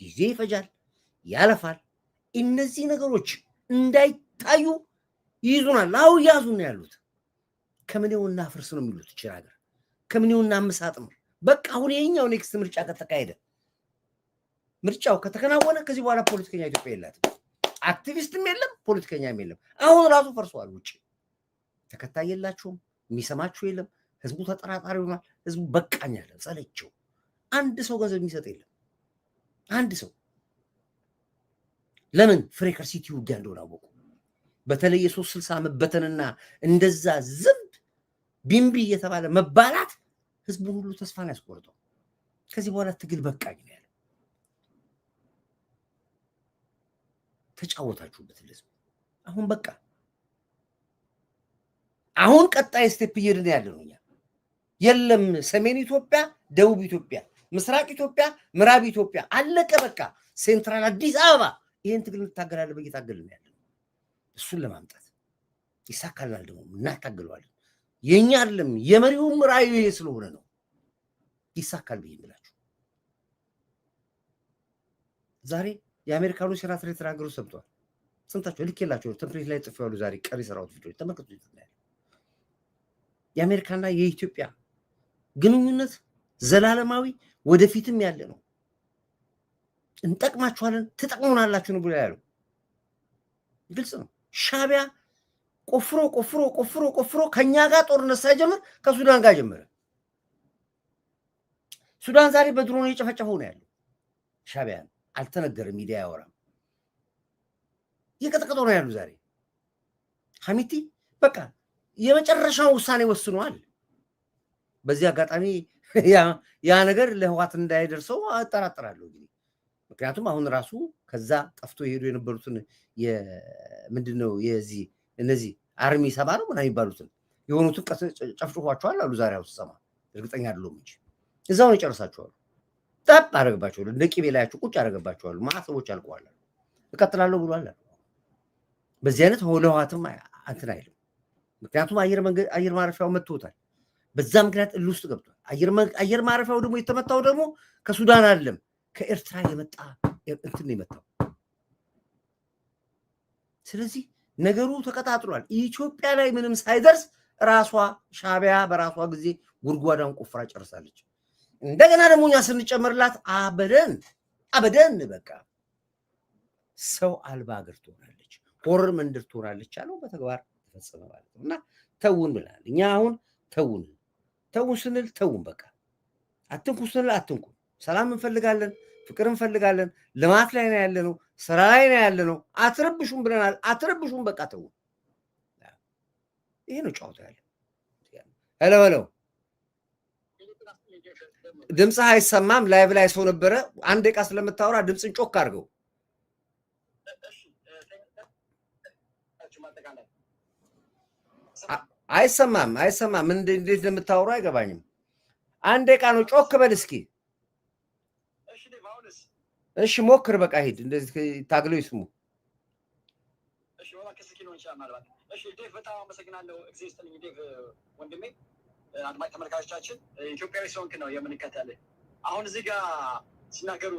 ጊዜ ይፈጃል፣ ያለፋል። እነዚህ ነገሮች እንዳይታዩ ይይዙናል። አው ያዙን ያሉት ከምኔውና ፍርስ ነው የሚሉት ይችላል። ከምኔውና አመሳጥ ነው። በቃ አሁን የኛው ኔክስት ምርጫ ከተካሄደ ምርጫው ከተከናወነ ከዚህ በኋላ ፖለቲከኛ ኢትዮጵያ የላትም። አክቲቪስትም የለም፣ ፖለቲከኛም የለም። አሁን ራሱ ፈርሷል። ውጪ ተከታይ የላችሁም፣ የሚሰማችሁ የለም። ህዝቡ ተጠራጣሪ ሆኗል። ህዝቡ በቃኝ አለ፣ ጸለቸው። አንድ ሰው ገንዘብ የሚሰጥ የለም። አንድ ሰው ለምን ፍሬከር ሲቲ ውጊያ እንደሆነ አወቁ። በተለይ የ360 መበተንና እንደዛ ዝንብ ቢምቢ እየተባለ መባላት ህዝቡን ሁሉ ተስፋን ያስቆርጠው። ከዚህ በኋላ ትግል በቃኝ ነው ያለው። ተጫወታችሁበት ህዝብ። አሁን በቃ አሁን ቀጣይ ስቴፕ እየሄድን ያለ ነው። የለም ሰሜን ኢትዮጵያ፣ ደቡብ ኢትዮጵያ፣ ምስራቅ ኢትዮጵያ፣ ምዕራብ ኢትዮጵያ አለቀ በቃ። ሴንትራል አዲስ አበባ ይሄን ትግል እንታገላለን። በየታገልን ያለ እሱን ለማምጣት ይሳካልናል። ደግሞ እናታገለዋለን። የኛ አይደለም የመሪውም ራዕዩ ይሄ ስለሆነ ነው ይሳካል ብዬ ብላችሁ ዛሬ የአሜሪካኑ ሴናተር የተናገሩ ሰምቷል። ስንታችሁ ልኬላችሁ ቴምፕሌት ላይ ጽፈው ያሉ ዛሬ ቀሪ ሰራውት ቪዲዮ ተመልከቱ። የአሜሪካና የኢትዮጵያ ግንኙነት ዘላለማዊ ወደፊትም ያለ ነው። እንጠቅማችኋለን፣ ትጠቅሙናላችሁ ነው ብሎ ያለው ግልጽ ነው። ሻዕቢያ ቆፍሮ ከኛ ጋር ጦርነት ሳይጀምር ከሱዳን ጋር ጀመረ። ሱዳን ዛሬ በድሮን እየጨፈጨፈው ነው ያለው። ሻዕቢያ አልተነገረም፣ ሚዲያ ያወራም። እየቀጠቀጠው ነው ያሉ ዛሬ ሐሚቲ በቃ የመጨረሻው ውሳኔ ወስኗል። በዚህ አጋጣሚ ያ ነገር ለህዋት እንዳይደርሰው አጠራጥራለሁ። ምክንያቱም አሁን ራሱ ከዛ ጠፍቶ የሄዱ የነበሩትን ምንድነው የዚህ እነዚህ አርሚ ሰባ ነው ምናምን የሚባሉትን የሆኑትን ጨፍጭፏቸዋል አሉ። ዛሬ አውስ ሰማ እርግጠኛ አይደለሁም እንጂ እዛው ነው ጨርሳቸዋል። ጠብ አደረገባቸዋል። እንደ ቅቤ ላያቸው ቁጭ አደረገባቸዋል። ማሰቦች አልቀዋል። እቀጥላለሁ ብሏል። በዚህ አይነት ለህዋትም እንትን አይልም። ምክንያቱም አየር ማረፊያው መጥቶታል። በዛ ምክንያት እልህ ውስጥ ገብቷል። አየር ማረፊያው ደግሞ የተመታው ደግሞ ከሱዳን አይደለም ከኤርትራ የመጣ እንትን ነው የመታው። ስለዚህ ነገሩ ተቀጣጥሏል። ኢትዮጵያ ላይ ምንም ሳይደርስ ራሷ ሻዕቢያ በራሷ ጊዜ ጉድጓዳን ቆፍራ ጨርሳለች። እንደገና ደግሞ እኛ ስንጨምርላት አበደን በቃ ሰው አልባ ሀገር ትሆናለች። ሆረር መንደር ትሆናለች አለው። በተግባር ተፈጸመ ማለት ነው። እና ተውን ብለናል። እኛ አሁን ተውን ስንል ተውን በቃ አትንኩ ስንል አትንኩ። ሰላም እንፈልጋለን፣ ፍቅር እንፈልጋለን፣ ልማት ላይ ነው ያለነው፣ ስራ ላይ ነው ያለነው። አትረብሹም ብለናል። አትረብሹም በቃ ተውን። ይሄ ነው ጨዋታ ያለ። ሄሎ ድምፅህ አይሰማም። ላይቭ ላይ ሰው ነበረ። አንድ ደቂቃ ስለምታወራ ድምፅን ጮክ አድርገው። አይሰማም። እንዴት እንደምታወሩ አይገባኝም። አንድ ደቂቃ ነው። ጮክ በል እስኪ። እሺ ሞክር። በቃ ሂድ። እንደዚህ ታግለው ይስሙ። ዴቭ በጣም አመሰግናለሁ። እግዚአብሔር ይስጥልኝ ዴቭ ወንድሜ። አድማጭ ተመልካቾቻችን ኢትዮጵያዊ ስለሆንክ ነው የምንከተልህ። አሁን እዚህ ጋር ሲናገሩ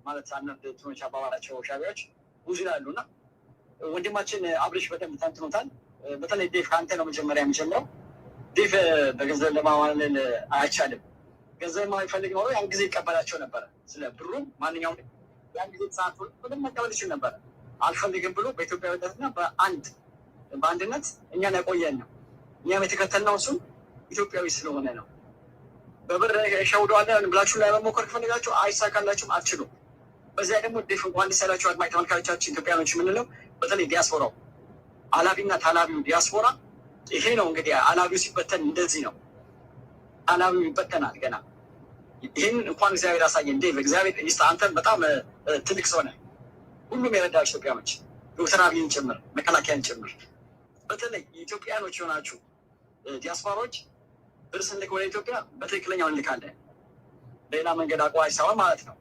ማለት አንዳንድ ትኖች አባባላቸው ሻቢያዎች ብዙ ይላሉ እና ወንድማችን አብሬሽ በደንብ ተንትኖታል። በተለይ ዴቭ ከአንተ ነው መጀመሪያ የሚጀምረው። ዴቭ በገንዘብ ለማዋለል አይቻልም። ገንዘብ ማይፈልግ ኖሮ ያን ጊዜ ይቀበላቸው ነበረ። ስለ ብሩም ማንኛውም ያን ጊዜ ሰዓት ምንም መቀበል ይችል ነበረ። አልፈልግም ብሎ በኢትዮጵያዊነትና በአንድነት እኛን ያቆየን ነው። እኛም የተከተልነው እሱም ኢትዮጵያዊ ስለሆነ ነው። በብር ሸውደዋለን ብላችሁ ላይ መሞከር ከፈለጋችሁ አይሳካላችሁም፣ አትችሉም። በዚያ ደግሞ ዴቭ እንኳን ደስ ያላችሁ አድማጭ ተመልካቾቻችን ኢትዮጵያኖች የምንለው በተለይ ዲያስፖራው አላቢና ታላቢው ዲያስፖራ ይሄ ነው እንግዲህ። አላቢው ሲበተን እንደዚህ ነው። አላቢው ይበተናል ገና። ይህን እንኳን እግዚአብሔር ያሳየን ዴቭ። እግዚአብሔር ይስጥ። አንተን በጣም ትልቅ ሰው ነህ። ሁሉም የረዳችሁ ኢትዮጵያኖች ዶክተር አብይን ጭምር መከላከያን ጭምር በተለይ ኢትዮጵያኖች የሆናችሁ ዲያስፖራዎች ብር ስንልክ ወደ ኢትዮጵያ በትክክለኛው እንልካለን። ሌላ መንገድ አቋራጭ ሳይሆን ማለት ነው።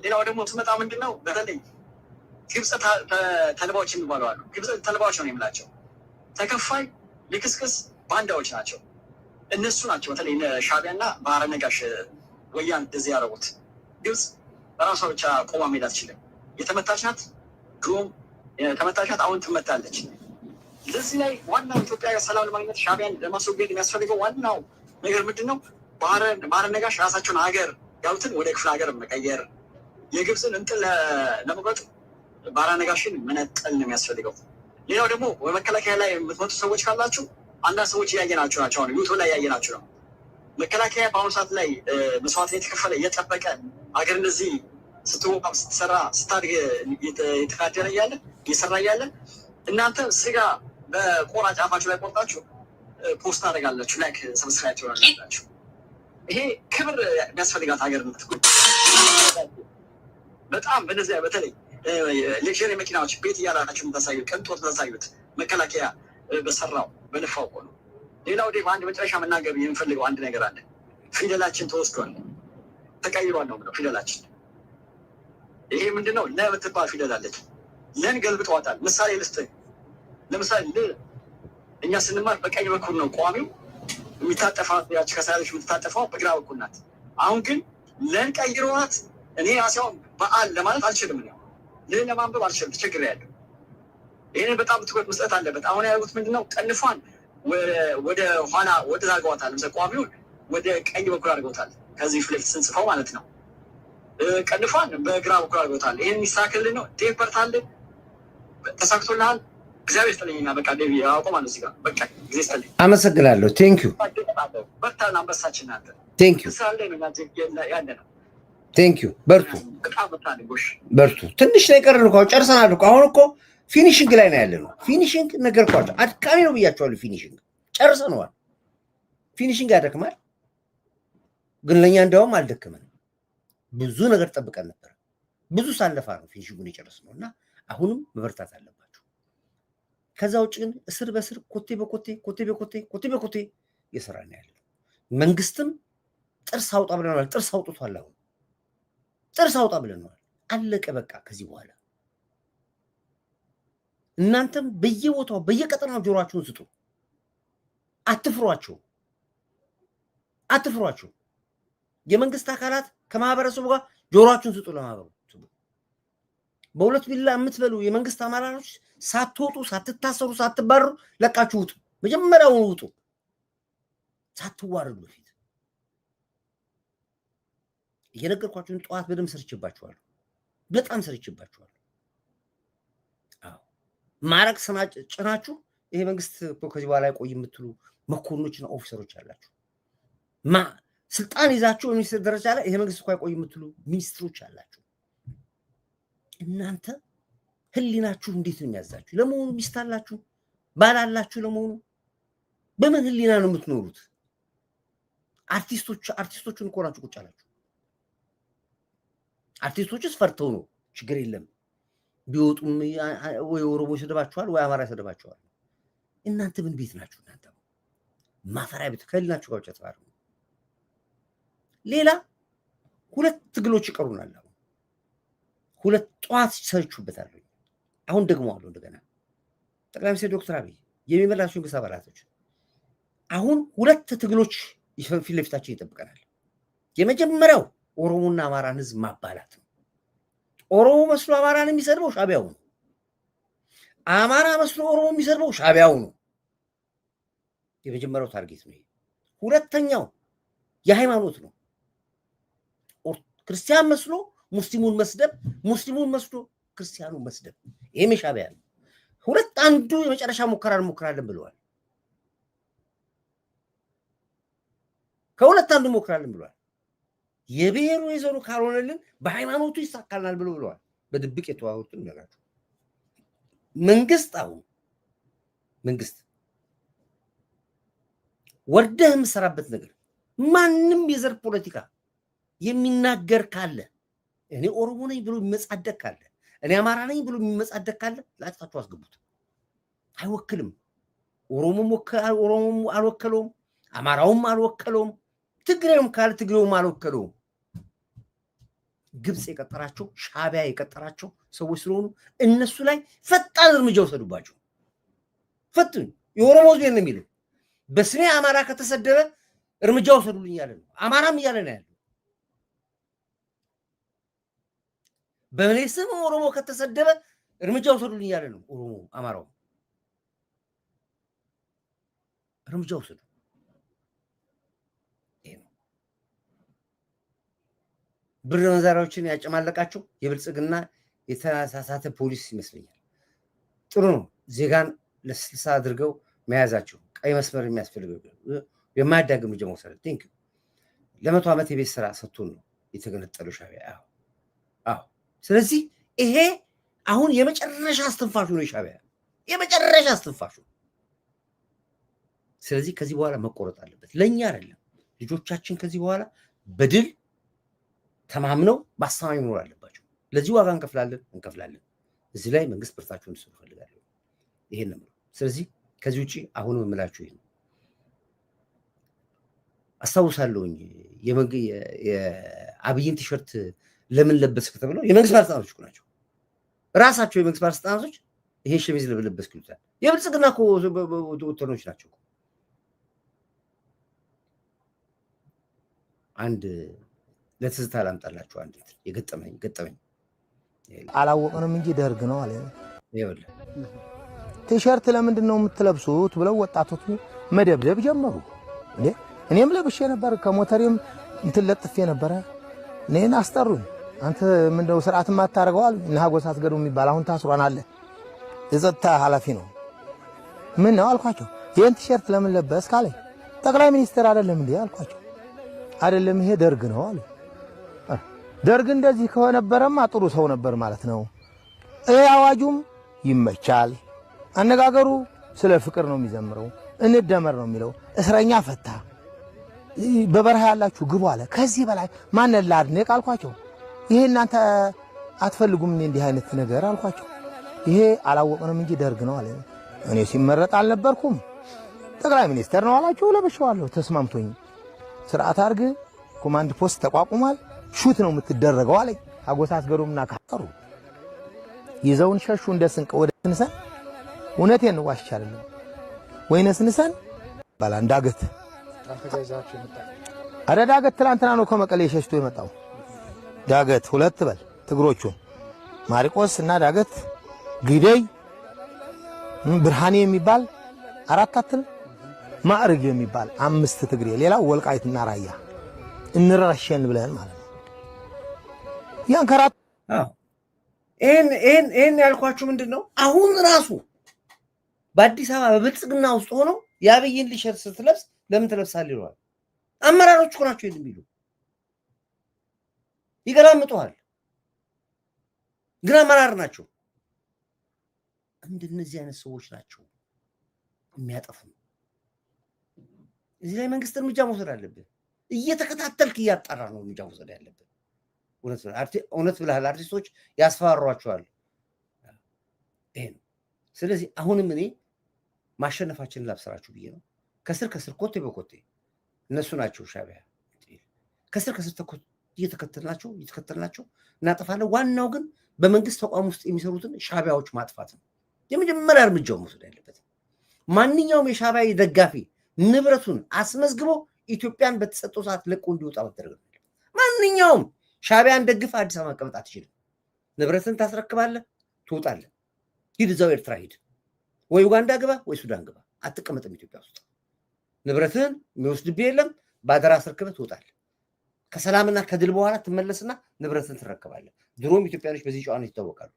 ሌላው ደግሞ ስመጣ ምንድን ነው በተለይ ግብፅ ተልባዎች የሚባሉ አሉ። ግብፅ ተልባዎች ነው የምላቸው። ተከፋይ ልክስክስ ባንዳዎች ናቸው። እነሱ ናቸው በተለይ ሻቢያና ባህረ ነጋሽ ወያን እንደዚህ ያደረጉት። ግብፅ በራሷ ብቻ ቆማ መሄድ አትችልም። የተመታች ናት፣ ድሮም ተመታች ናት፣ አሁን ትመታለች። ለዚህ ላይ ዋናው ኢትዮጵያ ሰላም ለማግኘት ሻቢያን ለማስወገድ የሚያስፈልገው ዋናው ነገር ምንድን ነው? ባህረ ነጋሽ ራሳቸውን ሀገር ያሉትን ወደ ክፍለ ሀገር መቀየር፣ የግብፅን እንጥል ለመቁረጥ ባህረ ነጋሽን መነጠል ነው የሚያስፈልገው። ሌላው ደግሞ በመከላከያ ላይ የምትመጡ ሰዎች ካላችሁ አንዳንድ ሰዎች እያየናቸው ናቸው። አሁን ዩቱብ ላይ እያየናቸው ነው። መከላከያ በአሁኑ ሰዓት ላይ መስዋዕት ላይ የተከፈለ እየጠበቀ ሀገር እንደዚህ ስትወቃ ስትሰራ ስታድግ የተካደረ እያለ እየሰራ እያለ እናንተ ስጋ በቆራጭ አፋችሁ ላይ ቆርጣችሁ ፖስት አደርጋላችሁ፣ ላይክ ሰብስክራይብ ትሆናላችሁ። ይሄ ክብር የሚያስፈልጋት ሀገር በጣም በነዚያ በተለይ ሌክቸር መኪናዎች ቤት እያላችሁ የምታሳዩት ቅንጦት ታሳዩት መከላከያ በሰራው በልፋው እኮ ነው። ሌላው ዴቭ አንድ መጨረሻ መናገር የምፈልገው አንድ ነገር አለ። ፊደላችን ተወስዷል፣ ተቀይሯል ነው ብለው ፊደላችን። ይሄ ምንድነው? ለምትባል ፊደል አለች። ለን ገልብጠዋታል። ምሳሌ ልስጥህ። ለምሳሌ እኛ ስንማር በቀኝ በኩል ነው ቋሚው የሚታጠፋት፣ ያች ከሳያለች የምትታጠፋው በግራ በኩል ናት። አሁን ግን ለን ቀይረዋት። እኔ ራሴውን በዓል ለማለት አልችልም ነው ልን ለማንበብ አልችልም፣ ተቸግሬያለሁ። ይህንን በጣም ትኩረት መስጠት አለበት። አሁን ያሉት ምንድነው? ቀንፏን ወደ ኋላ ወደ አድርገዋታል። ለምሳሌ ቋሚውን ወደ ቀኝ በኩል አድርገውታል። ከዚህ ፊት ለፊት ስንጽፈው ማለት ነው። ቀንፏን በግራ በኩል አድርገውታል። ይህን የሚስተካከልልን ነው። ዴቭ በርታልን፣ ተሳክቶልሃል። እግዚአብሔር ይስጥልኝና በቃ ዴቭ አቆማለሁ እዚህ ጋር በቃ ጊዜ ይስጥልኝ። አመሰግናለሁ። ቴንኪዩ በርታን። አንበሳችን ናት። ቴንኪዩ ያለ ነው። ቴንኪዩ። በርቱ በርቱ። ትንሽ ነው የቀረን እኮ ጨርሰናል እኮ። አሁን እኮ ፊኒሽንግ ላይ ነው ያለነው። ፊኒሽንግ ነገርኳቸው። አድካሚ ነው ብያቸዋለሁ። ፊኒሽንግ ጨርሰነዋል። ፊኒሽንግ ያደክማል፣ ግን ለእኛ እንዲያውም አልደክመንም። ብዙ ነገር ጠብቀን ነበር። ብዙ ሳለፋ ነው ፊኒሽንጉን የጨረስነው እና አሁንም መበርታት አለባቸው። ከዛ ውጭ ግን እስር በስር ኮቴ በኮቴ ኮቴ በኮቴ ኮቴ በኮቴ እየሰራ ነው ያለ። መንግስትም ጥርስ አውጣ ብለናል። ጥርስ አውጥቷል። አሁን ጥርስ አውጣ ብለናል። አለቀ በቃ። ከዚህ በኋላ እናንተም በየቦታው በየቀጠናው ጆሮአችሁን ስጡ። አትፍሯቸው፣ አትፍሯቸው። የመንግስት አካላት ከማህበረሰቡ ጋር ጆሮአችሁን ስጡ። ለማህበሩ በሁለት ቢላ የምትበሉ የመንግስት አመራሮች ሳትወጡ፣ ሳትታሰሩ፣ ሳትባረሩ ለቃችሁ ውጡ። መጀመሪያውን ውጡ፣ ሳትዋረዱ በፊት እየነገርኳችሁን። ጠዋት በደንብ ሰርችባችኋለሁ፣ በጣም ሰርችባችኋለሁ። አዎ ማረቅ ጭናችሁ ይሄ መንግስት ከዚህ በኋላ ቆይ የምትሉ መኮንኖችና ኦፊሰሮች አላችሁ። ስልጣን ይዛችሁ ሚኒስትር ደረጃ ላይ ይሄ መንግስት ቆይ የምትሉ ሚኒስትሮች አላችሁ። እናንተ ህሊናችሁ እንዴት ነው የሚያዛችሁ? ለመሆኑ ሚስት አላችሁ? ባል አላችሁ? ለመሆኑ በምን ህሊና ነው የምትኖሩት? አርቲስቶቹን እኮ ናችሁ ቁጭ አላችሁ። አርቲስቶችስ ፈርተው ነው ችግር የለም ቢወጡም ወይ ኦሮሞ ይሰደባችኋል ወይ አማራ ይሰደባችኋል። እናንተ ምን ቤት ናችሁ? እናንተ ማፈሪያ ቤት ከህሊናችሁ ጋር ተባሩ። ሌላ ሁለት ትግሎች ይቀሩናል። ሁለት ጧት ሰርቹበታል። አሁን ደግሞ አሉ እንደገና ጠቅላይ ሚኒስትር ዶክተር አብይ የሚመራቸው መንግስት አባላቶች አሁን ሁለት ትግሎች ፊት ለፊታችን ይጠብቀናል። የመጀመሪያው ኦሮሞና አማራን ህዝብ ማባላት ነው። ኦሮሞ መስሎ አማራን የሚሰድበው ሻቢያው ነው። አማራ መስሎ ኦሮሞ የሚሰድበው ሻቢያው ነው። የመጀመሪያው ታርጌት ነው። ሁለተኛው የሃይማኖት ነው። ክርስቲያን መስሎ ሙስሊሙን መስደብ፣ ሙስሊሙን መስሎ ክርስቲያኑን መስደብ። ይሄም ሻቢያ ነው። ሁለት አንዱ የመጨረሻ ሙከራ እንሞክራለን ብለዋል። ከሁለት አንዱ እንሞክራለን ብለዋል። የብሔሩ የዘሩ ካልሆነልን በሃይማኖቱ ይሳካልናል ብለዋል። በድብቅ የተዋወጡትን ነገራቸው መንግስት አሁን መንግስት ወርደህ የምሰራበት ነገር ማንም የዘር ፖለቲካ የሚናገር ካለ እኔ ኦሮሞ ነኝ ብሎ የሚመጻደቅ ካለ እኔ አማራ ነኝ ብሎ የሚመጻደቅ ካለ ላጥፋችሁ አስገቡት። አይወክልም። ኦሮሞም አልወከለውም፣ አማራውም አልወከለውም፣ ትግሬውም ካለ ትግሬውም አልወከለውም። ግብጽ የቀጠራቸው ሻቢያ የቀጠራቸው ሰዎች ስለሆኑ እነሱ ላይ ፈጣን እርምጃ ወሰዱባቸው። ፈጥኑ የኦሮሞ ህዝብ ነው የሚለው በስሜ አማራ ከተሰደበ እርምጃ ወሰዱልኝ ያለ ነው። አማራም እያለ ነው ያለው። በእኔ ስም ኦሮሞ ከተሰደበ እርምጃ ወሰዱልኝ ያለ ነው። ኦሮሞ አማራው እርምጃ ወሰዱ። ብር መዛሪያዎችን ያጨማለቃቸው የብልጽግና የተሳሳተ ፖሊስ ይመስለኛል። ጥሩ ነው ዜጋን ለስልሳ አድርገው መያዛቸው ቀይ መስመር የሚያስፈልገው የማያዳግም እርምጃ መውሰድ ቲንክ ለመቶ ዓመት የቤት ስራ ሰጥቶን ነው የተገነጠለው ሻቢያ። አዎ ስለዚህ ይሄ አሁን የመጨረሻ አስተንፋሹ ነው የሻቢያ የመጨረሻ አስተንፋሹ። ስለዚህ ከዚህ በኋላ መቆረጥ አለበት። ለኛ አይደለም ልጆቻችን ከዚህ በኋላ በድል ተማምነው ማስተማመን መኖር አለባቸው። ለዚህ ዋጋ እንከፍላለን። እዚህ ላይ መንግስት ብርታችሁን እንድትሰሩ ፈልጋለሁ። ይሄን ነው። ስለዚህ ከዚህ ውጪ አሁንም የምላችሁ ይሄን አስታውሳለሁኝ። የአብይን ቲሸርት ለምን ለበስክ ተብለው የመንግስት ባለስልጣኖች እኮ ናቸው ራሳቸው የመንግስት ባለስልጣኖች ይሄ ሸሚዝ ለምን ለበስክ ይሉታል። የብልጽግና እኮ ወታደሮች ናቸው። አንድ ለትዝታ ላምጣላችሁ አንድ የገጠመኝ አላወቅንም እንጂ ደርግ ነው አለ። ይኸውልህ ቲሸርት ለምንድን ነው የምትለብሱት ብለው ወጣቶቹ መደብደብ ጀመሩ። እኔም ለብሼ ነበር ከሞተሬም እንትን ለጥፌ ነበረ። እኔን አስጠሩኝ። አንተ ምንድነው ስርዓት ማታረገው አሉ። እና ሀጎስ አስገዱ የሚባል አሁን ታስሯን አለ የጸጥታ ኃላፊ ነው። ምን ነው አልኳቸው። ይሄን ቲሸርት ለምን ለበስክ አለኝ። ጠቅላይ ሚኒስትር አይደለም እንዴ አልኳቸው። አይደለም ይሄ ደርግ ነው አሉ። ደርግ እንደዚህ ከሆነበረማ ጥሩ ሰው ነበር ማለት ነው። አዋጁም ይመቻል፣ አነጋገሩ ስለ ፍቅር ነው የሚዘምረው፣ እንደመር ነው የሚለው፣ እስረኛ ፈታ፣ በበረሃ ያላችሁ ግቡ አለ። ከዚህ በላይ ማን ላድንቅ አልኳቸው። ይሄ እናንተ አትፈልጉም እንዲህ አይነት ነገር አልኳቸው። ይሄ አላወቅንም እንጂ ደርግ ነው አለ። እኔ ሲመረጥ አልነበርኩም ጠቅላይ ሚኒስትር ነው አላችሁ። ለበሽዋለሁ ተስማምቶኝ ስርዓት አርግ ኮማንድ ፖስት ተቋቁሟል። ሹት ነው የምትደረገው አለኝ። ሀጎስ አስገሩምና ካጠሩ ይዘውን ሸሹ እንደ ስንቅ ወደ ስንሰን። እውነቴን ነው ዋሽቻ አይደለም ወይነ ስንሰን ባላ እንዳገት አረ ዳገት ትላንትና ነው ከመቀሌ ሸሽቶ የመጣው ዳገት ሁለት በል ትግሮቹን ማሪቆስ እና ዳገት ግዴይ ብርሃኔ የሚባል አራት አትል ማዕርግ የሚባል አምስት ትግሬ ሌላው ወልቃይትና ራያ እንረሸን ብለን ማለት ነው። ያን ከራት ይሄን ያልኳችሁ ምንድነው አሁን ራሱ በአዲስ አበባ በብልጽግና ውስጥ ሆኖ የአብይን ሊሸርት ስትለብስ ለምን ትለብሳለህ ይለዋል። አመራሮች እኮ ናቸው የሚሉ ይገላምጡሃል፣ ግን አመራር ናቸው። እንደነዚህ አይነት ሰዎች ናቸው የሚያጠፉ። እዚህ ላይ መንግስት እርምጃ መውሰድ አለብን። እየተከታተልክ እያጣራ ነው እርምጃ መውሰድ ያለብን። እውነት ብለሃል። አርቲስቶች ያስፈራሯቸዋል። ይሄ ነው። ስለዚህ አሁንም እኔ ማሸነፋችንን ላብሰራችሁ ብዬ ነው። ከስር ኮቴ በኮቴ እነሱ ናቸው ሻዕቢያ። ከስር እየተከተልናቸው እናጠፋለን። ዋናው ግን በመንግስት ተቋም ውስጥ የሚሰሩትን ሻዕቢያዎች ማጥፋት ነው የመጀመሪያ እርምጃው መውሰድ ያለበት። ማንኛውም የሻዕቢያ ደጋፊ ንብረቱን አስመዝግቦ ኢትዮጵያን በተሰጠው ሰዓት ለቆ እንዲወጣ መደረግ ነው። ማንኛውም ሻዕቢያን ደግፍ አዲስ አበባ መቀመጥ አትችልም። ንብረትን ታስረክባለህ፣ ትወጣለህ። ሂድ እዛው ኤርትራ ሂድ፣ ወይ ኡጋንዳ ግባ፣ ወይ ሱዳን ግባ። አትቀመጥም ኢትዮጵያ ውስጥ። ንብረትን የሚወስድብህ የለም። ባደራ አስረክበህ ትወጣለህ። ከሰላምና ከድል በኋላ ትመለስና ንብረትን ትረከባለህ። ድሮም ኢትዮጵያኖች በዚህ ጨዋነት ይታወቃሉ።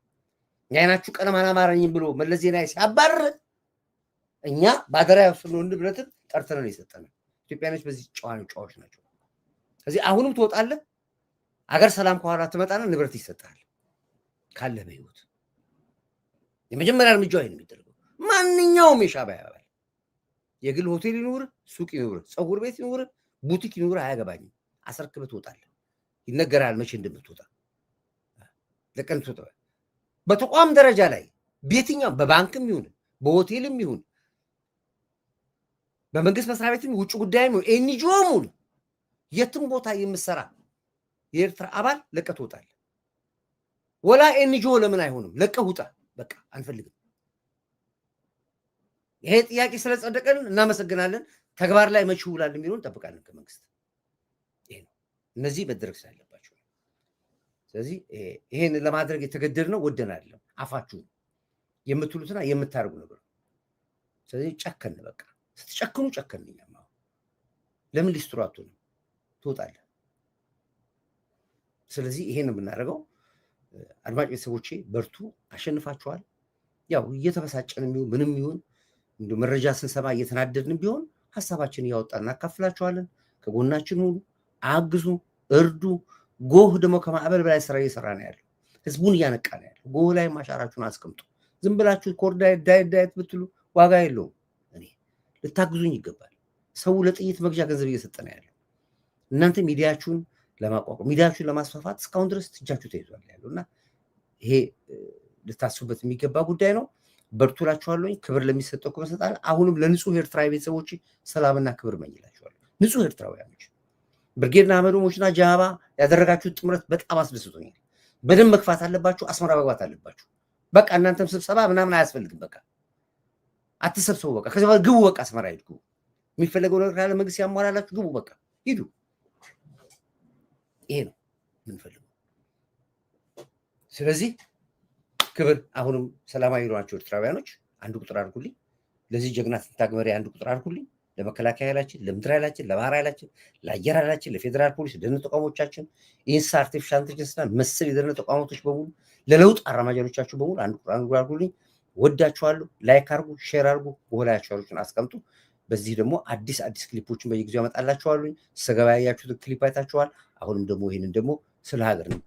የዓይናችሁ ቀለም አላማረኝም ብሎ መለስ ዜናዊ ሲያባርር እኛ ባደራ ያወሰነውን ንብረትን ጠርተን የሰጠነው ኢትዮጵያኖች በዚህ ጨዋዎች ናቸው። ስለዚህ አሁንም ትወጣለህ። አገር ሰላም ከኋላ ትመጣና ንብረት ይሰጣል ካለ በህይወት። የመጀመሪያ እርምጃው ይሄን የሚደረገው ማንኛውም የሻዕቢያ አባል የግል ሆቴል ይኑር፣ ሱቅ ይኑር፣ ፀጉር ቤት ይኑር፣ ቡቲክ ይኑር፣ አያገባኝም። አስረክበህ ትወጣለህ። ይነገራል መቼ እንደምትወጣ ለቀን ትወጣ። በተቋም ደረጃ ላይ በየትኛው በባንክም ይሁን በሆቴልም ይሁን በመንግስት መስሪያ ቤትም ውጭ ጉዳይም ይሁን ኤንጂኦም የትም ቦታ የምሰራ የኤርትራ አባል ለቀህ ትወጣለህ። ወላ ኤንጂኦ ለምን አይሆንም? ለቀህ ውጣ። በቃ አንፈልግም። ይሄ ጥያቄ ስለጸደቀን እናመሰግናለን። ተግባር ላይ መቼ ይውላል የሚለውን እንጠብቃለን ከመንግስት። ይሄ ነው እነዚህ መደረግ ስላለባቸው። ስለዚህ ይሄን ለማድረግ የተገደድነው ወደን አይደለም፣ አፋችሁ የምትሉትና የምታደርጉ ነገር። ስለዚህ ጨከን፣ በቃ ስትጨክኑ ጨከን። ለምን ሊስትሯቱ ነው? ትወጣለህ። ስለዚህ ይሄን የምናደርገው አድማጭ ቤተሰቦቼ በርቱ፣ አሸንፋችኋል። ያው እየተበሳጨን የሚሆን ምንም ይሁን እንደ መረጃ ስንሰማ እየተናደድን ቢሆን ሀሳባችን እያወጣን እናካፍላችኋለን። ከጎናችን ሁሉ አግዙ፣ እርዱ። ጎህ ደግሞ ከማዕበል በላይ ስራ እየሰራ ነው ያለው፣ ህዝቡን እያነቃ ነው ያለው። ጎህ ላይ ማሻራችሁን አስቀምጡ። ዝም ብላችሁ ኮርዳይ ዳይት ብትሉ ዋጋ የለውም። እኔ ልታግዙኝ ይገባል። ሰው ለጥይት መግዣ ገንዘብ እየሰጠ ነው ያለው። እናንተ ሚዲያችሁን ለማቋቋም ሚዲያችሁን ለማስፋፋት እስካሁን ድረስ እጃችሁ ተይዟል ያለውና ይሄ ልታስቡበት የሚገባ ጉዳይ ነው። በርቱላችኋለሁ። ክብር ለሚሰጠው ክብር ሰጣል። አሁንም ለንጹህ ኤርትራዊ ቤተሰቦች ሰላምና ክብር መኝላችኋለሁ። ንጹህ ኤርትራውያኖች ብርጌድና አህመዶሞችና ጃባ ያደረጋችሁት ጥምረት በጣም አስደስቶኛል። በደንብ መግፋት አለባችሁ። አስመራ መግባት አለባችሁ። በቃ እናንተም ስብሰባ ምናምን አያስፈልግም። በቃ አትሰብሰቡ። በቃ ከዚህ በኋላ ግቡ። በቃ አስመራ ሂዱ። የሚፈለገው ነገር ካለ መንግስት ያሟላላችሁ ግቡ። በቃ ሂዱ። ይሄ ነው የምንፈልገው። ስለዚህ ክብር አሁንም ሰላማዊ ናቸው ኤርትራውያኖች። አንድ ቁጥር አድርጉልኝ። ለዚህ ጀግና ትንታግ መሪ አንድ ቁጥር አድርጉልኝ። ለመከላከያ ኃይላችን፣ ለምድር ኃይላችን፣ ለባህር ኃይላችን፣ ለአየር ኃይላችን፣ ለፌዴራል ፖሊስ፣ ለደህንነት ተቋሞቻችን፣ ኢንሳ አርቲፊሻል ኢንተለጀንስና መሰል የደህንነት ተቋሞች በሙሉ ለለውጥ አራማጆቻችሁ በሙሉ አንድ ቁጥር አድርጉልኝ። ወዳችኋለሁ። ላይክ አድርጉ፣ ሼር አድርጉ፣ ወላያችሁን አስቀምጡ። በዚህ ደግሞ አዲስ ክሊፖችን በየጊዜው ያመጣላችኋለሁ። ስገባ ያያችሁት ክሊፕ አይታችኋል። አሁንም ደግሞ ይሄንን ደግሞ ስለ ሀገር ነው